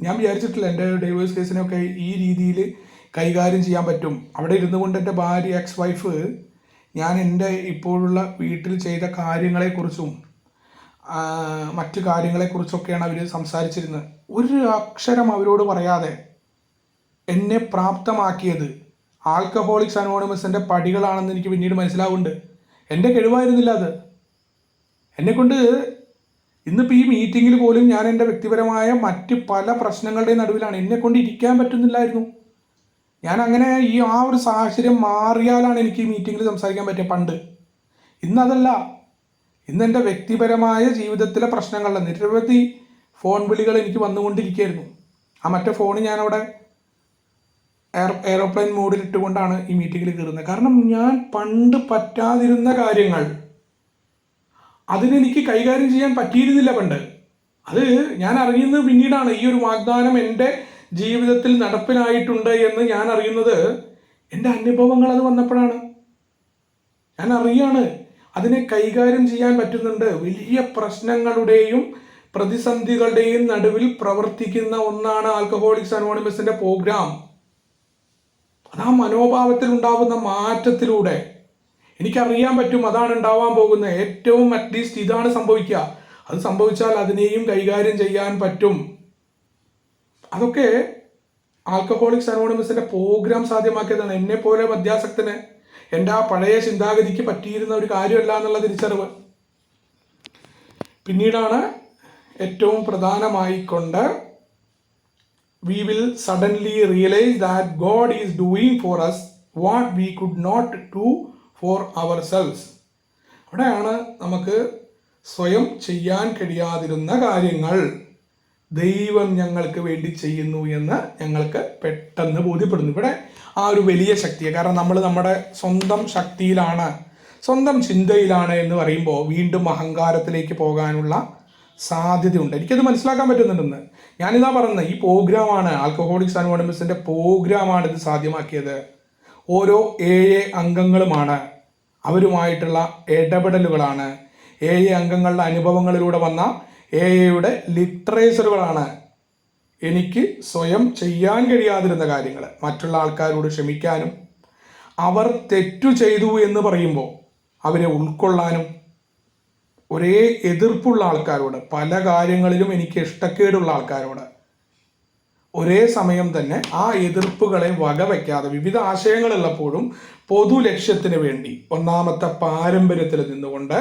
ഞാൻ വിചാരിച്ചിട്ടില്ല എൻ്റെ ഡൈവേഴ്സ് കേസിനൊക്കെ ഈ രീതിയിൽ കൈകാര്യം ചെയ്യാൻ പറ്റും. അവിടെ ഇരുന്നു കൊണ്ട് എൻ്റെ ഭാര്യ എക്സ് വൈഫ് ഞാൻ എൻ്റെ ഇപ്പോഴുള്ള വീട്ടിൽ ചെയ്ത കാര്യങ്ങളെക്കുറിച്ചും മറ്റു കാര്യങ്ങളെക്കുറിച്ചൊക്കെയാണ് അവർ സംസാരിച്ചിരുന്നത്. ഒരു അക്ഷരം അവരോട് പറയാതെ എന്നെ പ്രാപ്തമാക്കിയത് ആൽക്കഹോളിക്സ് അനോണിമസിൻ്റെ പടികളാണെന്ന് എനിക്ക് പിന്നീട് മനസ്സിലാവുന്നുണ്ട്. എൻ്റെ കഴിവായിരുന്നില്ല അത്. എന്നെക്കൊണ്ട് ഇന്നിപ്പോൾ ഈ മീറ്റിങ്ങിൽ പോലും ഞാൻ എൻ്റെ വ്യക്തിപരമായ മറ്റ് പല പ്രശ്നങ്ങളുടെയും നടുവിലാണ്. എന്നെക്കൊണ്ട് ഇരിക്കാൻ പറ്റുന്നില്ലായിരുന്നു. ഞാൻ അങ്ങനെ ആ ഒരു സാഹചര്യം മാറിയാലാണ് എനിക്ക് ഈ മീറ്റിങ്ങിൽ സംസാരിക്കാൻ പറ്റിയ പണ്ട്. ഇന്നതല്ല. ഇന്ന് എൻ്റെ വ്യക്തിപരമായ ജീവിതത്തിലെ പ്രശ്നങ്ങളുടെ നിരവധി ഫോൺ വിളികൾ എനിക്ക് വന്നുകൊണ്ടിരിക്കുകയായിരുന്നു. ആ മറ്റേ ഫോൺ ഞാനവിടെ എയറോപ്ലെയിൻ മോഡിൽ ഇട്ടുകൊണ്ടാണ് ഈ മീറ്റിങ്ങിൽ കയറുന്നത്. കാരണം ഞാൻ പണ്ട് പറ്റാതിരുന്ന കാര്യങ്ങൾ അതിനെനിക്ക് കൈകാര്യം ചെയ്യാൻ പറ്റിയിരുന്നില്ല പണ്ട്. അത് ഞാൻ അറിയുന്നത് പിന്നീടാണ്. ഈ ഒരു വാഗ്ദാനം എൻ്റെ ജീവിതത്തിൽ നടപ്പിലായിട്ടുണ്ട് എന്ന് ഞാൻ അറിയുന്നത് എൻ്റെ അനുഭവങ്ങൾ അത് വന്നപ്പോഴാണ്. ഞാൻ അറിയാണ് അതിനെ കൈകാര്യം ചെയ്യാൻ പറ്റുന്നുണ്ട്. വലിയ പ്രശ്നങ്ങളുടെയും പ്രതിസന്ധികളുടെയും നടുവിൽ പ്രവർത്തിക്കുന്ന ഒന്നാണ് ആൽക്കഹോളിക്സ് അനോണിമസിന്റെ പ്രോഗ്രാം. അത് ആ മനോഭാവത്തിൽ ഉണ്ടാകുന്ന മാറ്റത്തിലൂടെ എനിക്കറിയാൻ പറ്റും അതാണ് ഉണ്ടാവാൻ പോകുന്നത്. ഏറ്റവും അറ്റ്ലീസ്റ്റ് ഇതാണ് സംഭവിക്കുക. അത് സംഭവിച്ചാൽ അതിനെയും കൈകാര്യം ചെയ്യാൻ പറ്റും. അതൊക്കെ ആൽക്കഹോളിക്സ് അനോണിമസിന്റെ പ്രോഗ്രാം സാധ്യമാക്കിയതാണ്. എന്നെ പോലെ മദ്യാസക്തന് എൻ്റെ ആ പഴയ ചിന്താഗതിക്ക് പറ്റിയിരുന്ന ഒരു കാര്യമല്ല എന്നുള്ള തിരിച്ചറിവ്. പിന്നീടാണ് ഏറ്റവും പ്രധാനമായിക്കൊണ്ട് we will suddenly realize that God is doing for us what we could not do for ourselves. അവിടെയാണ് നമുക്ക് സ്വയം ചെയ്യാൻ കഴിയാതിരുന്ന കാര്യങ്ങൾ ദൈവം ഞങ്ങൾക്ക് വേണ്ടി ചെയ്യുന്നു എന്ന് ഞങ്ങൾക്ക് പെട്ടെന്ന് ബോധ്യപ്പെടുന്നു. ഇവിടെ ആ ഒരു വലിയ ശക്തിയെ, കാരണം നമ്മൾ നമ്മുടെ സ്വന്തം ശക്തിയിലാണ്, സ്വന്തം ചിന്തയിലാണ് എന്ന് പറയുമ്പോൾ വീണ്ടും അഹങ്കാരത്തിലേക്ക് പോകാനുള്ള സാധ്യതയുണ്ട്. എനിക്കത് മനസ്സിലാക്കാൻ പറ്റുന്നുണ്ടെന്ന്. ഞാനിതാ പറയുന്നത്, ഈ പ്രോഗ്രാമാണ്, ആൽക്കഹോളിക്സ് അനോണിമസിന്റെ പ്രോഗ്രാമാണ് ഇത് സാധ്യമാക്കിയത്. ഓരോ 7 അംഗങ്ങളുമാണ്, അവരുമായിട്ടുള്ള ഇടപെടലുകളാണ്, 7 അംഗങ്ങളുടെ അനുഭവങ്ങളിലൂടെ വന്ന യുടെ ലിറ്ററേച്ചറുകളാണ് എനിക്ക് സ്വയം ചെയ്യാൻ കഴിയാതിരുന്ന കാര്യങ്ങൾ. മറ്റുള്ള ആൾക്കാരോട് ക്ഷമിക്കാനും, അവർ തെറ്റു ചെയ്തു എന്ന് പറയുമ്പോൾ അവരെ ഉൾക്കൊള്ളാനും, ഒരേ എതിർപ്പുള്ള ആൾക്കാരോട്, പല കാര്യങ്ങളിലും എനിക്ക് ഇഷ്ടക്കേടുള്ള ആൾക്കാരോട് ഒരേ സമയം തന്നെ ആ എതിർപ്പുകളെ വകവയ്ക്കാതെ വിവിധ ആശയങ്ങളുള്ളപ്പോഴും പൊതു ലക്ഷ്യത്തിന് വേണ്ടി ഒന്നാമത്തെ പാരമ്പര്യത്തിൽ നിന്നുകൊണ്ട്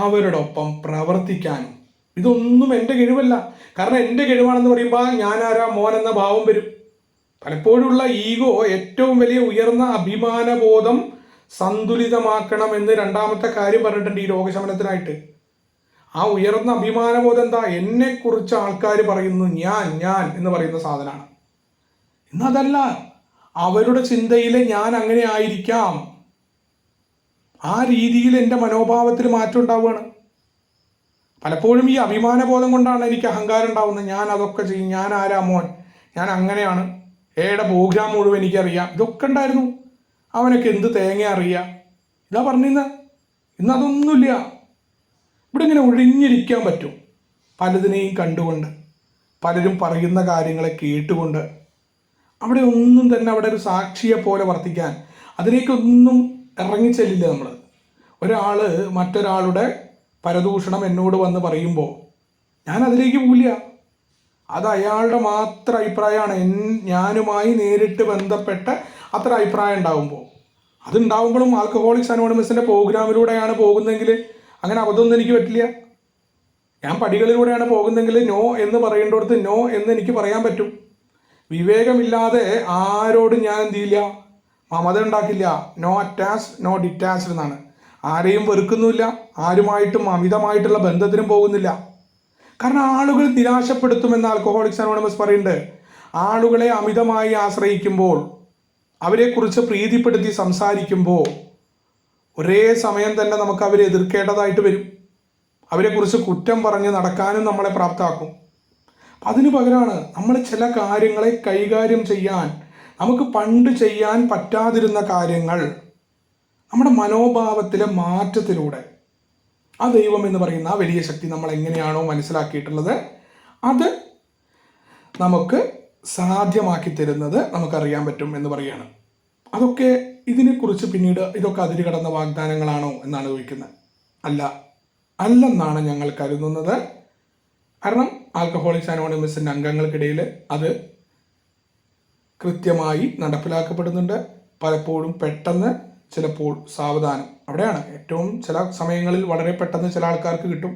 അവരോടൊപ്പം പ്രവർത്തിക്കാനും. ഇതൊന്നും എൻ്റെ കഴിവല്ല. കാരണം എൻ്റെ കഴിവാണെന്ന് പറയുമ്പോൾ ഞാനാരാ മോൻ എന്ന ഭാവം വരും. പലപ്പോഴുള്ള ഈഗോ, ഏറ്റവും വലിയ ഉയർന്ന അഭിമാനബോധം സന്തുലിതമാക്കണം എന്ന് രണ്ടാമത്തെ കാര്യം പറഞ്ഞിട്ടുണ്ട് ഈ രോഗശമനത്തിനായിട്ട്. ആ ഉയർന്ന അഭിമാനബോധം എന്താ? എന്നെക്കുറിച്ച് ആൾക്കാർ പറയുന്നു ഞാൻ എന്ന് പറയുന്ന സാധനമാണ്. ഇന്നതല്ല, അവരുടെ ചിന്തയിലെ ഞാൻ അങ്ങനെ ആയിരിക്കാം. ആ രീതിയിൽ എൻ്റെ മനോഭാവത്തിൽ മാറ്റം ഉണ്ടാവുകയാണ്. പലപ്പോഴും ഈ അഭിമാനബോധം കൊണ്ടാണ് എനിക്ക് അഹങ്കാരം ഉണ്ടാവുന്നത്. ഞാൻ അതൊക്കെ ചെയ്യും, ഞാൻ ആരാ മോൻ, ഞാൻ അങ്ങനെയാണ്, ഏടെ പ്രോഗ്രാം മുഴുവൻ എനിക്കറിയാം. ഇതൊക്കെ ഉണ്ടായിരുന്നു. അവനൊക്കെ എന്ത് തേങ്ങ അറിയാം, ഇതാ പറഞ്ഞിരുന്ന. ഇന്നതൊന്നുമില്ല. ഇവിടെ ഇങ്ങനെ ഒഴിഞ്ഞിരിക്കാൻ പറ്റും, പലതിനെയും കണ്ടുകൊണ്ട്, പലരും പറയുന്ന കാര്യങ്ങളെ കേട്ടുകൊണ്ട്. അവിടെ ഒന്നും തന്നെ അവിടെ ഒരു സാക്ഷിയെ പോലെ വർത്തിക്കാൻ, അതിലേക്കൊന്നും ഇറങ്ങിച്ചെല്ലില്ല നമ്മൾ. ഒരാൾ മറ്റൊരാളുടെ പരദൂഷണം എന്നോട് വന്ന് പറയുമ്പോൾ ഞാൻ അതിലേക്ക് പോവില്ല. അത് അയാളുടെ മാത്രം അഭിപ്രായമാണ്. ഞാനുമായി നേരിട്ട് ബന്ധപ്പെട്ട അത്ര അഭിപ്രായം ഉണ്ടാകുമ്പോൾ, അതുണ്ടാകുമ്പോഴും ആൽക്കഹോളിക്സ് അനോണിമസിൻ്റെ പ്രോഗ്രാമിലൂടെയാണ് പോകുന്നതെങ്കിൽ അങ്ങനെ അബദ്ധമൊന്നും എനിക്ക് പറ്റില്ല. ഞാൻ പടികളിലൂടെയാണ് പോകുന്നതെങ്കിൽ നോ എന്ന് പറയേണ്ടടുത്ത് നോ എന്ന് എനിക്ക് പറയാൻ പറ്റും. വിവേകമില്ലാതെ ആരോടും ഞാൻ എന്ത് ചെയ്യില്ല, മമത ഉണ്ടാക്കില്ല. നോ അറ്റാച്ച് നോ ഡിറ്റാച്ച്ഡ് എന്നാണ്. ആരെയും വെറുക്കുന്നില്ല, ആരുമായിട്ടും അമിതമായിട്ടുള്ള ബന്ധത്തിനും പോകുന്നില്ല. കാരണം ആളുകൾ നിരാശപ്പെടുത്തുമെന്ന് ആൽക്കഹോളിക്സ് അനോണിമസ് പറയുന്നുണ്ട്. ആളുകളെ അമിതമായി ആശ്രയിക്കുമ്പോൾ, അവരെക്കുറിച്ച് പ്രീതിപ്പെടുത്തി സംസാരിക്കുമ്പോൾ ഒരേ സമയം തന്നെ നമുക്ക് അവരെ എതിർക്കേണ്ടതായിട്ട് വരും. അവരെക്കുറിച്ച് കുറ്റം പറഞ്ഞ് നടക്കാനും നമ്മളെ പ്രാപ്തമാക്കും. അതിനു പകരമാണ് നമ്മൾ ചില കാര്യങ്ങളെ കൈകാര്യം ചെയ്യാൻ, നമുക്ക് പണ്ട് ചെയ്യാൻ പറ്റാതിരുന്ന കാര്യങ്ങൾ നമ്മുടെ മനോഭാവത്തിലെ മാറ്റത്തിലൂടെ ആ ദൈവം എന്ന് പറയുന്ന ആ വലിയ ശക്തി നമ്മൾ എങ്ങനെയാണോ മനസ്സിലാക്കിയിട്ടുള്ളത് അത് നമുക്ക് സാധ്യമാക്കി തരുന്നത് നമുക്കറിയാൻ പറ്റും എന്ന് പറയുകയാണ്. അതൊക്കെ ഇതിനെക്കുറിച്ച് പിന്നീട് ഇതൊക്കെ അതിര് കടന്ന വാഗ്ദാനങ്ങളാണോ എന്നാണ് ചോദിക്കുന്നത്. അല്ലെന്നാണ് ഞങ്ങൾ കരുതുന്നത്. കാരണം ആൽക്കഹോളിക്സ് അനോണിമസിൻ്റെ അംഗങ്ങൾക്കിടയിൽ അത് കൃത്യമായി നടപ്പിലാക്കപ്പെടുന്നുണ്ട്. പലപ്പോഴും പെട്ടെന്ന്, ചിലപ്പോൾ സാവധാനം. അവിടെയാണ് ഏറ്റവും ചില സമയങ്ങളിൽ വളരെ പെട്ടെന്ന് ചില ആൾക്കാർക്ക് കിട്ടും,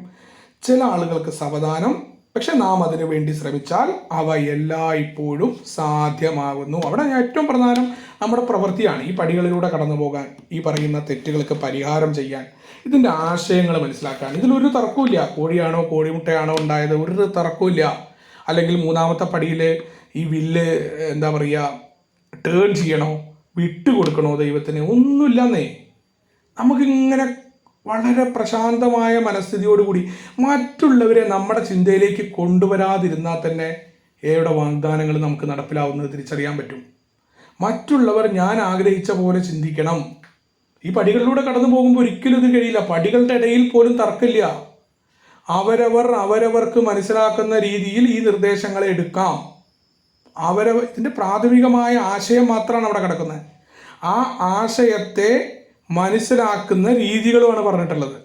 ചില ആളുകൾക്ക് സാവധാനം. പക്ഷെ നാം അതിനു വേണ്ടി ശ്രമിച്ചാൽ അവ എല്ലായ്പ്പോഴും സാധ്യമാകുന്നു. അവിടെ ഏറ്റവും പ്രധാനം നമ്മുടെ പ്രവൃത്തിയാണ്. ഈ പടികളിലൂടെ കടന്നു പോകാൻ, ഈ പറയുന്ന തെറ്റുകൾക്ക് പരിഹാരം ചെയ്യാൻ, ഇതിൻ്റെ ആശയങ്ങൾ മനസ്സിലാക്കാൻ. ഇതിലൊരു തർക്കമില്ല. കോഴിയാണോ കോഴിമുട്ടയാണോ ഉണ്ടായത്, ഒരു തർക്കമില്ല. അല്ലെങ്കിൽ മൂന്നാമത്തെ പടിയിൽ ഈ വില്ല് എന്താ പറയുക, ടേൺ ചെയ്യണോ, വിട്ടുകൊടുക്കണോ ദൈവത്തിന്, ഒന്നുമില്ലെന്നേ. നമുക്കിങ്ങനെ വളരെ പ്രശാന്തമായ മനസ്ഥിതിയോടുകൂടി മറ്റുള്ളവരെ നമ്മുടെ ചിന്തയിലേക്ക് കൊണ്ടുവരാതിരുന്നാൽ തന്നെ ഏയുടെ വാഗ്ദാനങ്ങൾ നമുക്ക് നടപ്പിലാവുന്നത് തിരിച്ചറിയാൻ പറ്റും. മറ്റുള്ളവർ ഞാൻ ആഗ്രഹിച്ച പോലെ ചിന്തിക്കണം, ഈ പടികളിലൂടെ കടന്നു പോകുമ്പോൾ ഒരിക്കലും ഇത് കഴിയില്ല. പടികളുടെ ഇടയിൽ പോലും തർക്കമില്ല. അവരവർക്ക് മനസ്സിലാക്കുന്ന രീതിയിൽ ഈ നിർദ്ദേശങ്ങളെ എടുക്കാം. ഇതിൻ്റെ പ്രാഥമികമായ ആശയം മാത്രമാണ് അവിടെ കിടക്കുന്നത്. ആ ആശയത്തെ മനസ്സിലാക്കുന്ന രീതികളുമാണ് പറഞ്ഞിട്ടുള്ളത്.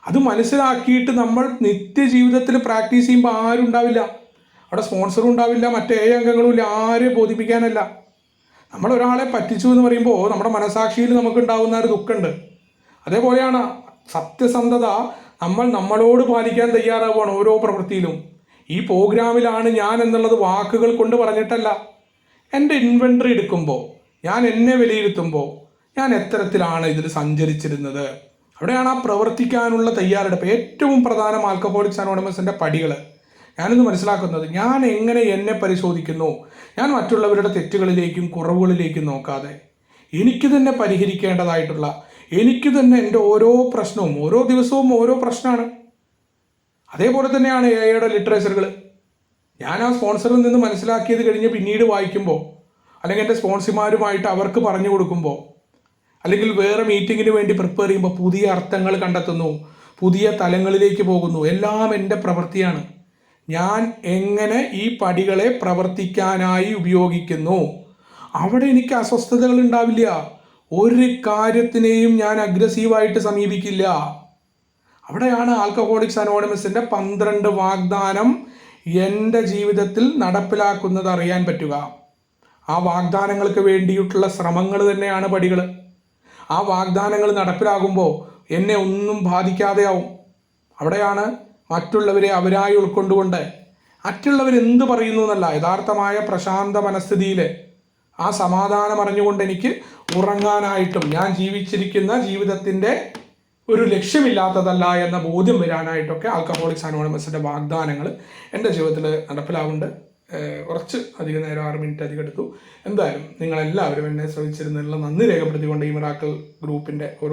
അത് മനസ്സിലാക്കിയിട്ട് നമ്മൾ നിത്യജീവിതത്തിൽ പ്രാക്ടീസ് ചെയ്യുമ്പോൾ ആരും ഉണ്ടാവില്ല. അവിടെ സ്പോൺസറും ഉണ്ടാവില്ല, മറ്റേ അംഗങ്ങളും ഇല്ല. ആരെയും ബോധിപ്പിക്കാനല്ല. നമ്മൾ ഒരാളെ പറ്റിച്ചു എന്ന് പറയുമ്പോൾ നമ്മുടെ മനസാക്ഷിയിൽ നമുക്കുണ്ടാവുന്ന ഒരു ദുഃഖമുണ്ട്. അതേപോലെയാണ് സത്യസന്ധത. നമ്മളോട് പാലിക്കാൻ തയ്യാറാവുകയാണ് ഓരോ പ്രവൃത്തിയിലും. ഈ പ്രോഗ്രാമിലാണ് ഞാൻ എന്നുള്ളത് വാക്കുകൾ കൊണ്ട് പറഞ്ഞിട്ടല്ല. എൻ്റെ ഇൻവെൻ്ററി എടുക്കുമ്പോൾ, ഞാൻ എന്നെ വിലയിരുത്തുമ്പോൾ ഞാൻ എത്തരത്തിലാണ് ഇതിൽ സഞ്ചരിച്ചിരുന്നത്, അവിടെയാണ് ആ പ്രവർത്തിക്കാനുള്ള തയ്യാറെടുപ്പ്. ഏറ്റവും പ്രധാനം ആൽക്കഹോളിക്സ് അനോണിമസിൻ്റെ പടികൾ ഞാനിന്ന് മനസ്സിലാക്കുന്നത്, ഞാൻ എങ്ങനെ എന്നെ പരിശോധിക്കുന്നു, ഞാൻ മറ്റുള്ളവരുടെ തെറ്റുകളിലേക്കും കുറവുകളിലേക്കും നോക്കാതെ എനിക്ക് തന്നെ പരിഹരിക്കേണ്ടതായിട്ടുള്ള, എനിക്ക് തന്നെ എൻ്റെ ഓരോ പ്രശ്നവും, ഓരോ ദിവസവും ഓരോ പ്രശ്നമാണ്. അതേപോലെ തന്നെയാണ് എയുടെ ലിറ്ററേച്ചറുകൾ. ഞാൻ ആ സ്പോൺസറിൽ നിന്ന് മനസ്സിലാക്കിയത് കഴിഞ്ഞ് പിന്നീട് വായിക്കുമ്പോൾ, അല്ലെങ്കിൽ എൻ്റെ സ്പോൺസർമാരുമായിട്ട് അവർക്ക് പറഞ്ഞു കൊടുക്കുമ്പോൾ, അല്ലെങ്കിൽ വേറെ മീറ്റിങ്ങിന് വേണ്ടി പ്രിപ്പയർ ചെയ്യുമ്പോൾ പുതിയ അർത്ഥങ്ങൾ കണ്ടെത്തുന്നു, പുതിയ തലങ്ങളിലേക്ക് പോകുന്നു. എല്ലാം എൻ്റെ പ്രവൃത്തിയാണ്. ഞാൻ എങ്ങനെ ഈ പടികളെ പ്രവർത്തിക്കാനായി ഉപയോഗിക്കുന്നു, അവിടെ എനിക്ക് അസ്വസ്ഥതകൾ ഉണ്ടാവില്ല. ഒരു കാര്യത്തിനെയും ഞാൻ അഗ്രസീവായിട്ട് സമീപിക്കില്ല. അവിടെയാണ് ആൽക്കഹോളിക്സ് അനോണിമസിൻ്റെ 12 വാഗ്ദാനം എൻ്റെ ജീവിതത്തിൽ നടപ്പിലാക്കുന്നത് അറിയാൻ പറ്റുക. ആ വാഗ്ദാനങ്ങൾക്ക് വേണ്ടിയിട്ടുള്ള ശ്രമങ്ങൾ തന്നെയാണ് പടികൾ. ആ വാഗ്ദാനങ്ങൾ നടപ്പിലാകുമ്പോൾ എന്നെ ഒന്നും ബാധിക്കാതെയാവും. അവിടെയാണ് മറ്റുള്ളവരെ അവരായി ഉൾക്കൊണ്ടുകൊണ്ട്, മറ്റുള്ളവരെന്ത് പറയുന്നു എന്നല്ല, യഥാർത്ഥമായ പ്രശാന്ത മനസ്ഥിതിയിൽ ആ സമാധാനം അറിഞ്ഞുകൊണ്ട് എനിക്ക് ഉറങ്ങാനായിട്ടും ഞാൻ ജീവിച്ചിരിക്കുന്ന ജീവിതത്തിൻ്റെ ഒരു ലക്ഷ്യമില്ലാത്തതല്ല എന്ന ബോധ്യം വരാനായിട്ടൊക്കെ ആൽക്കഹോളിക്സ് അനോണിമസിൻ്റെ വാഗ്ദാനങ്ങൾ എൻ്റെ ജീവിതത്തിൽ നടപ്പിലാവുന്നുണ്ട്. കുറച്ച് അധികം നേരം 6 മിനിറ്റ് അധികം എടുത്തു. എന്തായാലും നിങ്ങളെല്ലാവരും എന്നെ ശ്രമിച്ചിരുന്നതിനുള്ള നന്ദി രേഖപ്പെടുത്തിക്കൊണ്ട് ഈ മിറാക്കിൾ ഗ്രൂപ്പിൻ്റെ ഒരു